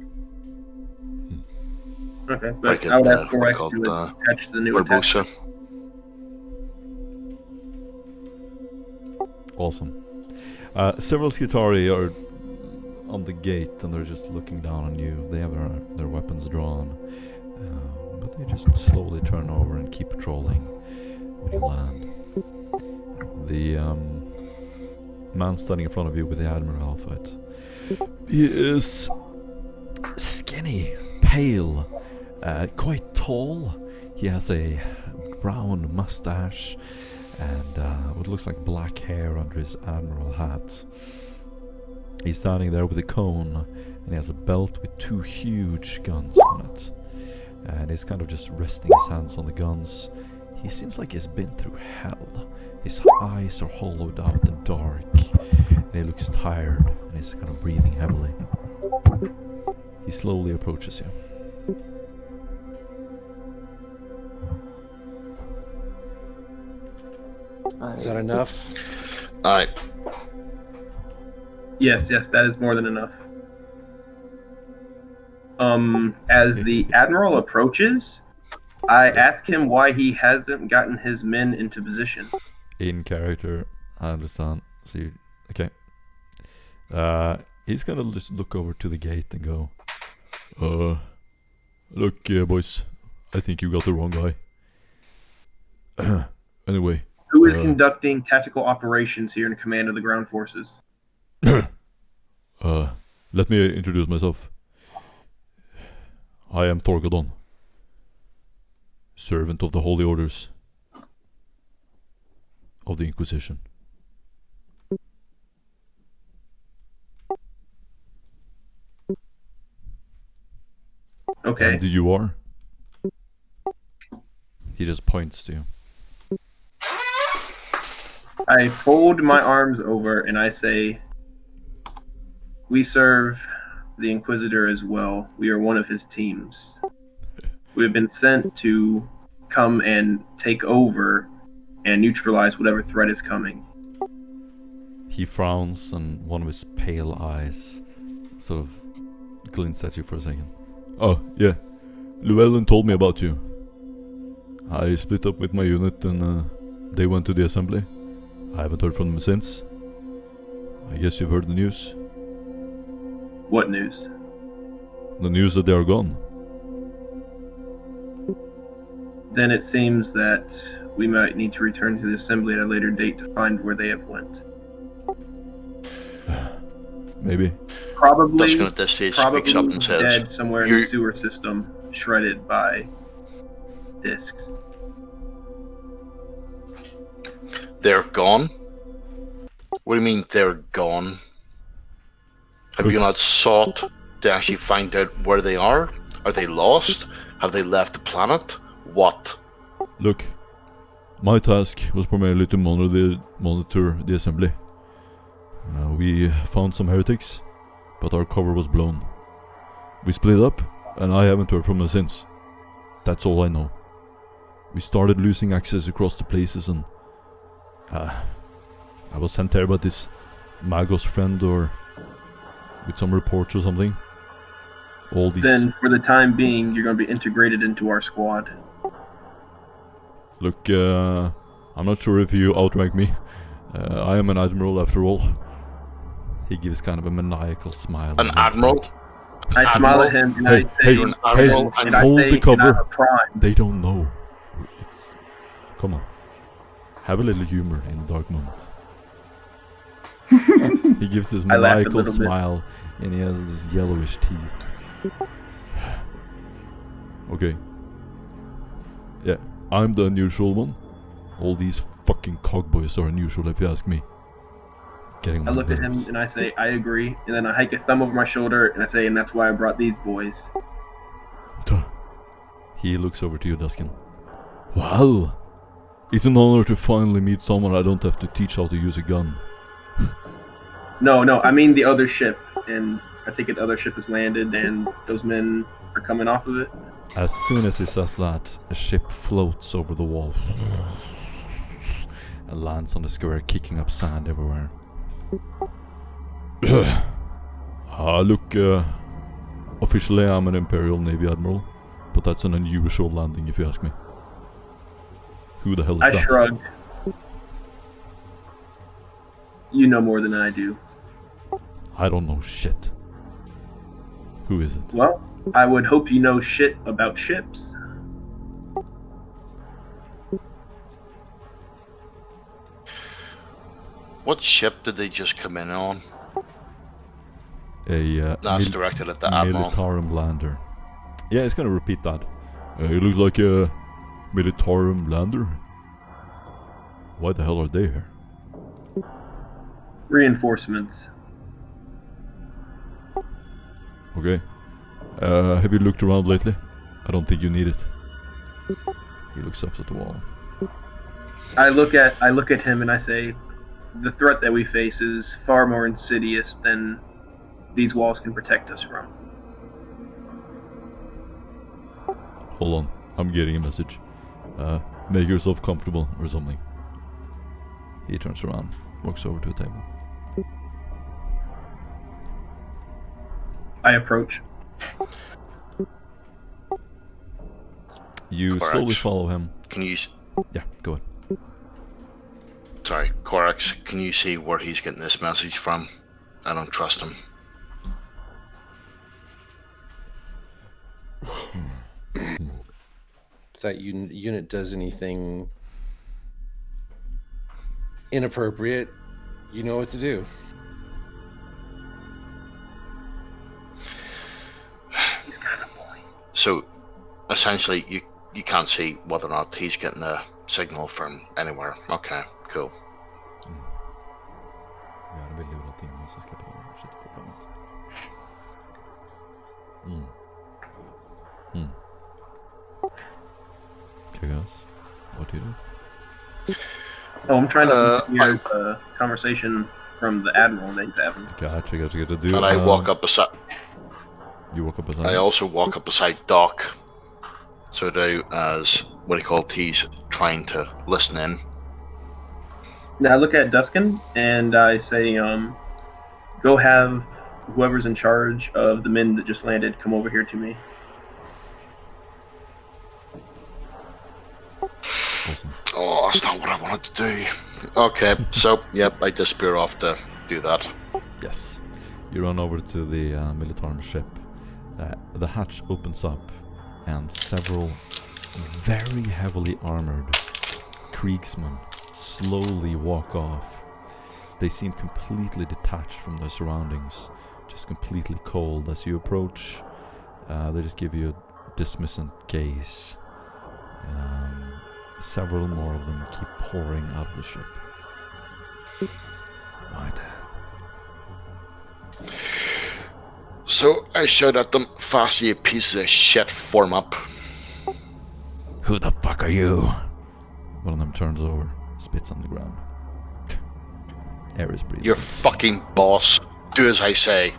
Okay, but I would have Corax to attach the new Barbosa. attachment. Awesome. Several Skitari are on the gate, and they're just looking down on you. They have their weapons drawn, but they just slowly turn over and keep patrolling when you land. The man standing in front of you with the Admiral outfit, he is skinny, pale, quite tall. He has a brown mustache and what looks like black hair under his admiral hat. He's standing there with a cone, and he has a belt with 2 huge guns on it. And he's kind of just resting his hands on the guns. He seems like he's been through hell. His eyes are hollowed out and dark, and he looks tired, and he's kind of breathing heavily. He slowly approaches you. Is that enough? Alright. Yes, that is more than enough. As the Admiral approaches, I ask him why he hasn't gotten his men into position. In character, I understand. See, okay. He's gonna just look over to the gate and go, look, boys, I think you got the wrong guy. Anyway. Who is conducting tactical operations here in command of the ground forces? Let me introduce myself. I am Torgadon, servant of the Holy Orders of the Inquisition. Okay. And you are? He just points to you. I fold my arms over and I say, we serve the Inquisitor as well. We are one of his teams. We have been sent to come and take over and neutralize whatever threat is coming. He frowns and one of his pale eyes sort of glints at you for a second. Oh, yeah. Llewellyn told me about you. I split up with my unit and they went to the assembly. I haven't heard from them since. I guess you've heard the news. What news? The news that they are gone. Then it seems that we might need to return to the assembly at a later date to find where they have went. Maybe. Probably, Dustin at this stage speaks up and says, dead somewhere in the sewer system, shredded by discs. they're gone? What do you mean they're gone? Have you not sought to actually find out where they are? Are they lost? Have they left the planet? What? Look, my task was primarily to monitor the assembly. We found some heretics, but our cover was blown. We split up, and I haven't heard from them since. That's all I know. We started losing access across the places, and I was sent there by this Magos friend, or with some reports or something. All these. Then, for the time being, you're going to be integrated into our squad. Look, I'm not sure if you outrank me. I am an admiral after all. He gives kind of a maniacal smile. An admiral? I smile at him and I say, You're an admiral, and hold the cover. Prime. They don't know. It's... Come on. Have a little humor in the dark moment. He gives this maniacal smile and he has this yellowish teeth. Okay. Yeah, I'm the unusual one. All these fucking cogboys are unusual if you ask me. Getting I look at him and I say, I agree. And then I hike a thumb over my shoulder and I say, and that's why I brought these boys. He looks over to you, Duskin. Well, it's an honor to finally meet someone I don't have to teach how to use a gun. No, I mean the other ship. And I take it the other ship has landed and those men are coming off of it. As soon as he says that, a ship floats over the wall and lands on the square, kicking up sand everywhere. Look, officially I'm an Imperial Navy Admiral, but that's an unusual landing if you ask me. Who the hell is that? I shrug. You know more than I do. I don't know shit. Who is it? Well, I would hope you know shit about ships. what ship did they just come in on? A That's directed at the Admiral. Militarum lander. Yeah, it's gonna repeat that. It looks like a Militarum lander. Why the hell are they here? Reinforcements. Okay. Have you looked around lately? I don't think you need it. He looks up at the wall. I look at him and I say, the threat that we face is far more insidious than these walls can protect us from. Hold on, I'm getting a message. Make yourself comfortable or something. He turns around, walks over to a table. I approach. You Corax. slowly follow him. Can you? Yeah, go ahead. Sorry, Corax. Can you see where he's getting this message from? I don't trust him. If that unit does anything inappropriate, you know what to do. He's got a point. So, essentially, you can't see whether or not he's getting a signal from anywhere. Okay, cool. Ja, det vill du väl timma så ska jag fortsätta programmet. Okay, guys. What do you do? Oh, I'm trying to hear the conversation from the admiral that he's having. Gotcha. Do And I walk up beside. You walk up beside. I also walk up beside Doc. So do as he's trying to listen in. Now I look at Duskin and I say, go have whoever's in charge of the men that just landed come over here to me. Awesome. Oh, that's not what I wanted to do. Okay, so, yep, I disappear off to do that. Yes. You run over to the Militarum ship. The hatch opens up and several very heavily armored Kriegsmen slowly walk off. They seem completely detached from their surroundings, just completely cold. As you approach, they just give you a dismissant gaze. Several more of them keep pouring out of the ship. Right there. So I shout at them, "Fast, you pieces of shit, form up." Who the fuck are you? One of them turns over, spits on the ground. Air is breathing. Your fucking boss. Do as I say.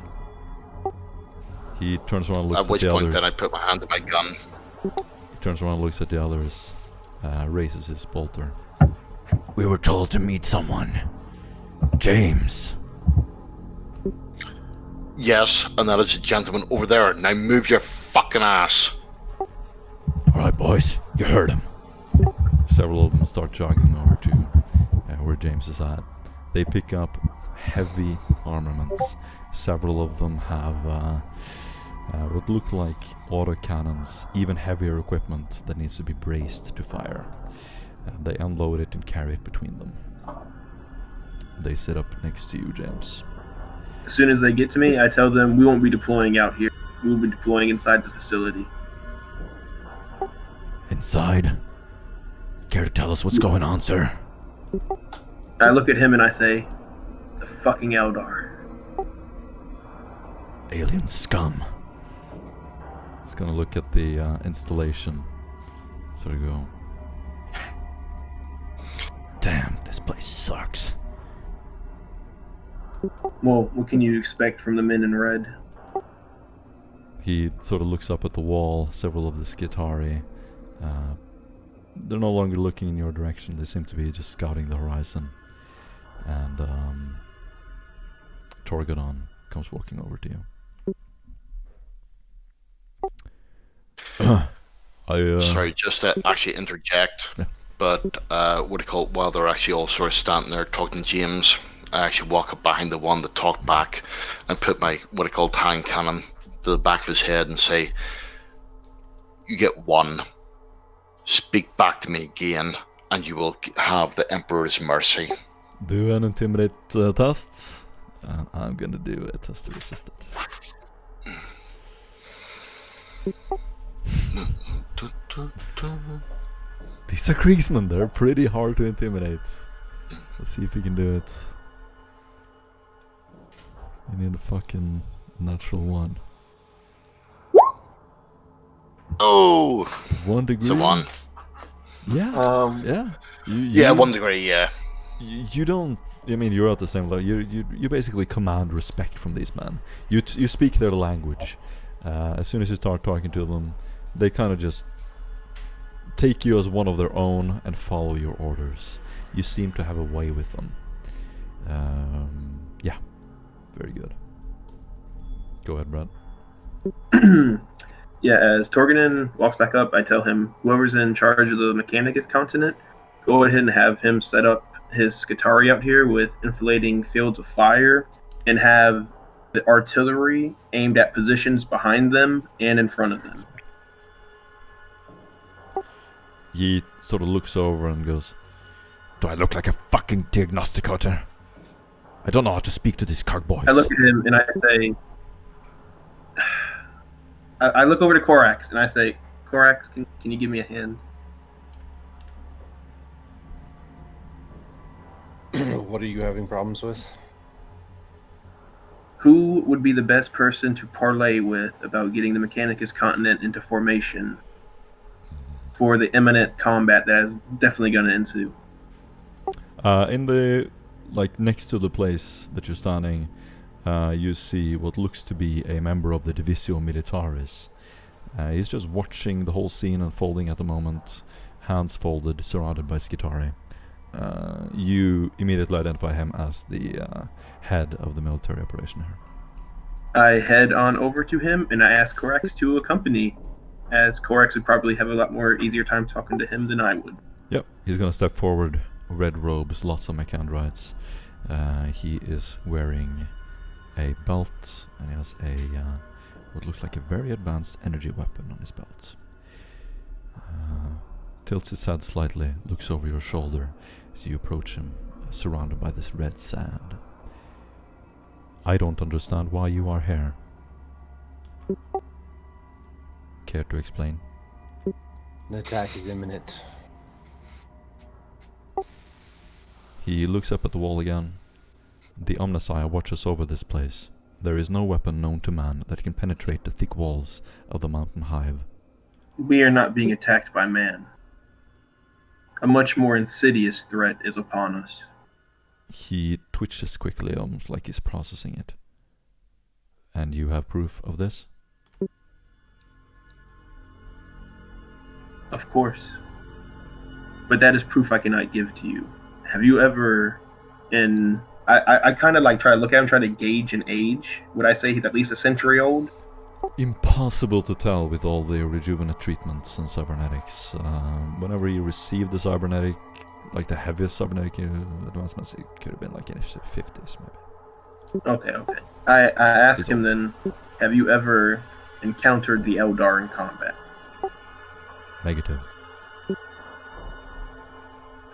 He turns around and looks At at which the point others. then I put my hand to my gun. He turns around and looks at the others, raises his bolter. We were told to meet someone. James. Yes, and that is a gentleman over there. Now move your fucking ass. Alright, boys, you heard him. Several of them start jogging over to where James is at. They pick up heavy armaments. Several of them have what look like autocannons, even heavier equipment that needs to be braced to fire. They unload it and carry it between them. They sit up next to you, James. As soon as they get to me, I tell them we won't be deploying out here. We will be deploying inside the facility. Inside? Care to tell us what's going on, sir? I look at him and I say, the fucking Eldar. Alien scum. It's gonna look at the installation. Sort of go. Damn, this place sucks. Well, what can you expect from the men in red? He sort of looks up at the wall. Several of the Skitari, they're no longer looking in your direction. They seem to be just scouting the horizon. And Torgodon comes walking over to you. Sorry, just to actually interject. Yeah. But while they're actually all sort of standing there talking to James, I actually walk up behind the one that talked back and put my hand cannon to the back of his head and say, "You get one. Speak back to me again, and you will have the Emperor's mercy." Do an intimidate test, and I'm gonna do a test to resist it. These are Kriegsmen, they're pretty hard to intimidate. Let's see if you can do it. You need a fucking natural one. Oh! 1 degree? It's a 1. Yeah. Yeah. Yeah, 1 degree, yeah. You don't. I mean, you're at the same level. You basically command respect from these men. You speak their language. As soon as you start talking to them, they kind of just take you as one of their own and follow your orders. You seem to have a way with them. Yeah, very good. Go ahead, Brad. Yeah, as Torganen walks back up, I tell him, whoever's in charge of the Mechanicus continent, go ahead and have him set up his Skitarii out here with inflating fields of fire and have the artillery aimed at positions behind them and in front of them. He sort of looks over and goes, "Do I look like a fucking diagnosticator? I don't know how to speak to these cogboys." I look at him and I say, I look over to Korax and I say, Korax, can you give me a hand? What are you having problems with? Who would be the best person to parlay with about getting the Mechanicus continent into formation for the imminent combat that is definitely going to ensue? In the, like, next to the place that you're standing, you see what looks to be a member of the Divisio Militaris. He's just watching the whole scene unfolding at the moment, hands folded, surrounded by Skitarii. You immediately identify him as the head of the military operation here. I head on over to him and I ask Korax to accompany, as Korax would probably have a lot more easier time talking to him than I would. Yep, he's gonna step forward, red robes, lots of mechandrites. He is wearing a belt and he has a what looks like a very advanced energy weapon on his belt. Tilts his head slightly, looks over your shoulder as you approach him, surrounded by this red sand. "I don't understand why you are here. Care to explain?" An attack is imminent. He looks up at the wall again. "The Omnissiah watches over this place. There is no weapon known to man that can penetrate the thick walls of the mountain hive." We are not being attacked by man. A much more insidious threat is upon us. He twitches quickly, almost like he's processing it. "And you have proof of this?" Of course. But that is proof I cannot give to you. Have you ever, I kind of like try to look at him, try to gauge an age. Would I say he's at least a century old? Impossible to tell with all the rejuvenate treatments and cybernetics. Whenever you receive the cybernetic, like the heaviest cybernetic advancements, it could have been like in the 50s maybe. Okay. I ask him then, have you ever encountered the Eldar in combat? Negative.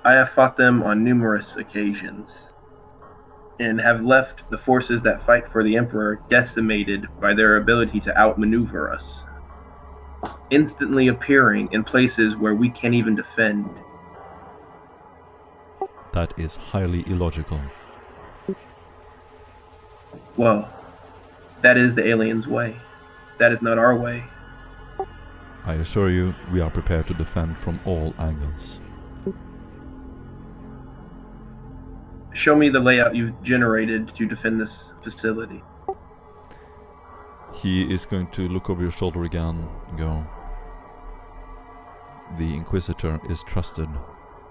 I have fought them on numerous occasions, and have left the forces that fight for the Emperor decimated by their ability to outmaneuver us, instantly appearing in places where we can't even defend. That is highly illogical. Well, that is the aliens' way. That is not our way. I assure you, we are prepared to defend from all angles. Show me the layout you've generated to defend this facility. He is going to look over your shoulder again and go, "The Inquisitor is trusted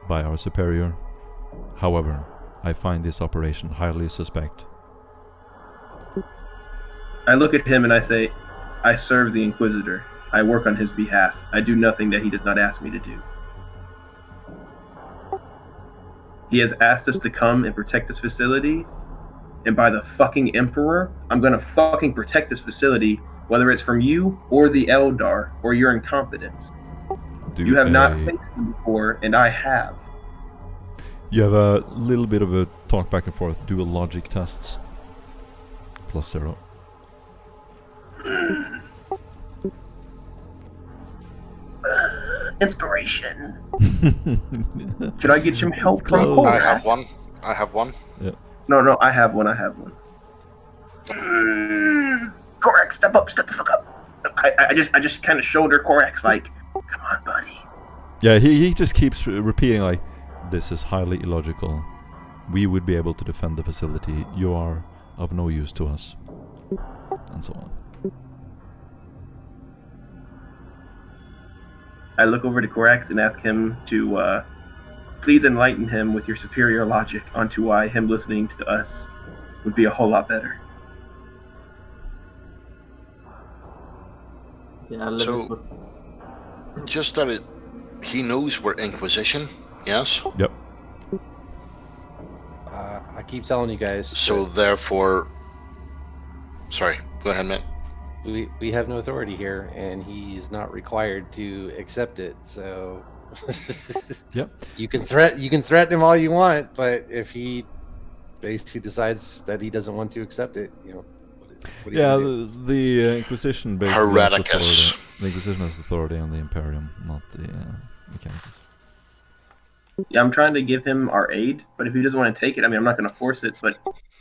by our superior. However, I find this operation highly suspect." I look at him and I say, I serve the Inquisitor. I work on his behalf. I do nothing that he does not ask me to do. He has asked us to come and protect this facility, and by the fucking Emperor, I'm gonna fucking protect this facility, whether it's from you or the Eldar or your incompetence. You have not faced them before, and I have. You have a little bit of a talk back and forth. Do a logic test. +0. Inspiration. Can I get some help from close. I Korax? have one. No, I have one. Korax, step the fuck up. I just kind of shoulder Korax like, come on, buddy. Yeah, he just keeps repeating like, "This is highly illogical. We would be able to defend the facility. You are of no use to us." And so on. I look over to Korax and ask him to please enlighten him with your superior logic onto why him listening to us would be a whole lot better. Yeah, let So- me put. Just that he knows we're Inquisition, yes? Yep. I keep telling you guys. So that therefore... Sorry, go ahead, mate. we have no authority here, and he's not required to accept it. So Yep. you can threaten him all you want, but if he basically decides that he doesn't want to accept it, what are you Yeah, gonna do? the Inquisition basically has authority. Hereticus. The Inquisition has authority on the Imperium, not the Mechanicals. Yeah, I'm trying to give him our aid, but if he doesn't want to take it, I mean, I'm not going to force it. But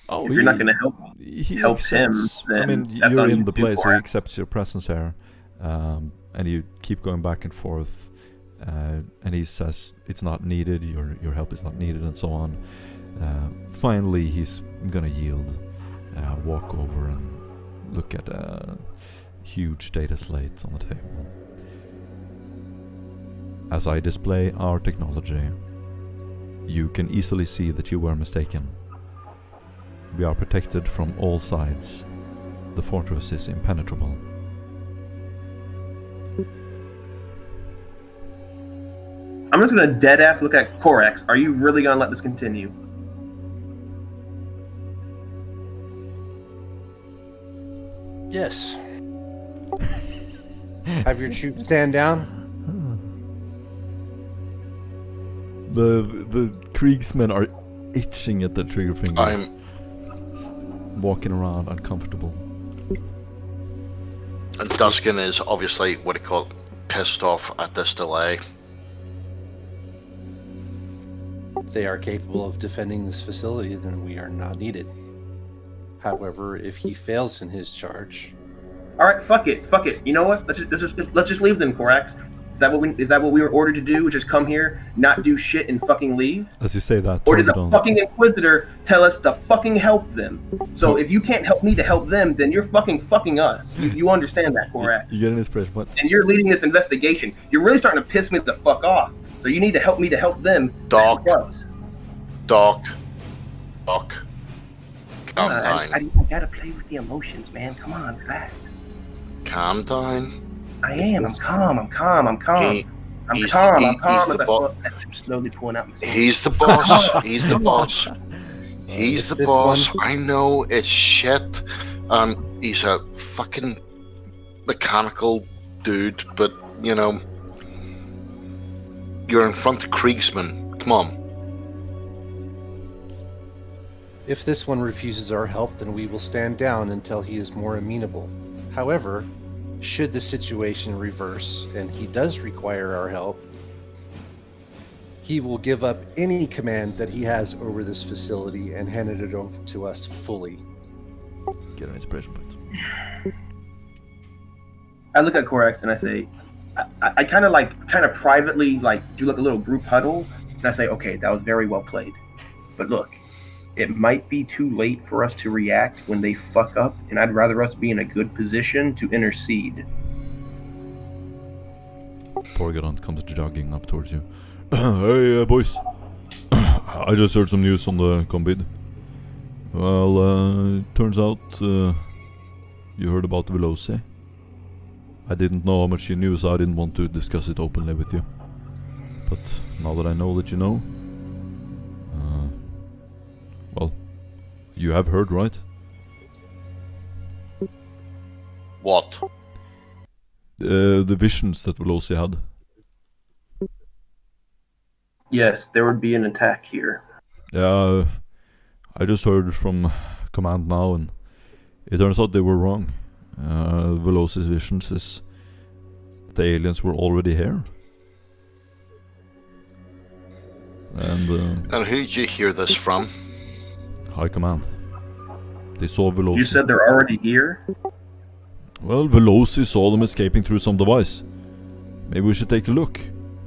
Oh, if you're not going to help, he help him, accepts. I then mean, that's you're on in you the too, place, so he Korak. accepts your presence here, and you keep going back and forth. And he says it's not needed. Your help is not needed, and so on. Finally, he's gonna yield. Walk over and look at a huge data slate on the table. As I display our technology, you can easily see that you were mistaken. We are protected from all sides. The fortress is impenetrable. I'm just going to dead ass look at Korax. Are you really going to let this continue? Yes. Have your troops stand down. The Kriegsmen are itching at the trigger fingers. Walking around uncomfortable. And Duskin is obviously, what do you call it, pissed off at this delay. If they are capable of defending this facility, then we are not needed. However, if he fails in his charge, All right, fuck it. You know what? Let's just leave them, Korax. Is that what we were ordered to do? Just come here, not do shit, and fucking leave? As you say that, Or did the Torgadon, fucking Inquisitor tell us to fucking help them? So if you can't help me to help them, then you're fucking us. You understand that, Korax? you get an inspiration point. And you're leading this investigation. You're really starting to piss me the fuck off. So you need to help me to help them. Doc. Doc. Calm down. I gotta play with the emotions, man. Come on, relax. Calm down. I am. I'm calm. I'm calm. He's the boss. I'm slowly pulling out my sword. He's the boss. He's the boss. He's Is the this boss. one- I know it's shit. He's a fucking mechanical dude, but you know, you're in front of Kriegsman. Come on. if this one refuses our help, then we will stand down until he is more amenable. However, should the situation reverse and he does require our help, he will give up any command that he has over this facility and hand it over to us fully. Get an inspiration point. I look at Korax and I say, I kind of privately do like a little group huddle, and I say, okay, that was very well played, but look, it might be too late for us to react when they fuck up, and I'd rather us be in a good position to intercede. Torgadon comes jogging up towards you. Hey, boys. I just heard some news on the combid. Well, turns out you heard about Veloci. I didn't know how much you knew, so I didn't want to discuss it openly with you. But now that I know that you know, well, you have heard, right? What? The visions that Veloci had. Yes, there would be an attack here. Yeah, I just heard from command now, and it turns out they were wrong. Veloci's visions is the aliens were already here. And And who did you hear this from? High Command. They saw Veloci. You said they're already here? Well, Veloci saw them escaping through some device. Maybe we should take a look.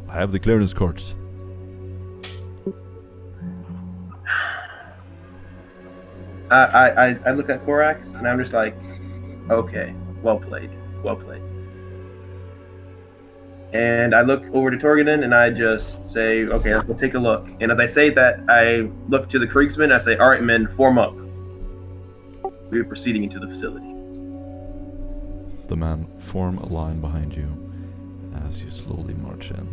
I have the clearance cards. I look at Korax and I'm just like, okay, well played. And I look over to Torgadon and I just say, okay, let's go take a look. And as I say that, I look to the Kriegsmen. I say, all right, men, form up. We are proceeding into the facility. the men form a line behind you as you slowly march in.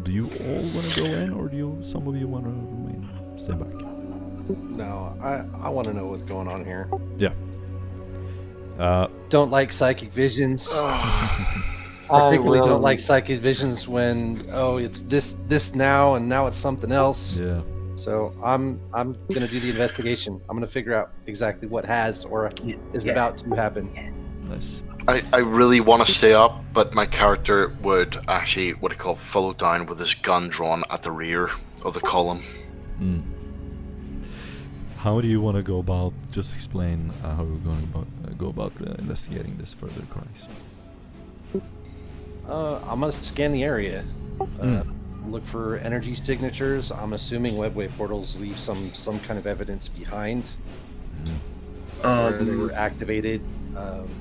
Do you all want to go in, or do some of you want to remain, stay back? No, I want to know what's going on here. Yeah. Don't like psychic visions. I Particularly will. don't like psychic visions when it's this now and now it's something else. Yeah. So I'm gonna do the investigation. I'm gonna figure out exactly what has or is about to happen. Nice. I really want to stay up, but my character would actually, what I call, follow down with his gun drawn at the rear of the column. Mm. How do you want to go about? Just explain how you're going to go about investigating this further, Christ. I'm gonna scan the area. Look for energy signatures. I'm assuming webway portals leave some kind of evidence behind where they were activated,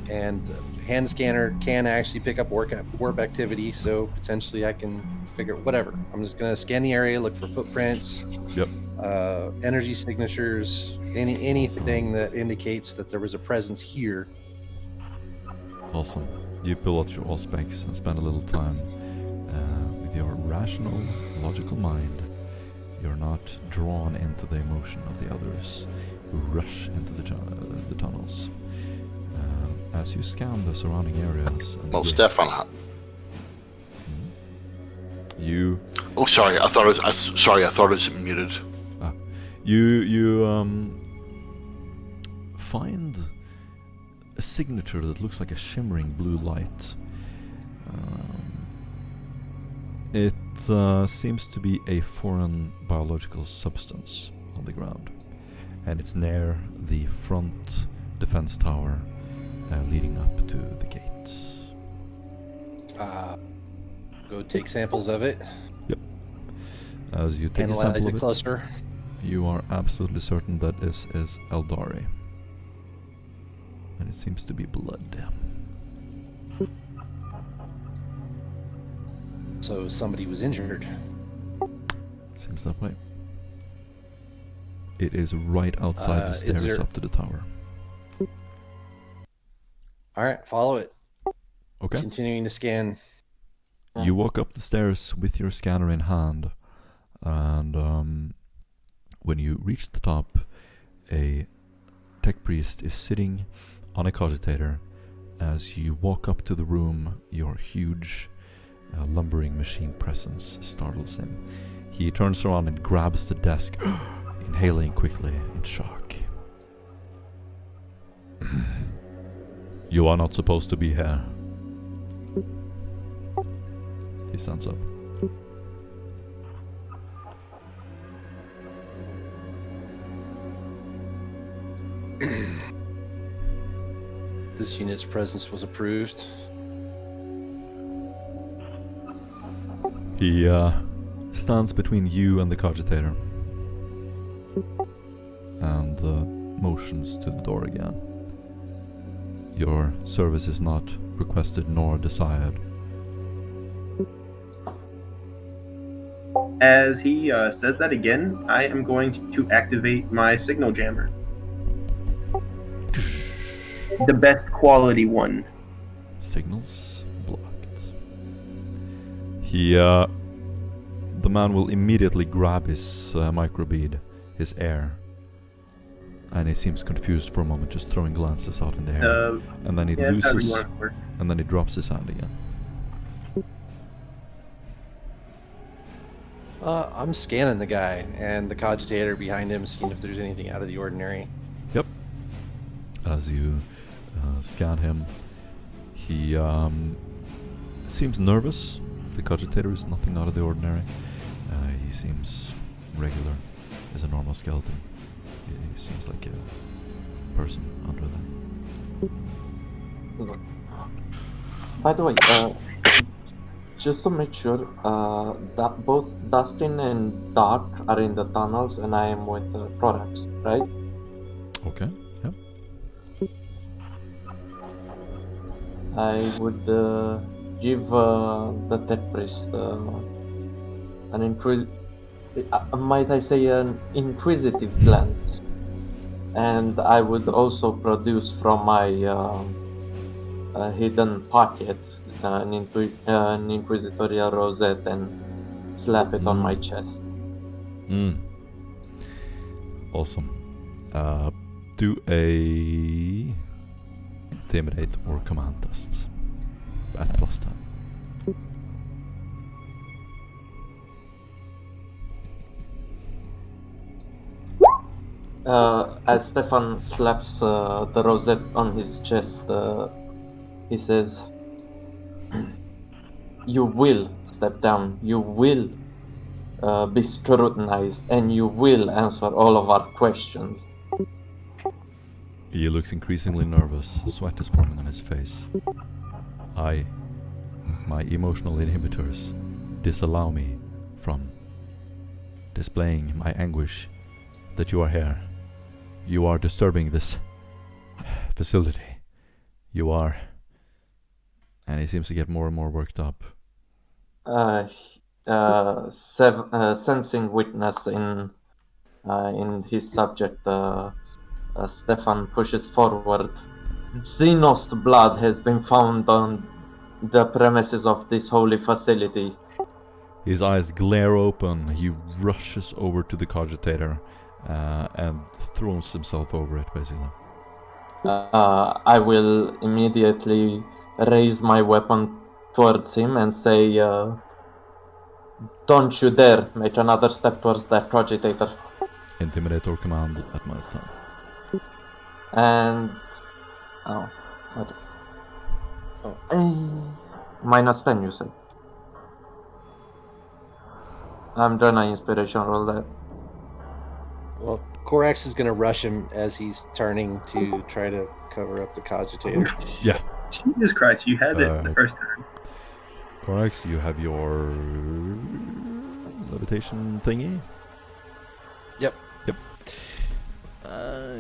and hand scanner can actually pick up warp activity. So potentially I can figure whatever. I'm just gonna scan the area, look for footprints. Yep. Energy signatures, anything that indicates that there was a presence here. Awesome. You pull out your auspex and spend a little time with your rational, logical mind. You're not drawn into the emotion of the others who rush into the tunnels. As you scan the surrounding areas... Well, Stefan... You... Oh, sorry. I thought it was muted. You find a signature that looks like a shimmering blue light. It seems to be a foreign biological substance on the ground, and it's near the front defense tower leading up to the gate. Go take samples of it. Yep. As you take a Analyze sample it of closer. you are absolutely certain that this is Eldari. And it seems to be blood. So somebody was injured. Seems that way. It is right outside the stairs up to the tower. All right, follow it. Okay. Continuing to scan. You walk up the stairs with your scanner in hand, and when you reach the top, a tech priest is sitting on a cogitator. As you walk up to the room, your huge lumbering machine presence startles him. He turns around and grabs the desk, inhaling quickly in shock. You are not supposed to be here. He stands up. This unit's presence was approved. He stands between you and the cogitator and motions to the door again. Your service is not requested nor desired. As he says that again, I am going to activate my signal jammer. The best quality one. Signals blocked. The man will immediately grab his microbead, his air, and he seems confused for a moment, just throwing glances out in the air, and then he loses, and then he drops his hand again. I'm scanning the guy and the cogitator behind him, seeing if there's anything out of the ordinary. Yep. As you scan him, he seems nervous. The cogitator is nothing out of the ordinary. He seems regular as a normal skeleton. He seems like a person under there. By the way, just to make sure that both Dustin and Dark are in the tunnels and I am with the products, right? Okay, yep. I would give the tech priest might I say an inquisitive glance. And I would also produce from my hidden pocket an Inquisitorial rosette and slap it on my chest. Awesome. Do a intimidate or command test at +10. As Stefan slaps the rosette on his chest, he says, "You will step down. You will be scrutinized, and you will answer all of our questions." He looks increasingly nervous. Sweat is forming on his face. My emotional inhibitors disallow me from displaying my anguish that you are here. You are disturbing this facility. You are... And he seems to get more and more worked up. Sensing weakness in his subject, Stefan pushes forward. Xenos blood has been found on the premises of this holy facility. His eyes glare open. He rushes over to the cogitator and throws himself over it, basically. I will immediately raise my weapon towards him and say, "Don't you dare make another step towards that cogitator." Intimidate or command at -10. And... -10, you say? I'm gonna inspiration roll that. Well, Korax is going to rush him as he's turning to try to cover up the cogitator. Yeah. Jesus Christ, you had it the first time. Corax, you have your levitation thingy? Yep.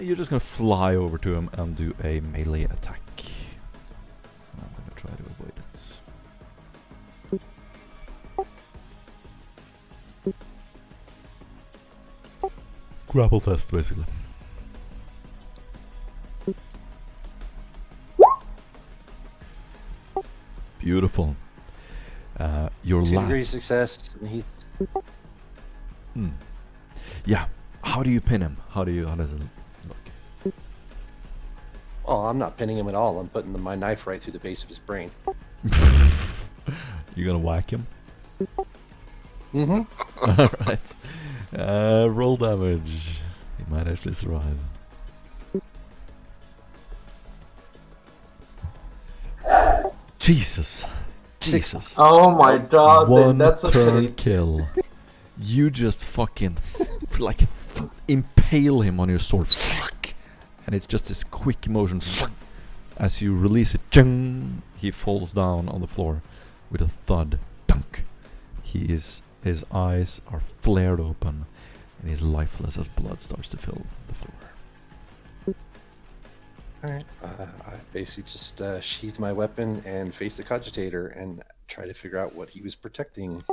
You're just gonna fly over to him and do a melee attack. I'm gonna try to avoid it. Grapple test, basically. Beautiful. Your 2 last... degrees success. And he's Yeah. How do you pin him? How does it look? Oh, I'm not pinning him at all. I'm putting my knife right through the base of his brain. You gonna whack him? Mm-hmm. Alright. Roll damage. He might actually survive. Jesus. Oh my god, One that's a turn crit. kill. You just fucking impale him on your sword. And it's just this quick motion. As you release it, he falls down on the floor with a thud. Dunk. His eyes are flared open and he's lifeless as blood starts to fill the floor. Alright. I basically just sheath my weapon and face the cogitator and try to figure out what he was protecting.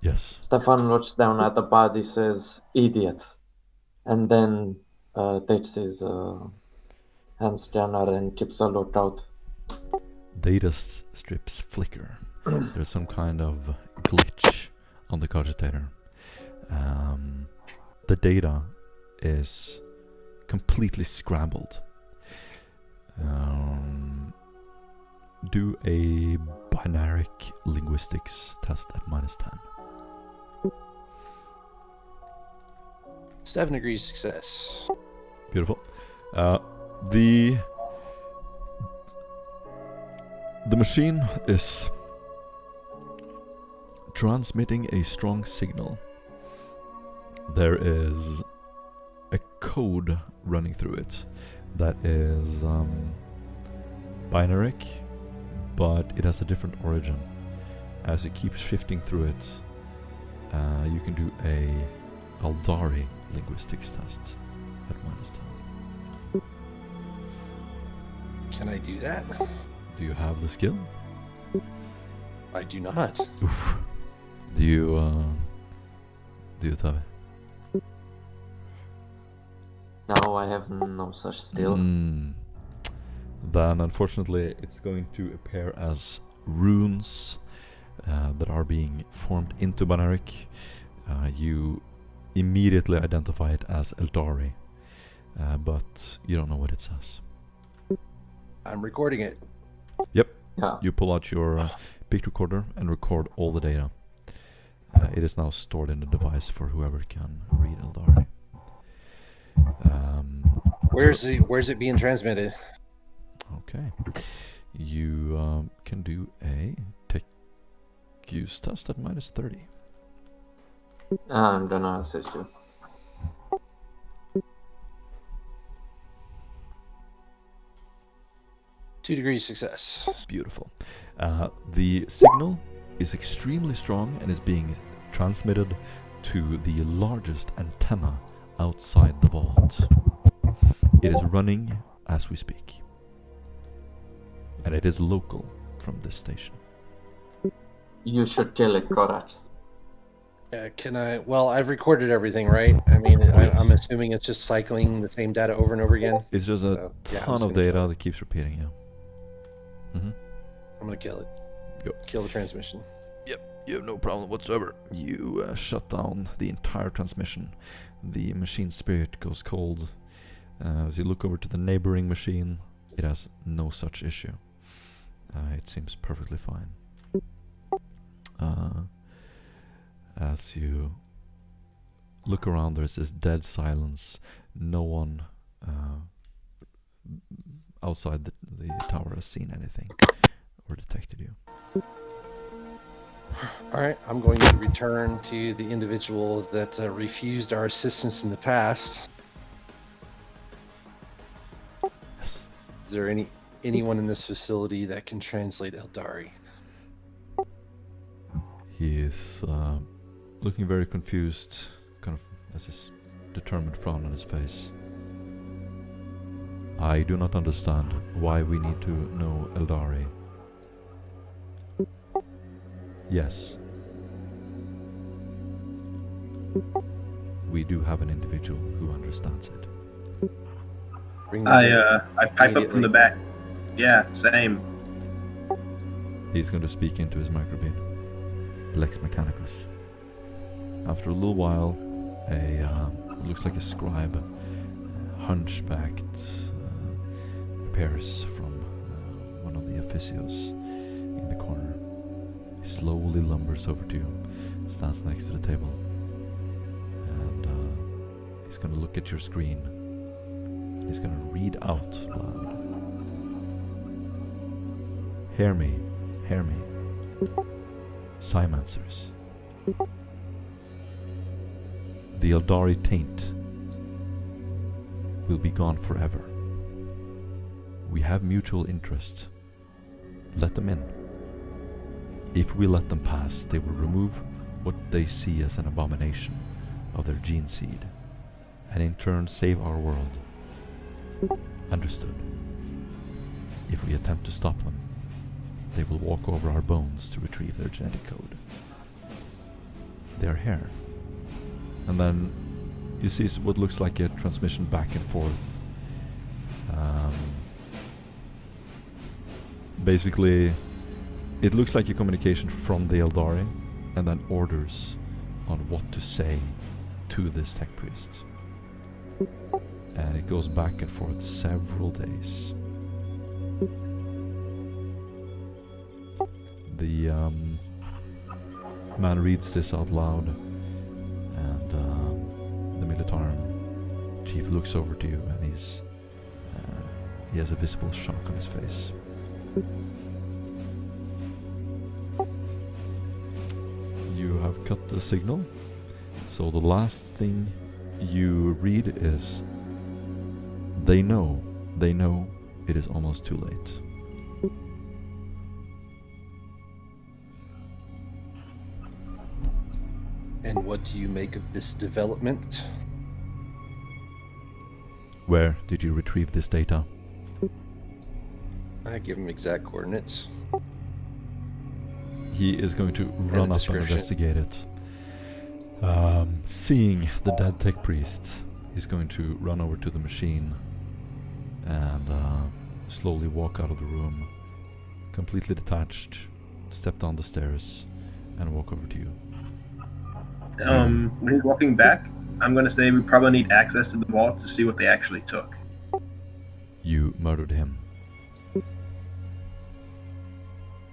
Yes. Stefan looks down at the body, says, "Idiot," and then takes his hand scanner and keeps a lookout. Data strips flicker. There's some kind of glitch on the cogitator. The data is completely scrambled. Do a binaric linguistics test at -10. 7 degrees success. Beautiful. The machine is transmitting a strong signal. There is a code running through it that is binaric, but it has a different origin. As you keep shifting through it, you can do a Aldari linguistics test at -10. Can I do that? Do you have the skill? I do not. Oof. Do you Tave? No, I have no such skill. Then unfortunately it's going to appear as runes that are being formed into Baneric. You immediately identify it as Eldari, but you don't know what it says. I'm recording it. Yep. Yeah. You pull out your pic recorder and record all the data. It is now stored in the device for whoever can read Eldari. Where's it being transmitted? Okay. You can do a tech use test at -30. I'm gonna assist you. Two degrees success. Beautiful. The signal is extremely strong and is being transmitted to the largest antenna outside the vault. It is running as we speak. And it is local from this station. You should kill it, Korax. Can I? Well, I've recorded everything, right? I mean, yes. I'm assuming it's just cycling the same data over and over again. It's just a So, yeah, I'm ton just of gonna data kill it. that keeps repeating, yeah. Mm-hmm. I'm gonna kill it. Go. Kill the transmission. You have no problem whatsoever. You shut down the entire transmission. The machine spirit goes cold. As you look over to the neighboring machine, it has no such issue. It seems perfectly fine. As you look around, there's this dead silence. No one outside the tower has seen anything or detected you. All right, I'm going to return to the individual that refused our assistance in the past. Yes. Is there anyone in this facility that can translate Eldari? He is looking very confused, kind of has this determined frown on his face. I do not understand why we need to know Eldari. Yes. We do have an individual who understands it. Bring them here I pipe up from the immediately. back. Yeah, same. He's going to speak into his microbeam. Lex Mechanicus. After a little while, looks like a scribe, hunchbacked, appears from one of the officios in the corner. He slowly lumbers over to you, stands next to the table, and he's going to look at your screen. He's going to read out loud. Hear me, hear me. Cymancers. The Eldari taint will be gone forever. We have mutual interest. Let them in. If we let them pass, they will remove what they see as an abomination of their gene seed, and in turn save our world. Understood. If we attempt to stop them, they will walk over our bones to retrieve their genetic code. They are here. And then you see what looks like a transmission back and forth. Basically, it looks like a communication from the Eldari, and then orders on what to say to this tech priest. And it goes back and forth several days. The man reads this out loud, and the Militarum chief looks over to you, and he has a visible shock on his face. You have cut the signal, so the last thing you read is, they know it is almost too late. And what do you make of this development? Where did you retrieve this data? I give him exact coordinates. He is going to run up and description. investigate it. Seeing the dead tech priest, He's going to run over to the machine and slowly walk out of the room, completely detached, step down the stairs, and walk over to you. When he's walking back, I'm going to say we probably need access to the vault to see what they actually took. You murdered him.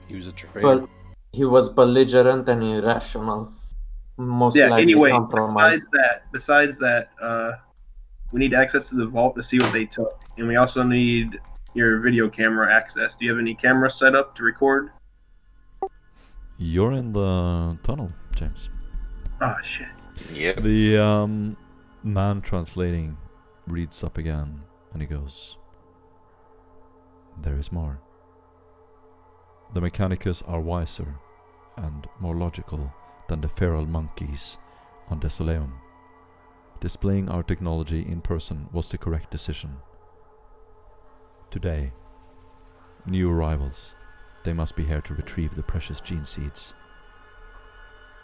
He was a traitor. Well, he was belligerent and irrational. Most likely Anyway, compromised. besides that, we need access to the vault to see what they took. And we also need your video camera access. Do you have any cameras set up to record? You're in the tunnel, James. Oh, shit. Yep. The man translating reads up again, and he goes, "There is more. The Mechanicus are wiser and more logical than the feral monkeys on Desoleum. Displaying our technology in person was the correct decision. Today, new arrivals. They must be here to retrieve the precious gene seeds.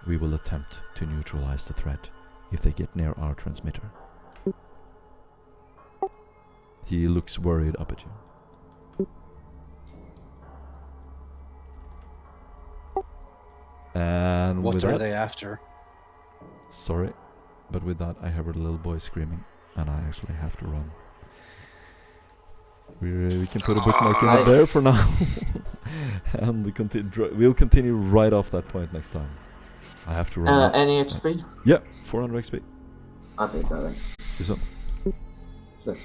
We will attempt to neutralize the threat if they get near our transmitter." He looks worried up at you. And What with are that, they after? sorry, but with that I heard a little boy screaming, and I actually have to run. We can put a bookmark in it there for now, and we'll continue right off that point next time. I have to run. Any XP? Yeah, 400 XP. I'll take that then. See you soon. So.